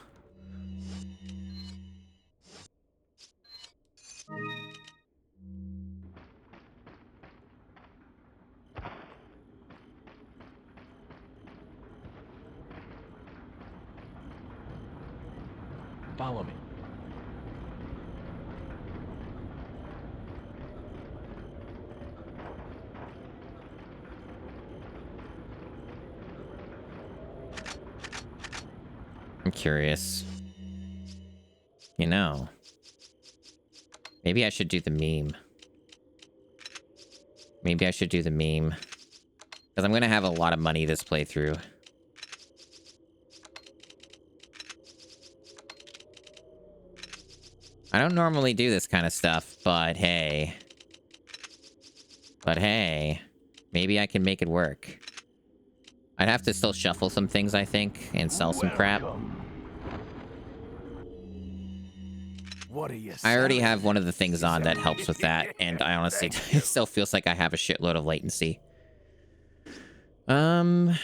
Follow me. I'm curious. You know. Maybe I should do the meme. Maybe I should do the meme. Because I'm going to have a lot of money this playthrough. I don't normally do this kind of stuff, but hey. But hey. Maybe I can make it work. I'd have to still shuffle some things, I think, and sell some crap. What are you I already selling? have one of the things on that helps with that, and I honestly it still feels like I have a shitload of latency. Let's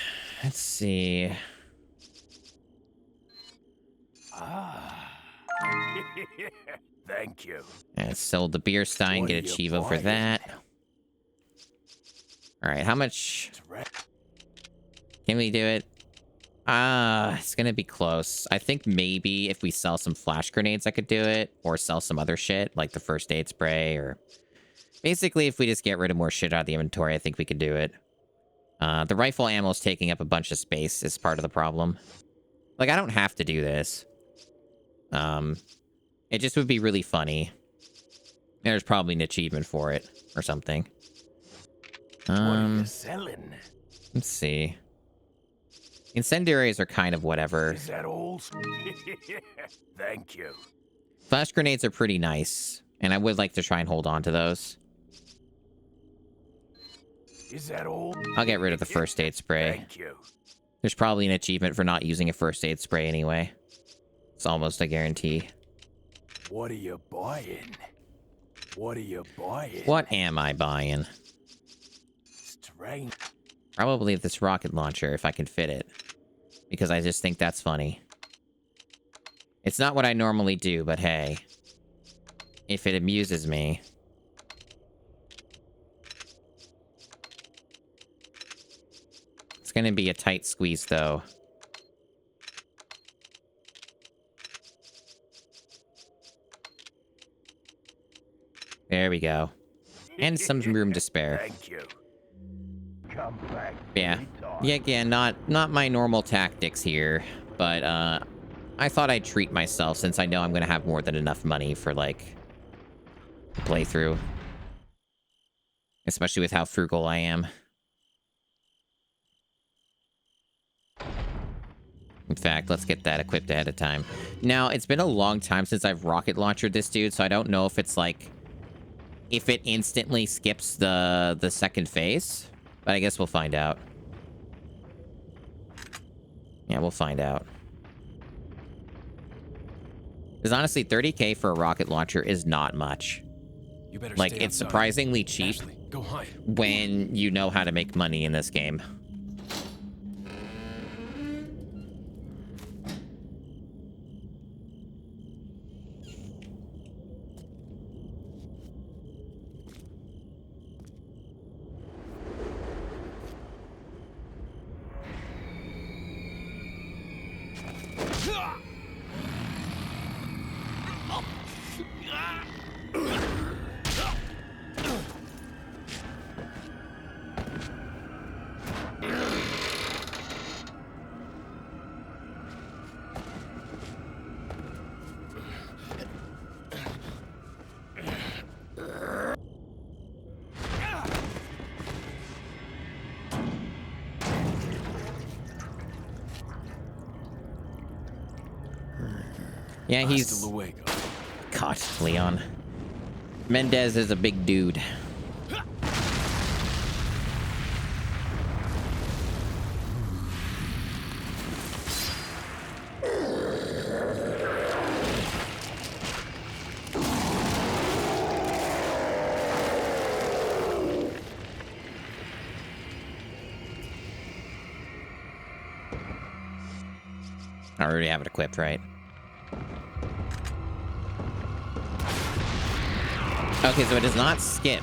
see. Thank you. And sold the beer stein, get a Chivo for that. Alright, how much can we do it? It's gonna be close. I think maybe if we sell some flash grenades, I could do it. Or sell some other shit, like the first aid spray, or... Basically, if we just get rid of more shit out of the inventory, I think we could do it. The rifle ammo is taking up a bunch of space is part of the problem. Like, I don't have to do this. It just would be really funny. There's probably an achievement for it, or something. What are you selling? Let's see. Incendiaries are kind of whatever. Is that all? Thank you. Flash grenades are pretty nice, and I would like to try and hold on to those. Is that all? I'll get rid of the first aid spray. Thank you. There's probably an achievement for not using a first aid spray anyway. It's almost a guarantee. What are you buying? What are you buying? What am I buying? Strange. Probably this rocket launcher, if I can fit it. Because I just think that's funny. It's not what I normally do, but hey. If it amuses me. It's gonna be a tight squeeze, though. There we go. And some room to spare. Thank you. Come back. Yeah. Yeah, again, not my normal tactics here, but I thought I'd treat myself since I know I'm gonna have more than enough money for like the playthrough. Especially with how frugal I am. In fact, let's get that equipped ahead of time. Now, it's been a long time since I've rocket launched this dude, so I don't know if it's like if it instantly skips the second phase. But I guess we'll find out. Yeah, we'll find out. Because honestly, 30k for a rocket launcher is not much. You better like, stay it's outside. surprisingly cheap Ashley, go hide. when you know how to make money in this game. Yeah, he's God, Leon. Mendez is a big dude. I already have it equipped, right? Okay, so it does not skip.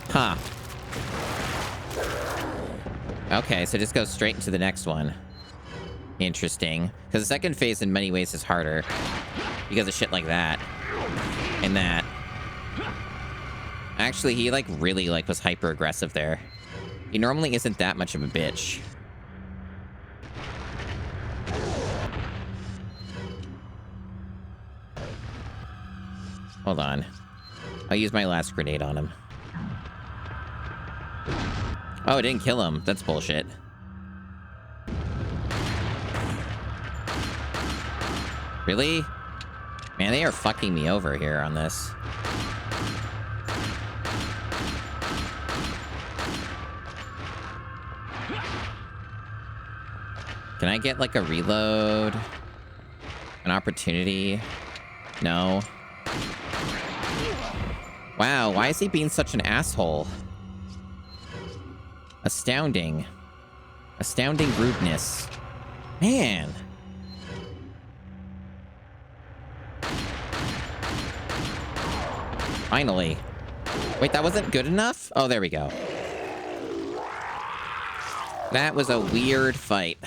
Huh. Okay, so just go straight into the next one. Interesting. Because the second phase in many ways is harder. Because of shit like that. And that. Actually, he like really like was hyper aggressive there. He normally isn't that much of a bitch. Hold on. I'll use my last grenade on him. Oh, it didn't kill him. That's bullshit. Really? Man, they are fucking me over here on this. Can I get like a reload? An opportunity? No. Wow, why is he being such an asshole? Astounding. Astounding rudeness. Man. Finally. Wait, that wasn't good enough? Oh, there we go. That was a weird fight.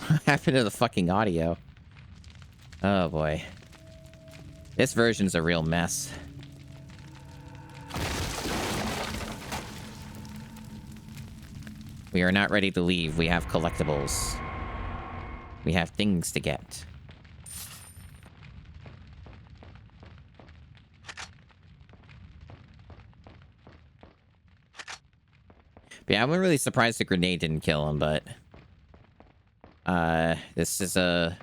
What happened to the fucking audio? Oh, boy. This version's a real mess. We are not ready to leave. We have collectibles. We have things to get. But yeah, I'm really surprised the grenade didn't kill him, but... this is a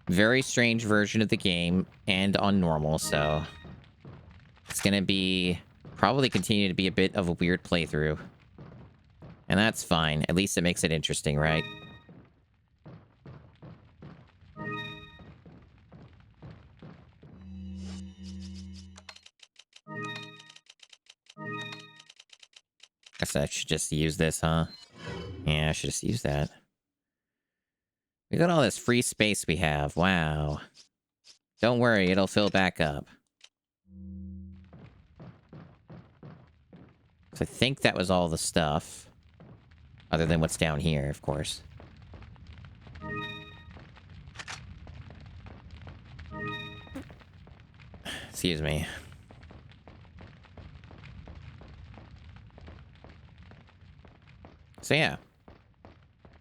very strange version of the game and on normal, so it's gonna be probably continue to be a bit of a weird playthrough. And that's fine. At least it makes it interesting, right? Guess I should just use this, huh? Yeah, I should just use that. We got all this free space we have. Wow. Don't worry, it'll fill back up. So I think that was all the stuff. Other than what's down here, of course. Excuse me. So yeah.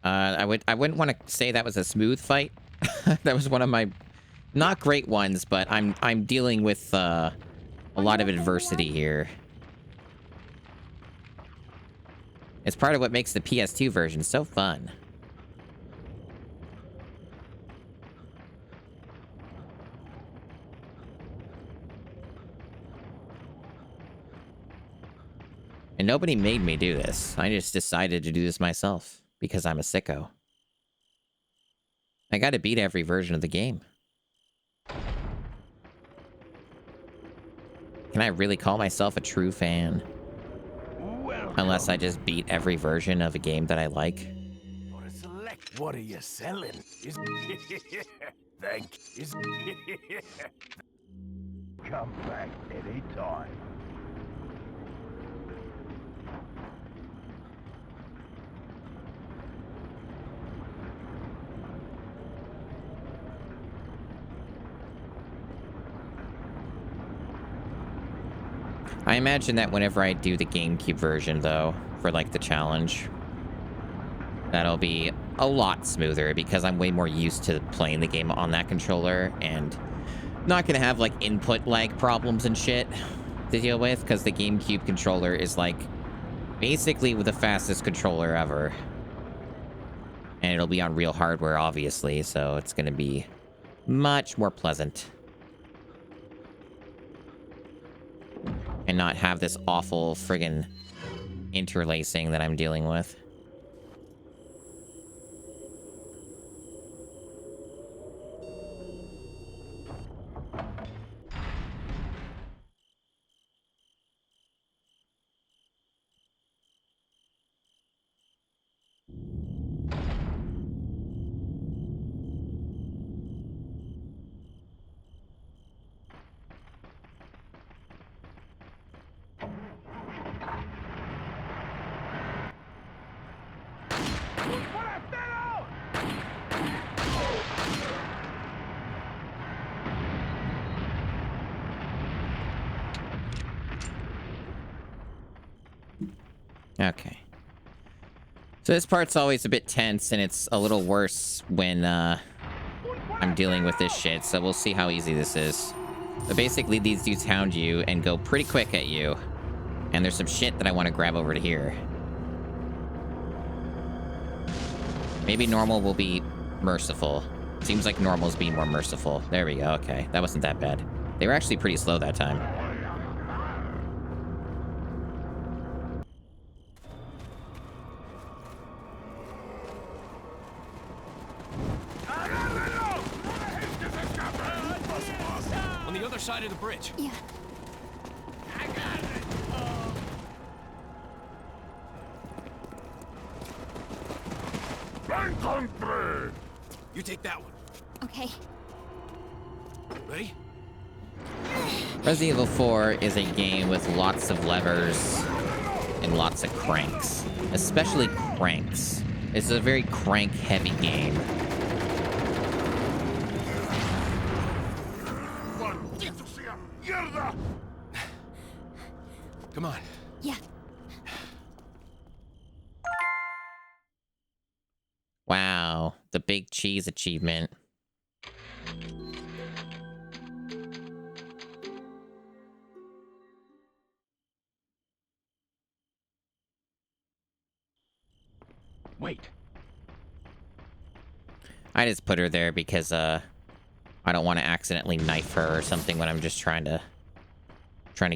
I wouldn't want to say that was a smooth fight. That was one of my not great ones, but I'm dealing with a lot of adversity here. It's part of what makes the PS2 version so fun. And nobody made me do this. I just decided to do this myself because I'm a sicko. I gotta beat every version of the game. Can I really call myself a true fan? Unless I just beat every version of a game that I like. What are you selling? Thank you. Come back anytime. I imagine that whenever I do the GameCube version, though, for, like, the challenge, that'll be a lot smoother because I'm way more used to playing the game on that controller and not gonna have, like, input lag problems and shit to deal with because the GameCube controller is, like, Basically with the fastest controller ever. And it'll be on real hardware, obviously, so it's going to be much more pleasant. And not have this awful friggin' interlacing that I'm dealing with. Okay. So this part's always a bit tense, and it's a little worse when I'm dealing with this shit, so we'll see how easy this is. But basically, these dudes hound you and go pretty quick at you. And there's some shit that I want to grab over to here. Maybe normal will be merciful. Seems like normal's being more merciful. There we go, okay. That wasn't that bad. They were actually pretty slow that time. On the other side of the bridge. Yeah. I got it. You take that one. Okay. Ready? Resident Evil 4 is a game with lots of levers and lots of cranks. Especially cranks. It's a very crank-heavy game. Come on. Yeah. Wow, the big cheese achievement. Wait. I just put her there because I don't want to accidentally knife her or something when I'm just trying to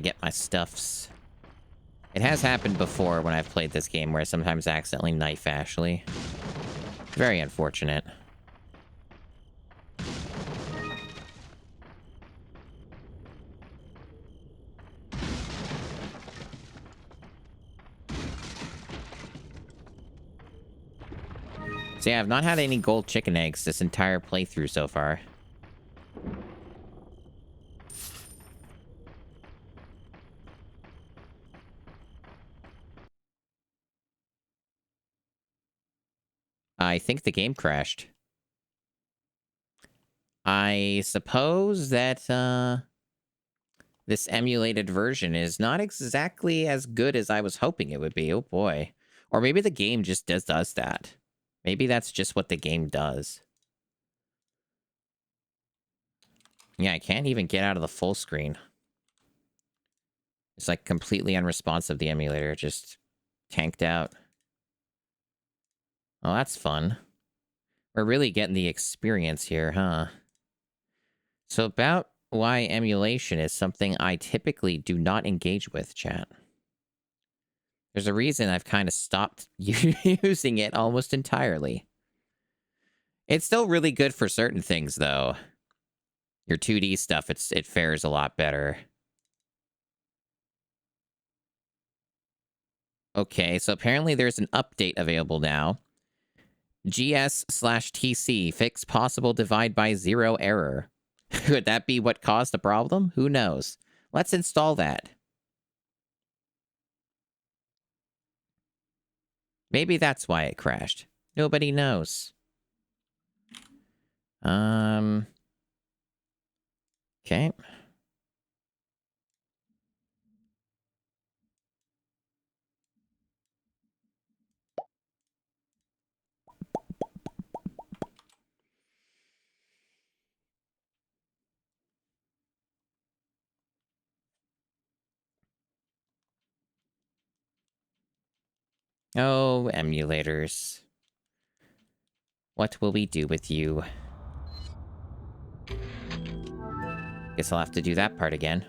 get my stuffs. It has happened before when I've played this game where I sometimes accidentally knife Ashley. Very unfortunate. So yeah, I've not had any gold chicken eggs this entire playthrough so far. I think the game crashed. I suppose that this emulated version is not exactly as good as I was hoping it would be. Oh boy. Or maybe the game just does that. Maybe that's just what the game does. Yeah, I can't even get out of the full screen. It's like completely unresponsive, the emulator. Just tanked out. Oh, that's fun. We're really getting the experience here, huh? So about why emulation is something I typically do not engage with, chat. There's a reason I've kind of stopped using it almost entirely. It's still really good for certain things, though. Your 2D stuff, it fares a lot better. Okay, so apparently there's an update available now. GS/TC, fix possible divide by zero error. Could that be what caused the problem? Who knows? Let's install that. Maybe that's why it crashed. Nobody knows. Okay. Oh, emulators. What will we do with you? Guess I'll have to do that part again.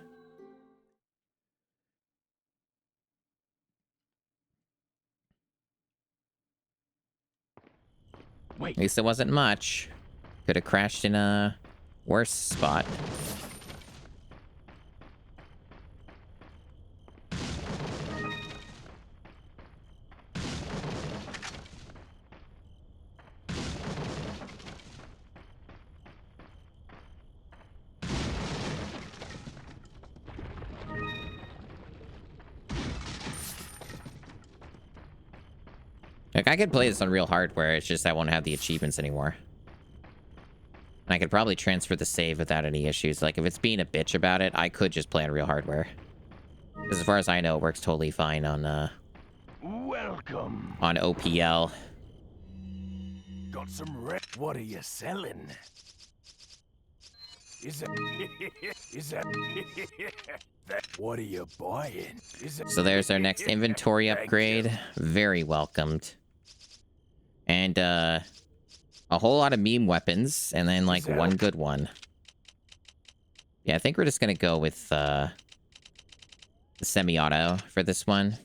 Wait. At least it wasn't much. Could have crashed in a worse spot. Like, I could play this on real hardware, it's just I won't have the achievements anymore. And I could probably transfer the save without any issues. Like, if it's being a bitch about it, I could just play on real hardware. As far as I know, it works totally fine on, Welcome. on OPL. Got some What are you selling? Is that what are you buying? So there's our next inventory upgrade. Very welcomed. And, a whole lot of meme weapons, and then, like, one good one. Yeah, I think we're just gonna go with, the semi-auto for this one.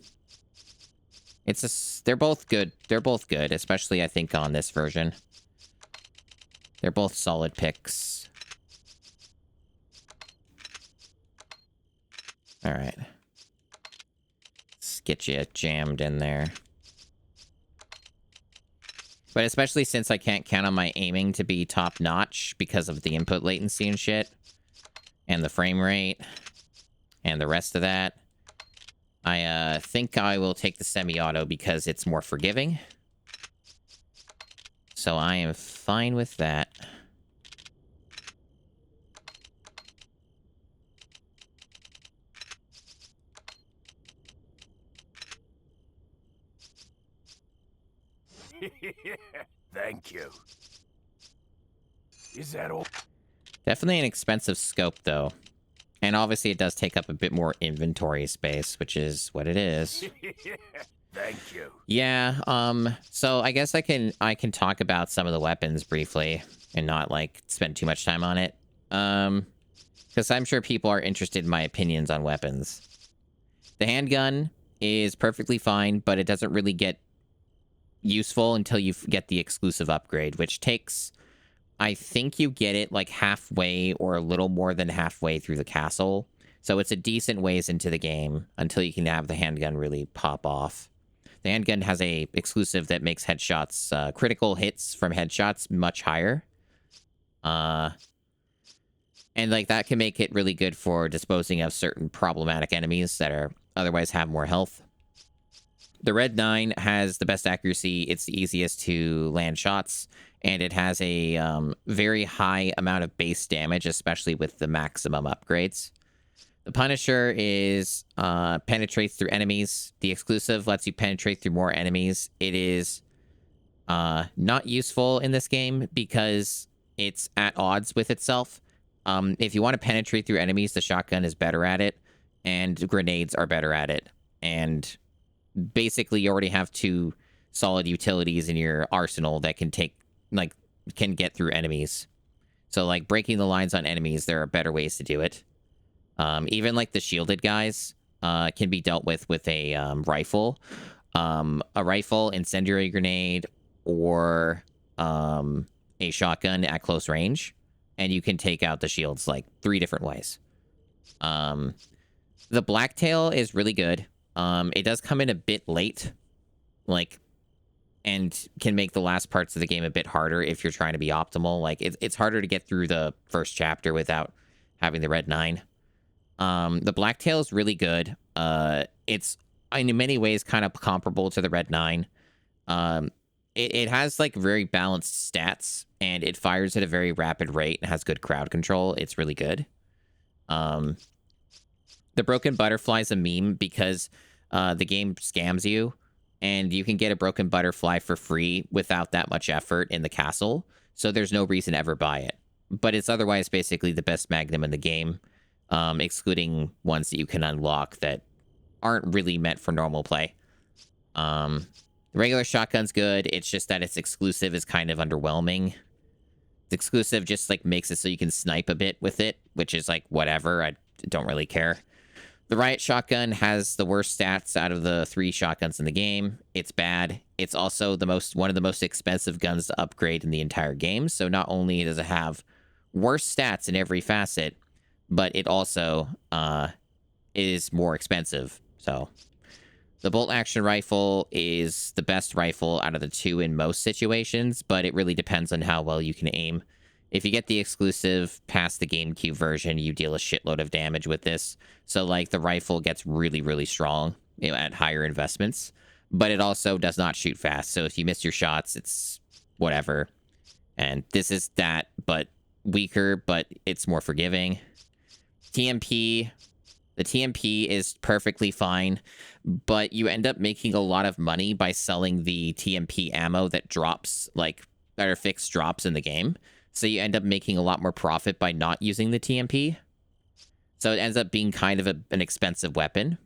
They're both good. They're both good, especially, I think, on this version. They're both solid picks. Alright. Let's get you jammed in there. But especially since I can't count on my aiming to be top-notch because of the input latency and shit. And the frame rate. And the rest of that. I think I will take the semi-auto because it's more forgiving. So I am fine with that. Thank you. Is that all? Definitely an expensive scope, though. And obviously it does take up a bit more inventory space, which is what it is. Thank you. Yeah, so I guess I can talk about some of the weapons briefly and not, like, spend too much time on it. Because I'm sure people are interested in my opinions on weapons. The handgun is perfectly fine, but it doesn't really get useful until you get the exclusive upgrade, which takes, I think you get it like halfway or a little more than halfway through the castle. So it's a decent ways into the game until you can have the handgun really pop off. The handgun has a exclusive that makes headshots, critical hits from headshots much higher. And like that can make it really good for disposing of certain problematic enemies that are otherwise have more health. The Red 9 has the best accuracy. It's the easiest to land shots, and it has a very high amount of base damage, especially with the maximum upgrades. The Punisher is penetrates through enemies. The exclusive lets you penetrate through more enemies. It is not useful in this game because it's at odds with itself. If you want to penetrate through enemies, the shotgun is better at it, and grenades are better at it. And basically, you already have two solid utilities in your arsenal that can can get through enemies. So, like, breaking the lines on enemies, there are better ways to do it. Even, like, the shielded guys can be dealt with a rifle. A rifle, incendiary grenade, or a shotgun at close range. And you can take out the shields, like, 3 different ways. The Blacktail is really good. It does come in a bit late, like, and can make the last parts of the game a bit harder if you're trying to be optimal. Like, it's harder to get through the first chapter without having the Red 9. The Blacktail is really good. It's, in many ways, kind of comparable to the Red 9. It has, like, very balanced stats, and it fires at a very rapid rate and has good crowd control. It's really good. The Broken Butterfly is a meme because the game scams you, and you can get a Broken Butterfly for free without that much effort in the castle, so there's no reason to ever buy it. But it's otherwise basically the best Magnum in the game, excluding ones that you can unlock that aren't really meant for normal play. The regular shotgun's good. It's just that its exclusive is kind of underwhelming. The exclusive just like makes it so you can snipe a bit with it, which is like whatever. I don't really care. The riot shotgun has the worst stats out of the 3 shotguns in the game. It's bad. It's also one of the most expensive guns to upgrade in the entire game. So not only does it have worse stats in every facet, but it also is more expensive. So the bolt action rifle is the best rifle out of the 2 in most situations, but it really depends on how well you can aim. If you get the exclusive past the GameCube version, you deal a shitload of damage with this. So, like, the rifle gets really, really strong, you know, at higher investments. But it also does not shoot fast. So if you miss your shots, it's whatever. And this is that, but weaker, but it's more forgiving. TMP. The TMP is perfectly fine, but you end up making a lot of money by selling the TMP ammo that drops, like, that are fixed drops in the game. So you end up making a lot more profit by not using the TMP. So it ends up being kind of an expensive weapon.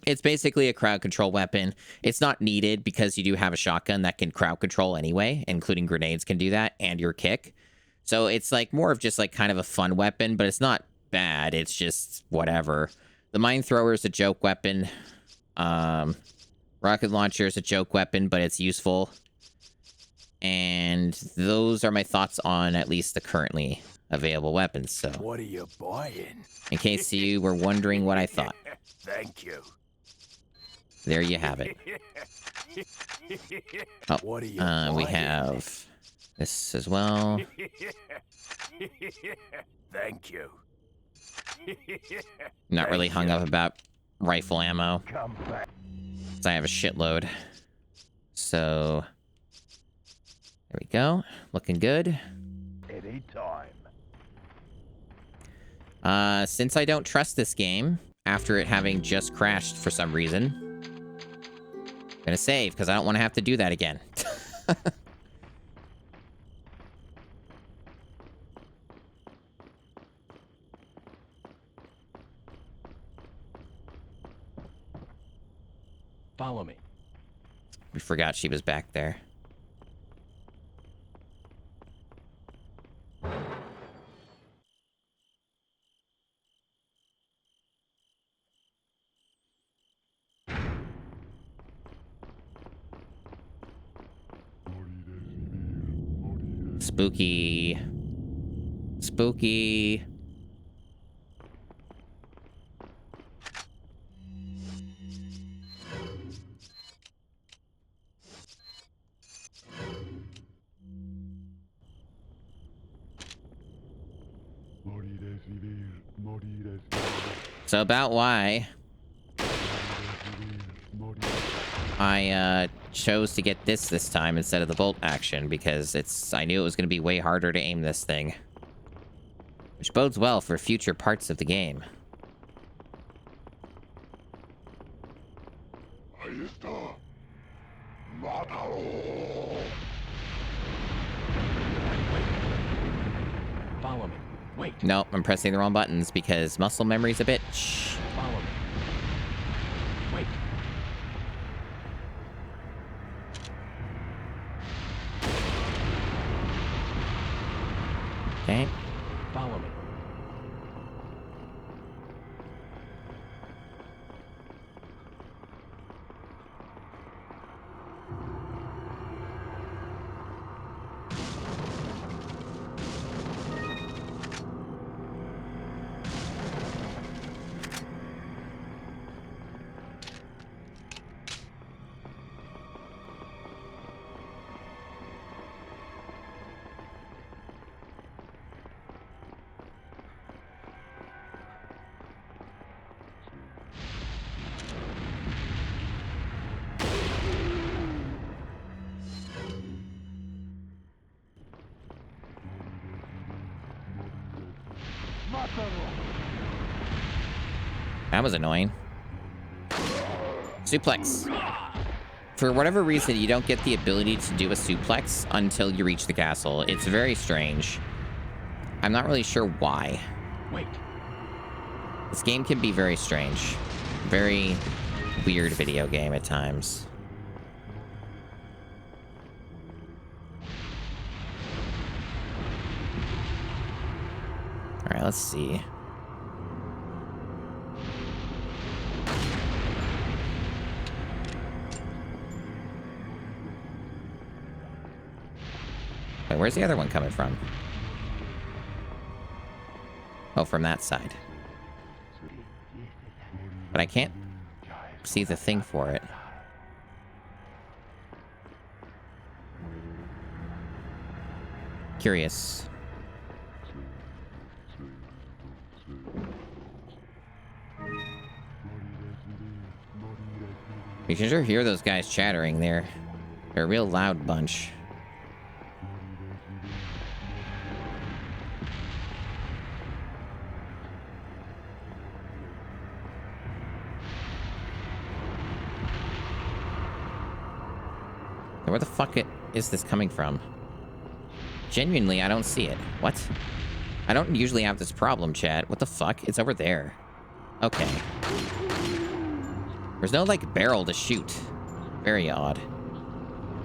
It's basically a crowd control weapon. It's not needed because you do have a shotgun that can crowd control anyway, including grenades can do that, and your kick. So it's like more of just like kind of a fun weapon, but it's not bad. It's just whatever. The mine thrower is a joke weapon. Rocket launcher is a joke weapon, but it's useful. And those are my thoughts on at least the currently available weapons. So, what are you buying? In case you were wondering what I thought. Thank you. There you have it. Oh, what are you we have this as well. Thank you. Not really hung up about rifle ammo. Come back. I have a shitload. So there we go. Looking good. Anytime. Since I don't trust this game after it having just crashed for some reason, I'm gonna save because I don't want to have to do that again. Follow me. We forgot she was back there. Spooky. Spooky. So about why I chose to get this time instead of the bolt action, because I knew it was going to be way harder to aim this thing, which bodes well for future parts of the game. Follow me. Wait. Nope, I'm pressing the wrong buttons because muscle memory's a bitch. Follow me. Wait. Okay. Follow me. That was annoying. Suplex. For whatever reason, you don't get the ability to do a suplex until you reach the castle. It's very strange. I'm not really sure why. Wait. This game can be very strange. Very, weird video game at times. Alright, let's see. Wait, where's the other one coming from? Oh, from that side. But I can't see the thing for it. Curious. You can sure hear those guys chattering there. They're a real loud bunch. Where the fuck is this coming from? Genuinely, I don't see it. What? I don't usually have this problem, chat. What the fuck? It's over there. Okay. There's no, like, barrel to shoot. Very odd.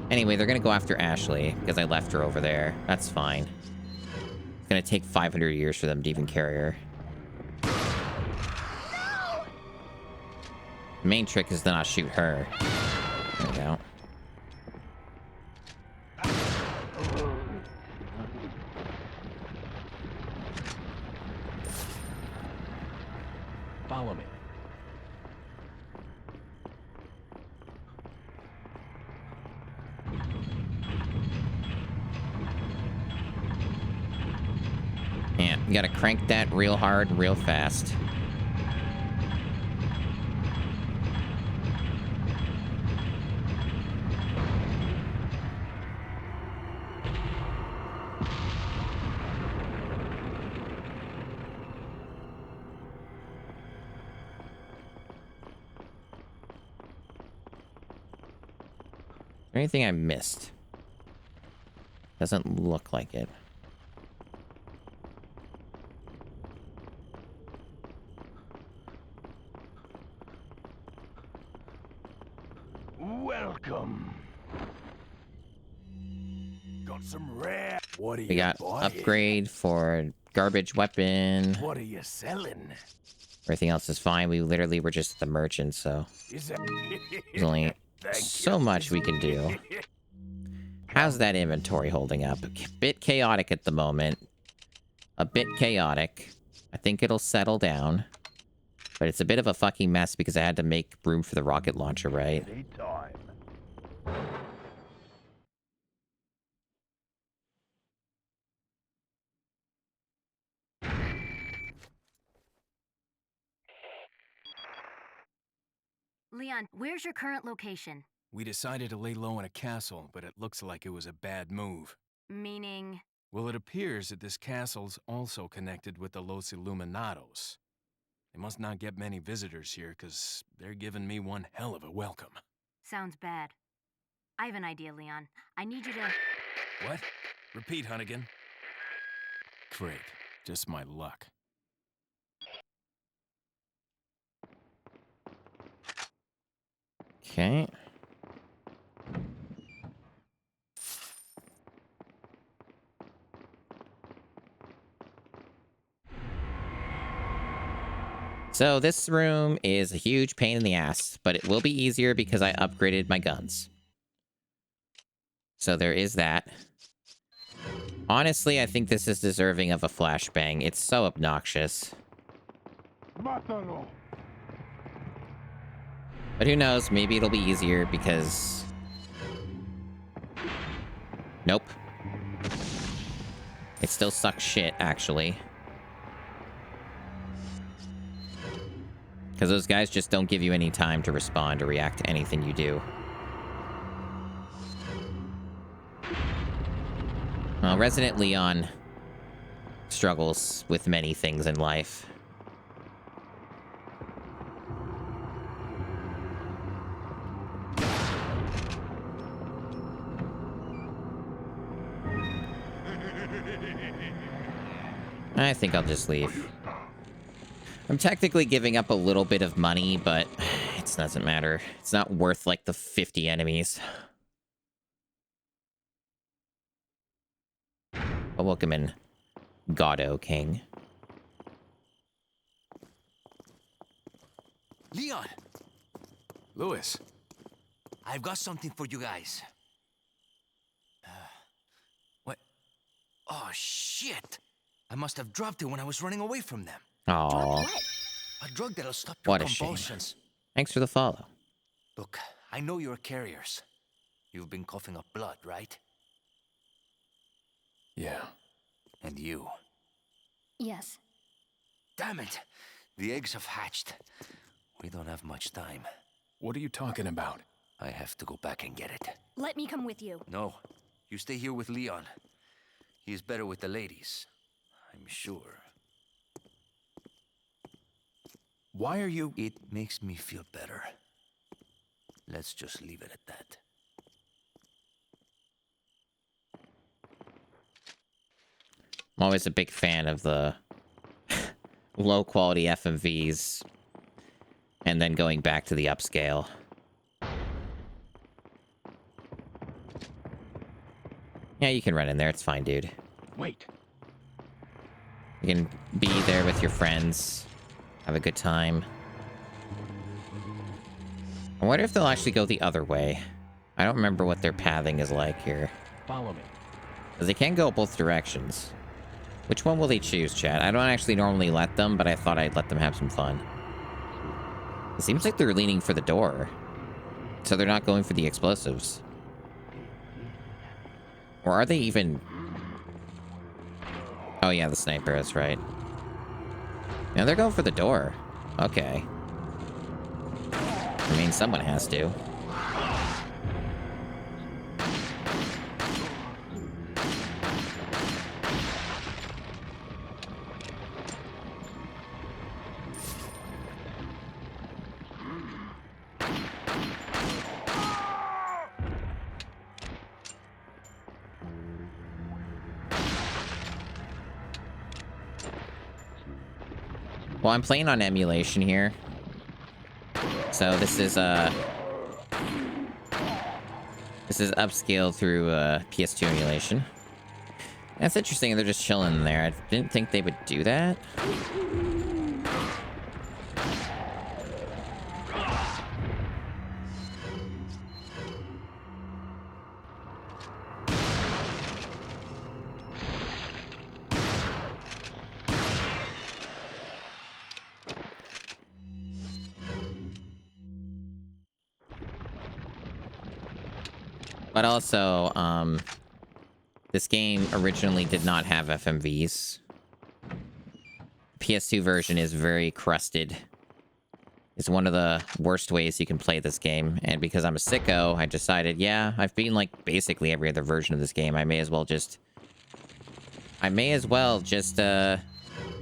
Anyway, they're gonna go after Ashley, because I left her over there. That's fine. It's gonna take 500 years for them to even carry her. The main trick is to not shoot her. There we go. Follow me. Yeah, you gotta crank that real hard and real fast. Anything I missed? Doesn't look like it. Welcome. Got some rare. What are you We got buying? upgrade for garbage weapon. What are you selling? Everything else is fine. We literally were just the merchant, so Is that... there's only so much we can do. How's that inventory holding up? A bit chaotic at the moment. A bit chaotic. I think it'll settle down. But it's a bit of a fucking mess because I had to make room for the rocket launcher, right? Leon, where's your current location? We decided to lay low in a castle, but it looks like it was a bad move. Meaning... Well, it appears that this castle's also connected with the Los Illuminados. They must not get many visitors here, because they're giving me one hell of a welcome. Sounds bad. I have an idea, Leon. I need you to... What? Repeat, Hunnigan. Great. Just my luck. Okay. So this room is a huge pain in the ass, but it will be easier because I upgraded my guns. So there is that. Honestly, I think this is deserving of a flashbang. It's so obnoxious. But who knows, maybe it'll be easier because... Nope. It still sucks shit, actually. Because those guys just don't give you any time to respond or react to anything you do. Well, Resident Leon struggles with many things in life. I think I'll just leave. I'm technically giving up a little bit of money, but it's this doesn't matter. It's not worth, like, the 50 enemies. But welcome in, Goddo King. Leon! Louis. I've got something for you guys. What? Oh, shit! I must have dropped it when I was running away from them. Aww. A drug that'll stop your What a shame. convulsions. Thanks for the follow. Look, I know you're carriers. You've been coughing up blood, right? Yeah. And you? Yes. Damn it! The eggs have hatched. We don't have much time. What are you talking about? I have to go back and get it. Let me come with you. No, you stay here with Leon. He is better with the ladies, I'm sure. Why are you... It makes me feel better. Let's just leave it at that. I'm always a big fan of the low-quality FMVs and then going back to the upscale. Yeah, you can run in there. It's fine, dude. Wait. You can be there with your friends. Have a good time. I wonder if they'll actually go the other way. I don't remember what their pathing is like here. Follow me. Because they can go both directions. Which one will they choose, chat? I don't actually normally let them, but I thought I'd let them have some fun. It seems like they're leaning for the door. So they're not going for the explosives. Or are they even... Oh yeah, the sniper, that's right. Now they're going for the door. Okay. I mean, someone has to. Well, I'm playing on emulation here. So this is upscaled through PS2 emulation. That's interesting, they're just chilling in there. I didn't think they would do that. But also, this game originally did not have FMVs. PS2 version is very crusted. It's one of the worst ways you can play this game. And because I'm a sicko, I decided, yeah, I've beaten like basically every other version of this game. I may as well just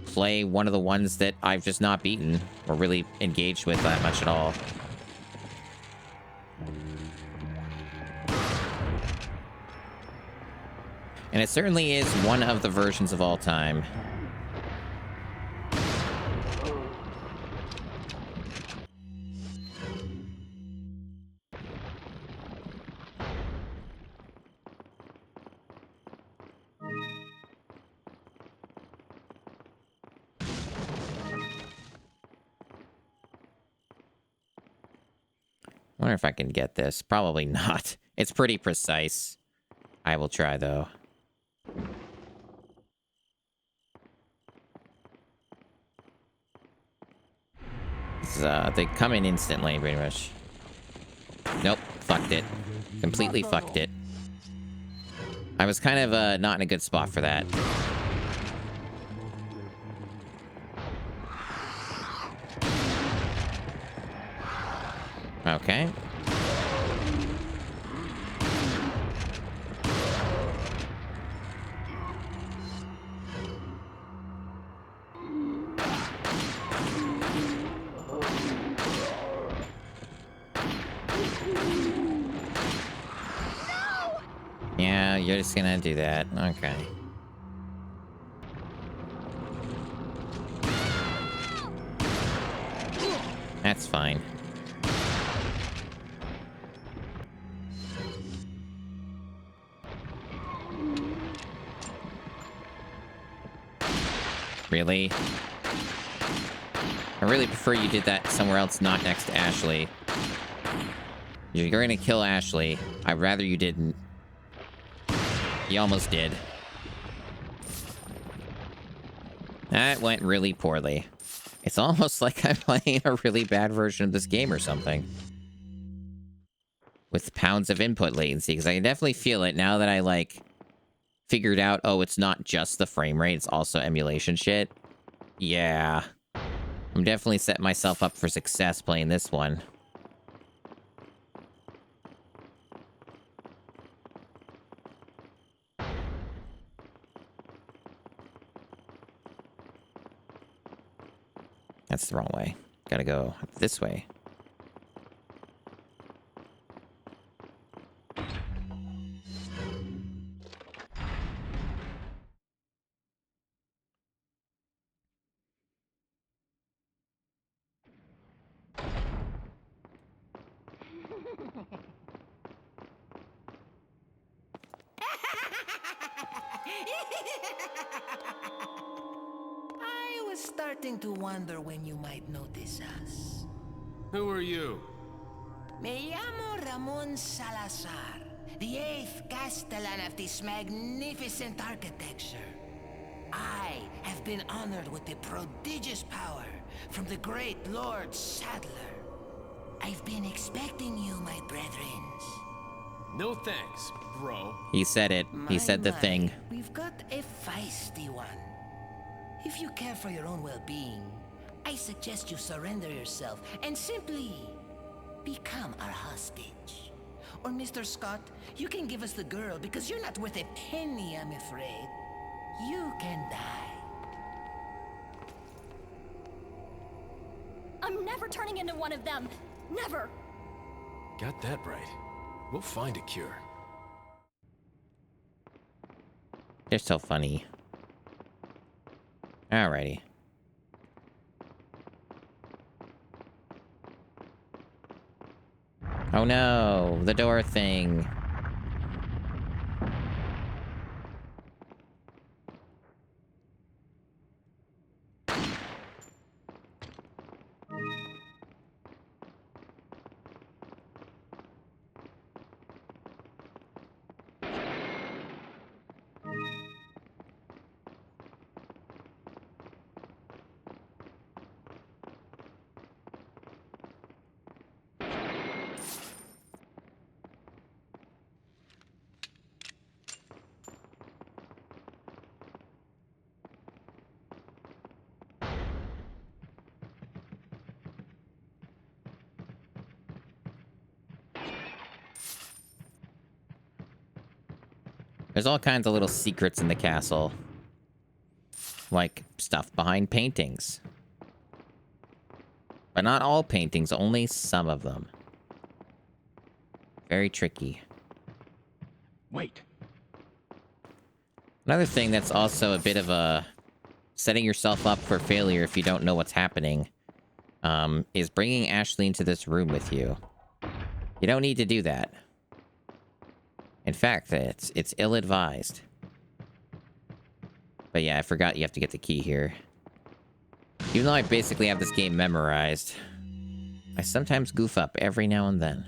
play one of the ones that I've just not beaten or really engaged with that much at all. And it certainly is one of the versions of all time. Wonder if I can get this. Probably not. It's pretty precise. I will try, though. They come in instantly, pretty much. Nope, fucked it. Completely fucked it. I was kind of not in a good spot for that. Okay. Yeah, you're just gonna do that. Okay. That's fine. Really? I really prefer you did that somewhere else, not next to Ashley. You're gonna kill Ashley. I'd rather you didn't. You almost did. That went really poorly. It's almost like I'm playing a really bad version of this game or something. With pounds of input latency, because I can definitely feel it now that I, like, figured out, oh, it's not just the frame rate, it's also emulation shit. Yeah. I'm definitely setting myself up for success playing this one. That's the wrong way. Gotta go this way. I was starting to wonder when you might notice us. Who are you? Me llamo Ramon Salazar, the 8th Castellan of this magnificent architecture. I have been honored with the prodigious power from the great Lord Sadler. I've been expecting you, my brethrens. No thanks, bro. He said it. He said the thing. We've got a feisty one. If you care for your own well-being, I suggest you surrender yourself and simply become our hostage. Or Mr. Scott, you can give us the girl because you're not worth a penny, I'm afraid. You can die. I'm never turning into one of them. Never. Got that right. We'll find a cure. They're so funny. Alrighty. Oh no, the door thing. There's all kinds of little secrets in the castle. Like stuff behind paintings. But not all paintings, only some of them. Very tricky. Wait. Another thing that's also a bit of a setting yourself up for failure if you don't know what's happening, is bringing Ashley into this room with you. You don't need to do that. In fact, it's ill-advised. But yeah, I forgot you have to get the key here. Even though I basically have this game memorized, I sometimes goof up every now and then.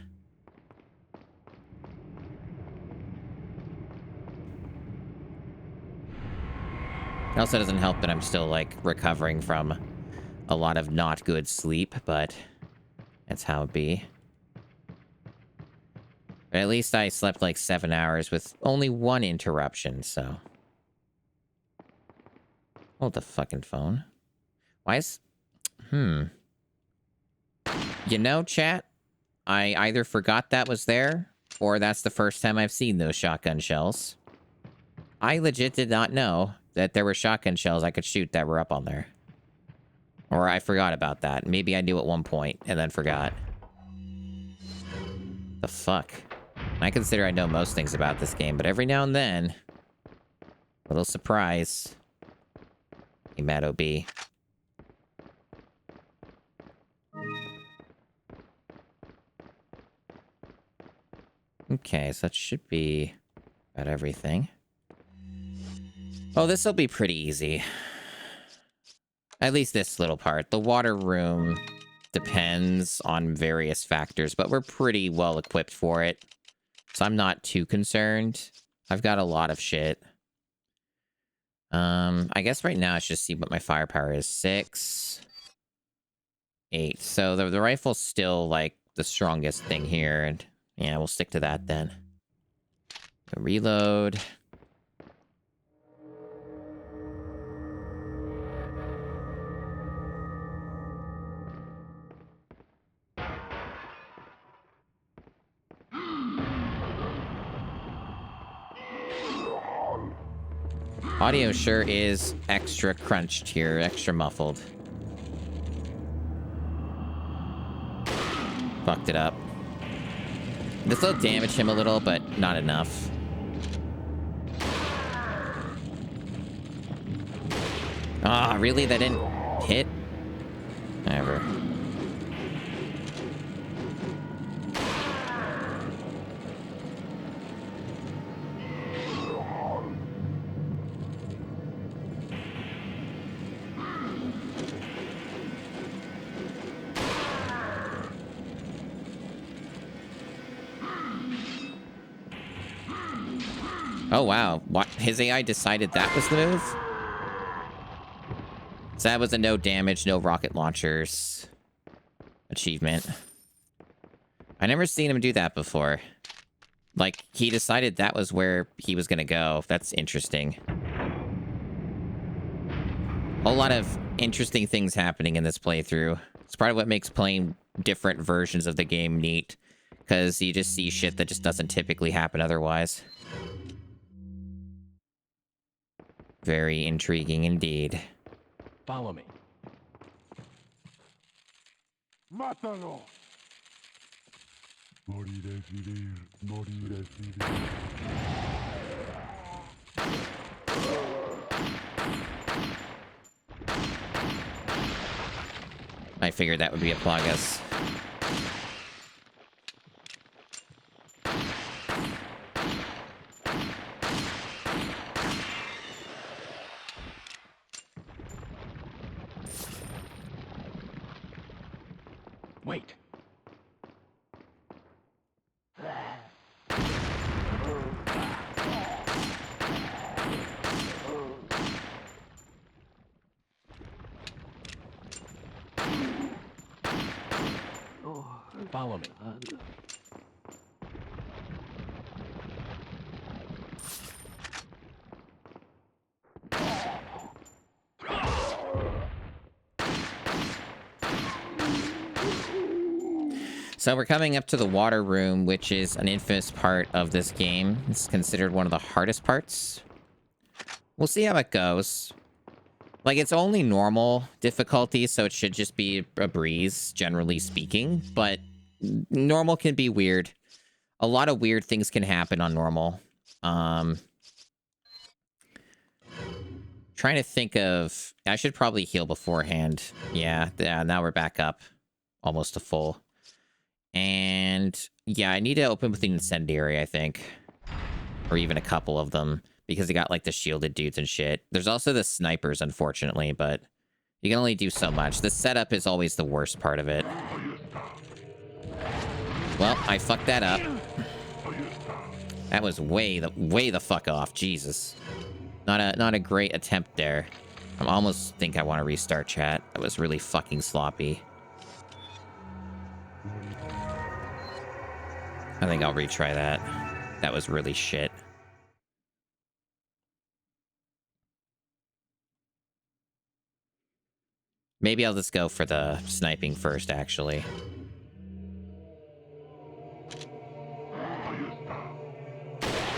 It also doesn't help that I'm still, like, recovering from a lot of not good sleep, but that's how it be. But at least I slept like 7 hours with only one interruption, so. Hold the fucking phone. Why is... You know, chat? I either forgot that was there, or that's the first time I've seen those shotgun shells. I legit did not know that there were shotgun shells I could shoot that were up on there. Or I forgot about that. Maybe I knew at one point and then forgot. The fuck? I consider I know most things about this game, but every now and then, little surprise. Hey, Matt OB. Okay, so that should be about everything. Oh, this will be pretty easy. At least this little part. The water room depends on various factors, but we're pretty well equipped for it. So I'm not too concerned. I've got a lot of shit. I guess right now I should see what my firepower is. 6, 8. So the rifle's still, like, the strongest thing here. And yeah, we'll stick to that then. Reload. Audio sure is extra crunched here, extra muffled. Fucked it up. This will damage him a little, but not enough. Ah, really? That didn't hit? Whatever. Oh, wow. What? His AI decided that was the move? So that was a no damage, no rocket launchers achievement. I never seen him do that before. Like, he decided that was where he was gonna go. That's interesting. A whole lot of interesting things happening in this playthrough. It's part of what makes playing different versions of the game neat. Because you just see shit that just doesn't typically happen otherwise. Very intriguing indeed. Follow me. Mátalo. Moriré civil, moriré civil. I figured that would be a Plagas. Wait. Follow me. So we're coming up to the water room, which is an infamous part of this game. It's considered one of the hardest parts. We'll see how it goes. Like, it's only normal difficulty, so it should just be a breeze, generally speaking. But normal can be weird. A lot of weird things can happen on normal. Trying to think of... I should probably heal beforehand. Yeah, now we're back up. Almost to full. And yeah, I need to open with the incendiary, I think. Or even a couple of them. Because they got like the shielded dudes and shit. There's also the snipers, unfortunately, but you can only do so much. The setup is always the worst part of it. Well, I fucked that up. That was way the fuck off. Jesus. Not a great attempt there. I almost think I want to restart chat. That was really fucking sloppy. I think I'll retry that. That was really shit. Maybe I'll just go for the sniping first, actually.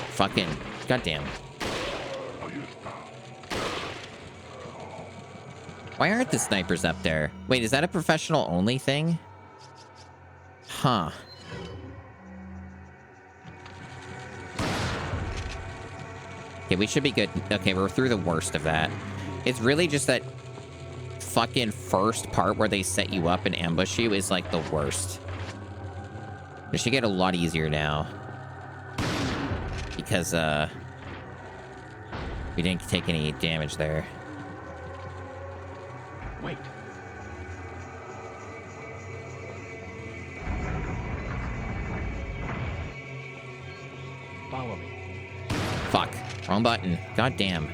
Fucking... Goddamn. Why aren't the snipers up there? Wait, is that a professional only thing? Huh. Okay, we should be good. Okay, we're through the worst of that. It's really just that fucking first part where they set you up and ambush you is like the worst. It should get a lot easier now. Because, we didn't take any damage there. Wait. Follow me. Fuck. Wrong button. God damn.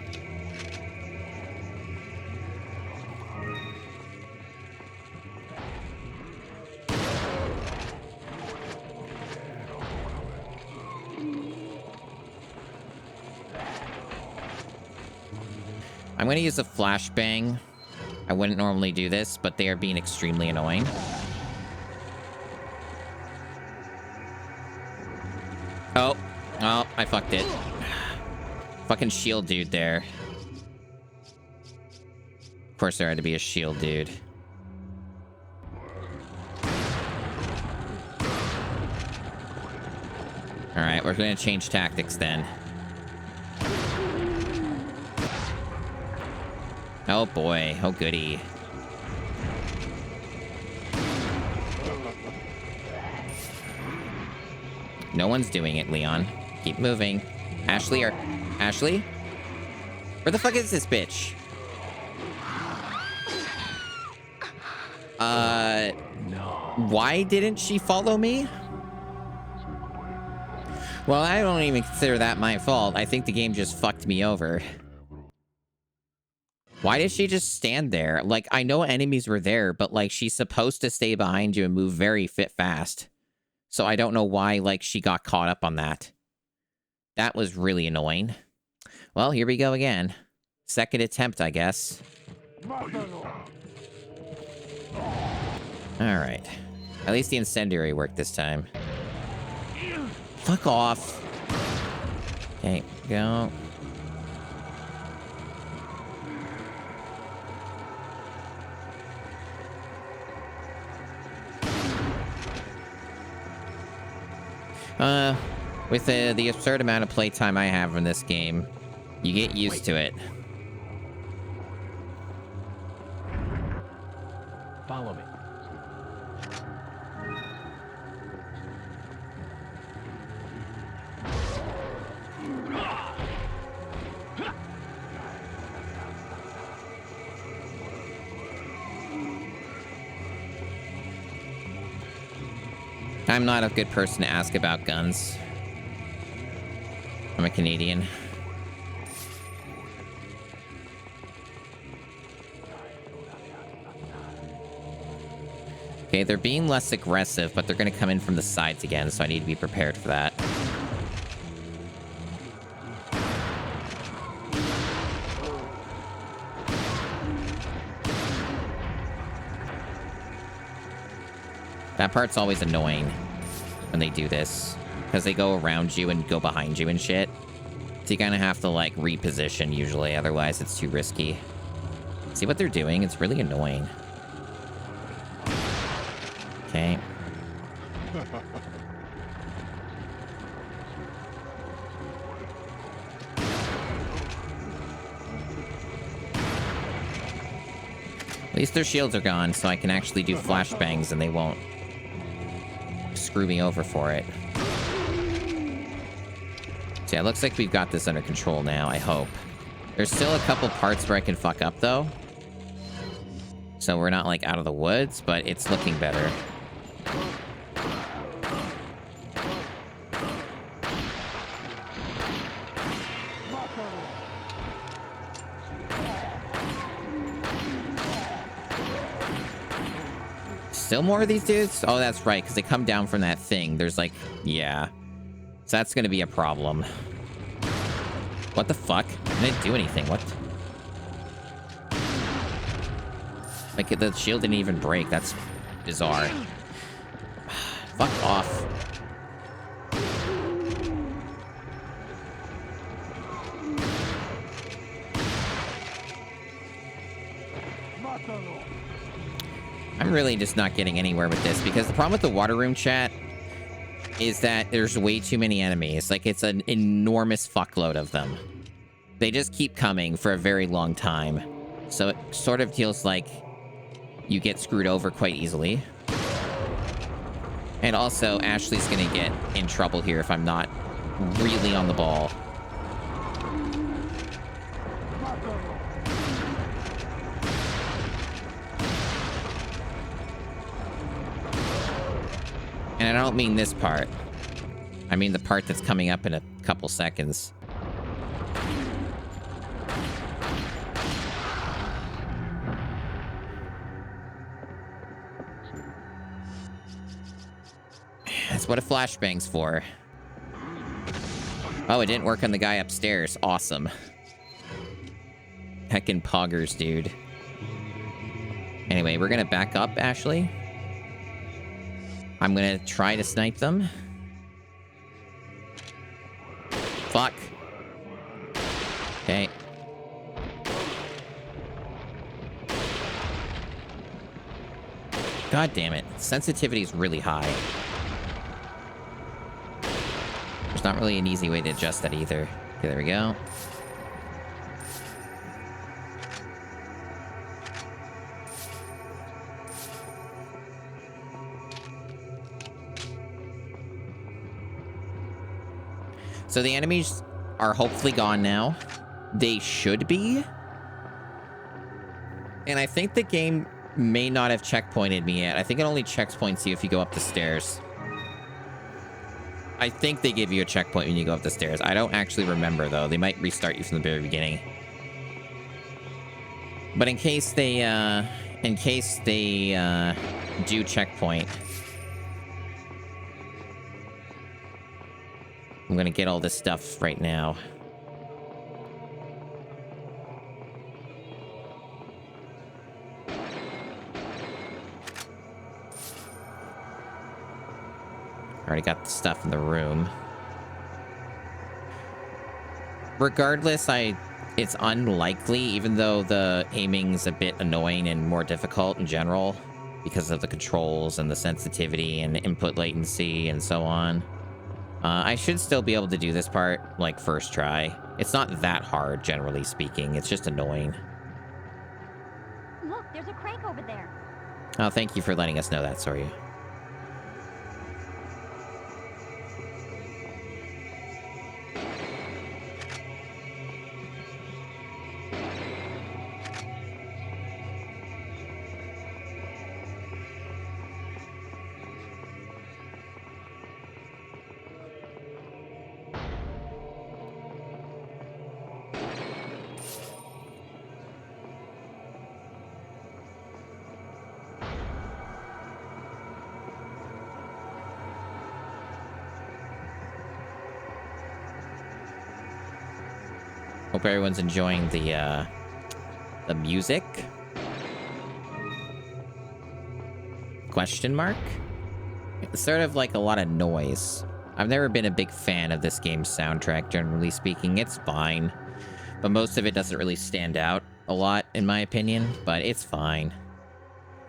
I'm going to use a flashbang. I wouldn't normally do this, but they are being extremely annoying. Oh. Oh, I fucked it. Fucking shield dude there. Of course there had to be a shield dude. Alright, we're going to change tactics then. Oh boy, oh goody. No one's doing it, Leon. Keep moving. Ashley, Ashley? Where the fuck is this bitch? No. Why didn't she follow me? Well, I don't even consider that my fault. I think the game just fucked me over. Why did she just stand there? Like, I know enemies were there, but, like, she's supposed to stay behind you and move very fast. So I don't know why, like, she got caught up on that. That was really annoying. Well, here we go again. Second attempt, I guess. Alright. At least the incendiary worked this time. Fuck off. Okay, go. With the absurd amount of playtime I have in this game, you get used to it. Follow me. I'm not a good person to ask about guns. I'm a Canadian. Okay, they're being less aggressive, but they're going to come in from the sides again, so I need to be prepared for that. That part's always annoying when they do this, because they go around you and go behind you and shit. So you kind of have to, like, reposition usually, otherwise it's too risky. See what they're doing? It's really annoying. Okay. At least their shields are gone, so I can actually do flashbangs and they won't screw me over for it. So yeah, it looks like we've got this under control now, I hope. There's still a couple parts where I can fuck up, though. So we're not, like, out of the woods, but it's looking better. Still more of these dudes? Oh, that's right, because they come down from that thing. There's like, yeah. So that's going to be a problem. What the fuck? I didn't do anything. What? Like, the shield didn't even break. That's bizarre. Fuck off. I'm really just not getting anywhere with this, because the problem with the water room chat is that there's way too many enemies. Like, it's an enormous fuckload of them. They just keep coming for a very long time. So it sort of feels like you get screwed over quite easily. And also, Ashley's gonna get in trouble here if I'm not really on the ball. And I don't mean this part. I mean the part that's coming up in a couple seconds. That's what a flashbang's for. Oh, it didn't work on the guy upstairs. Awesome. Heckin' poggers, dude. Anyway, we're gonna back up, Ashley. I'm gonna try to snipe them. Fuck. Okay. God damn it. Sensitivity is really high. There's not really an easy way to adjust that either. Okay, there we go. So the enemies are hopefully gone now. They should be. And I think the game may not have checkpointed me yet. I think it only checkpoints you if you go up the stairs. I think they give you a checkpoint when you go up the stairs. I don't actually remember, though. They might restart you from the very beginning. But in case they do checkpoint, I'm gonna get all this stuff right now. Already got the stuff in the room. Regardless, it's unlikely, even though the aiming's a bit annoying and more difficult in general because of the controls and the sensitivity and input latency and so on. I should still be able to do this part, like, first try. It's not that hard, generally speaking. It's just annoying. Look, there's a crank over there. Oh, thank you for letting us know that, sorry. Hope everyone's enjoying the music. Question mark? It's sort of like a lot of noise. I've never been a big fan of this game's soundtrack, generally speaking. It's fine, but most of it doesn't really stand out a lot, in my opinion, but it's fine.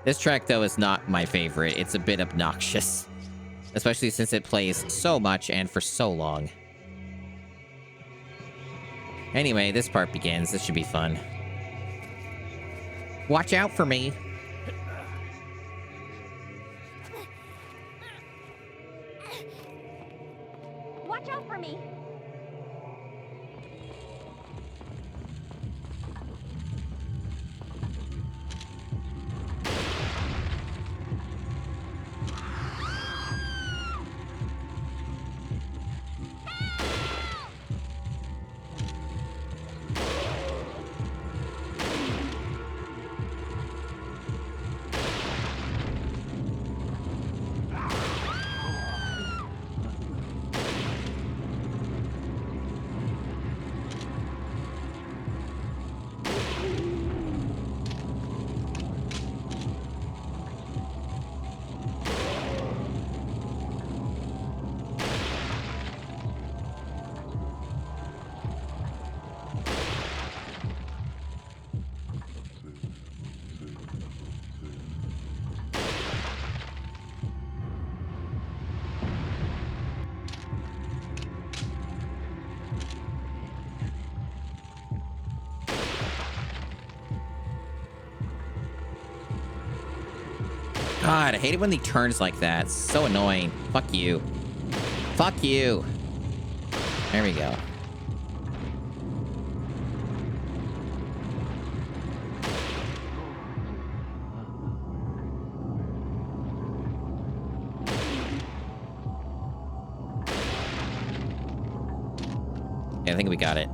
This track, though, is not my favorite. It's a bit obnoxious, especially since it plays so much and for so long. Anyway, this part begins. This should be fun. Watch out for me. Watch out for me. God, I hate it when he turns like that. It's so annoying. Fuck you. Fuck you. There we go. I think we got it.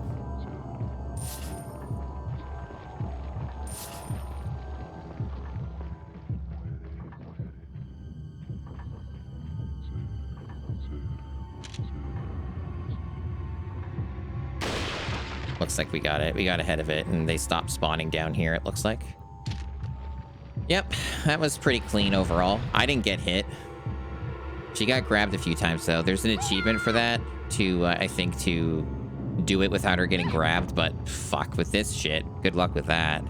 Looks like we got it. We got ahead of it, and they stopped spawning down here, it looks like. Yep, that was pretty clean overall. I didn't get hit. She got grabbed a few times, though. There's an achievement for that to, I think, to do it without her getting grabbed, but fuck with this shit. Good luck with that.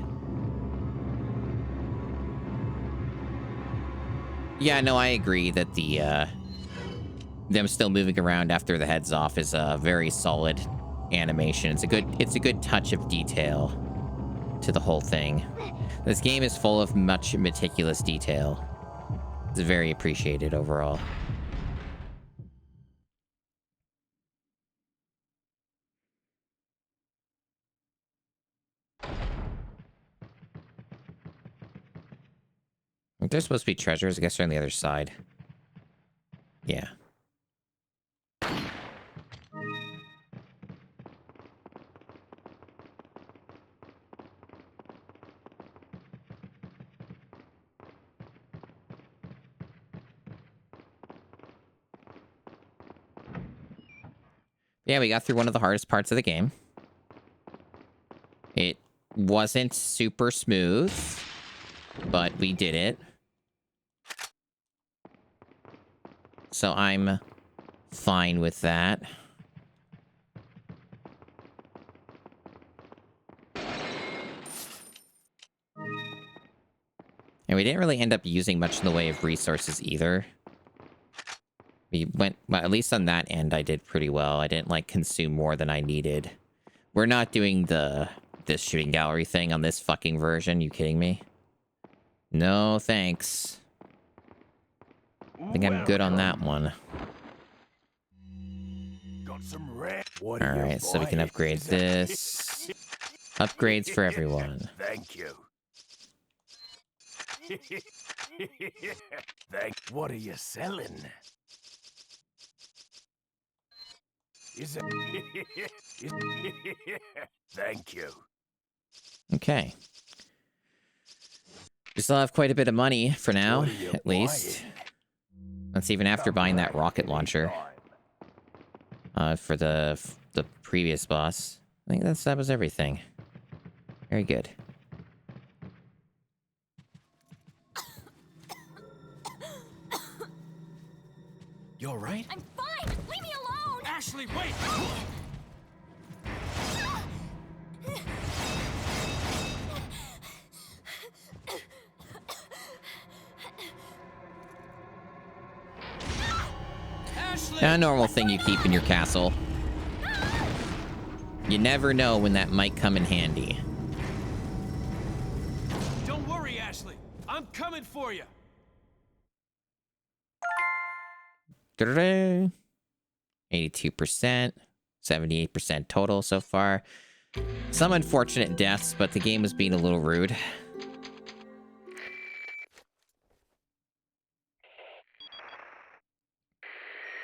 Yeah, no, I agree that the, them still moving around after the head's off is a very solid animation. It's a good touch of detail to the whole thing. This game is full of much meticulous detail. It's very appreciated overall. There's supposed to be treasures. I guess they're on the other side. Yeah. Yeah, we got through one of the hardest parts of the game. It wasn't super smooth, but we did it. So I'm fine with that. And we didn't really end up using much in the way of resources either. We went, well, at least on that end, I did pretty well. I didn't, like, consume more than I needed. We're not doing this shooting gallery thing on this fucking version. You kidding me? No, thanks. I think I'm good on that one. Alright, so we can upgrade this. Upgrades for everyone. Thank you. What are you selling? Is it? Thank you. Okay. We still have quite a bit of money for now, at least. That's even after buying that rocket launcher. For the previous boss. I think that was everything. Very good. You all right? I'm fine! Leave me alone! Ashley, wait! A normal thing you keep in your castle. You never know when that might come in handy. Don't worry, Ashley. I'm coming for you. 82%, 78% total so far. Some unfortunate deaths, but the game was being a little rude.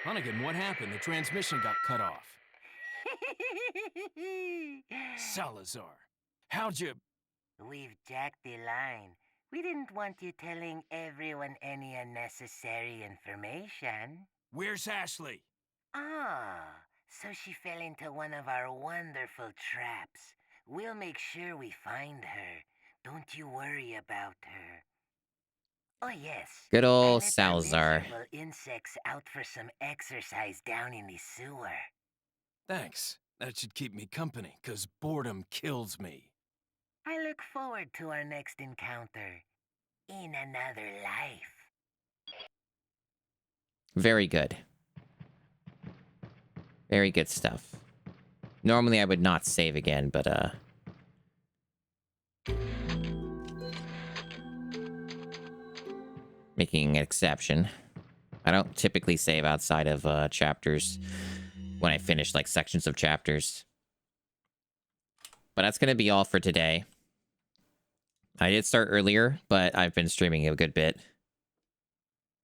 Hunnigan, what happened? The transmission got cut off. Salazar, how'd you... We've jacked the line. We didn't want you telling everyone any unnecessary information. Where's Ashley? Ah, so she fell into one of our wonderful traps. We'll make sure we find her. Don't you worry about her. Oh yes. Good old I let the Salazar. miserable insects out for some exercise down in the sewer. Thanks. That should keep me company, 'cause boredom kills me. I look forward to our next encounter in another life. Very good. Very good stuff. Normally I would not save again, but making an exception. I don't typically save outside of chapters when I finish like sections of chapters. But that's going to be all for today. I did start earlier, but I've been streaming a good bit.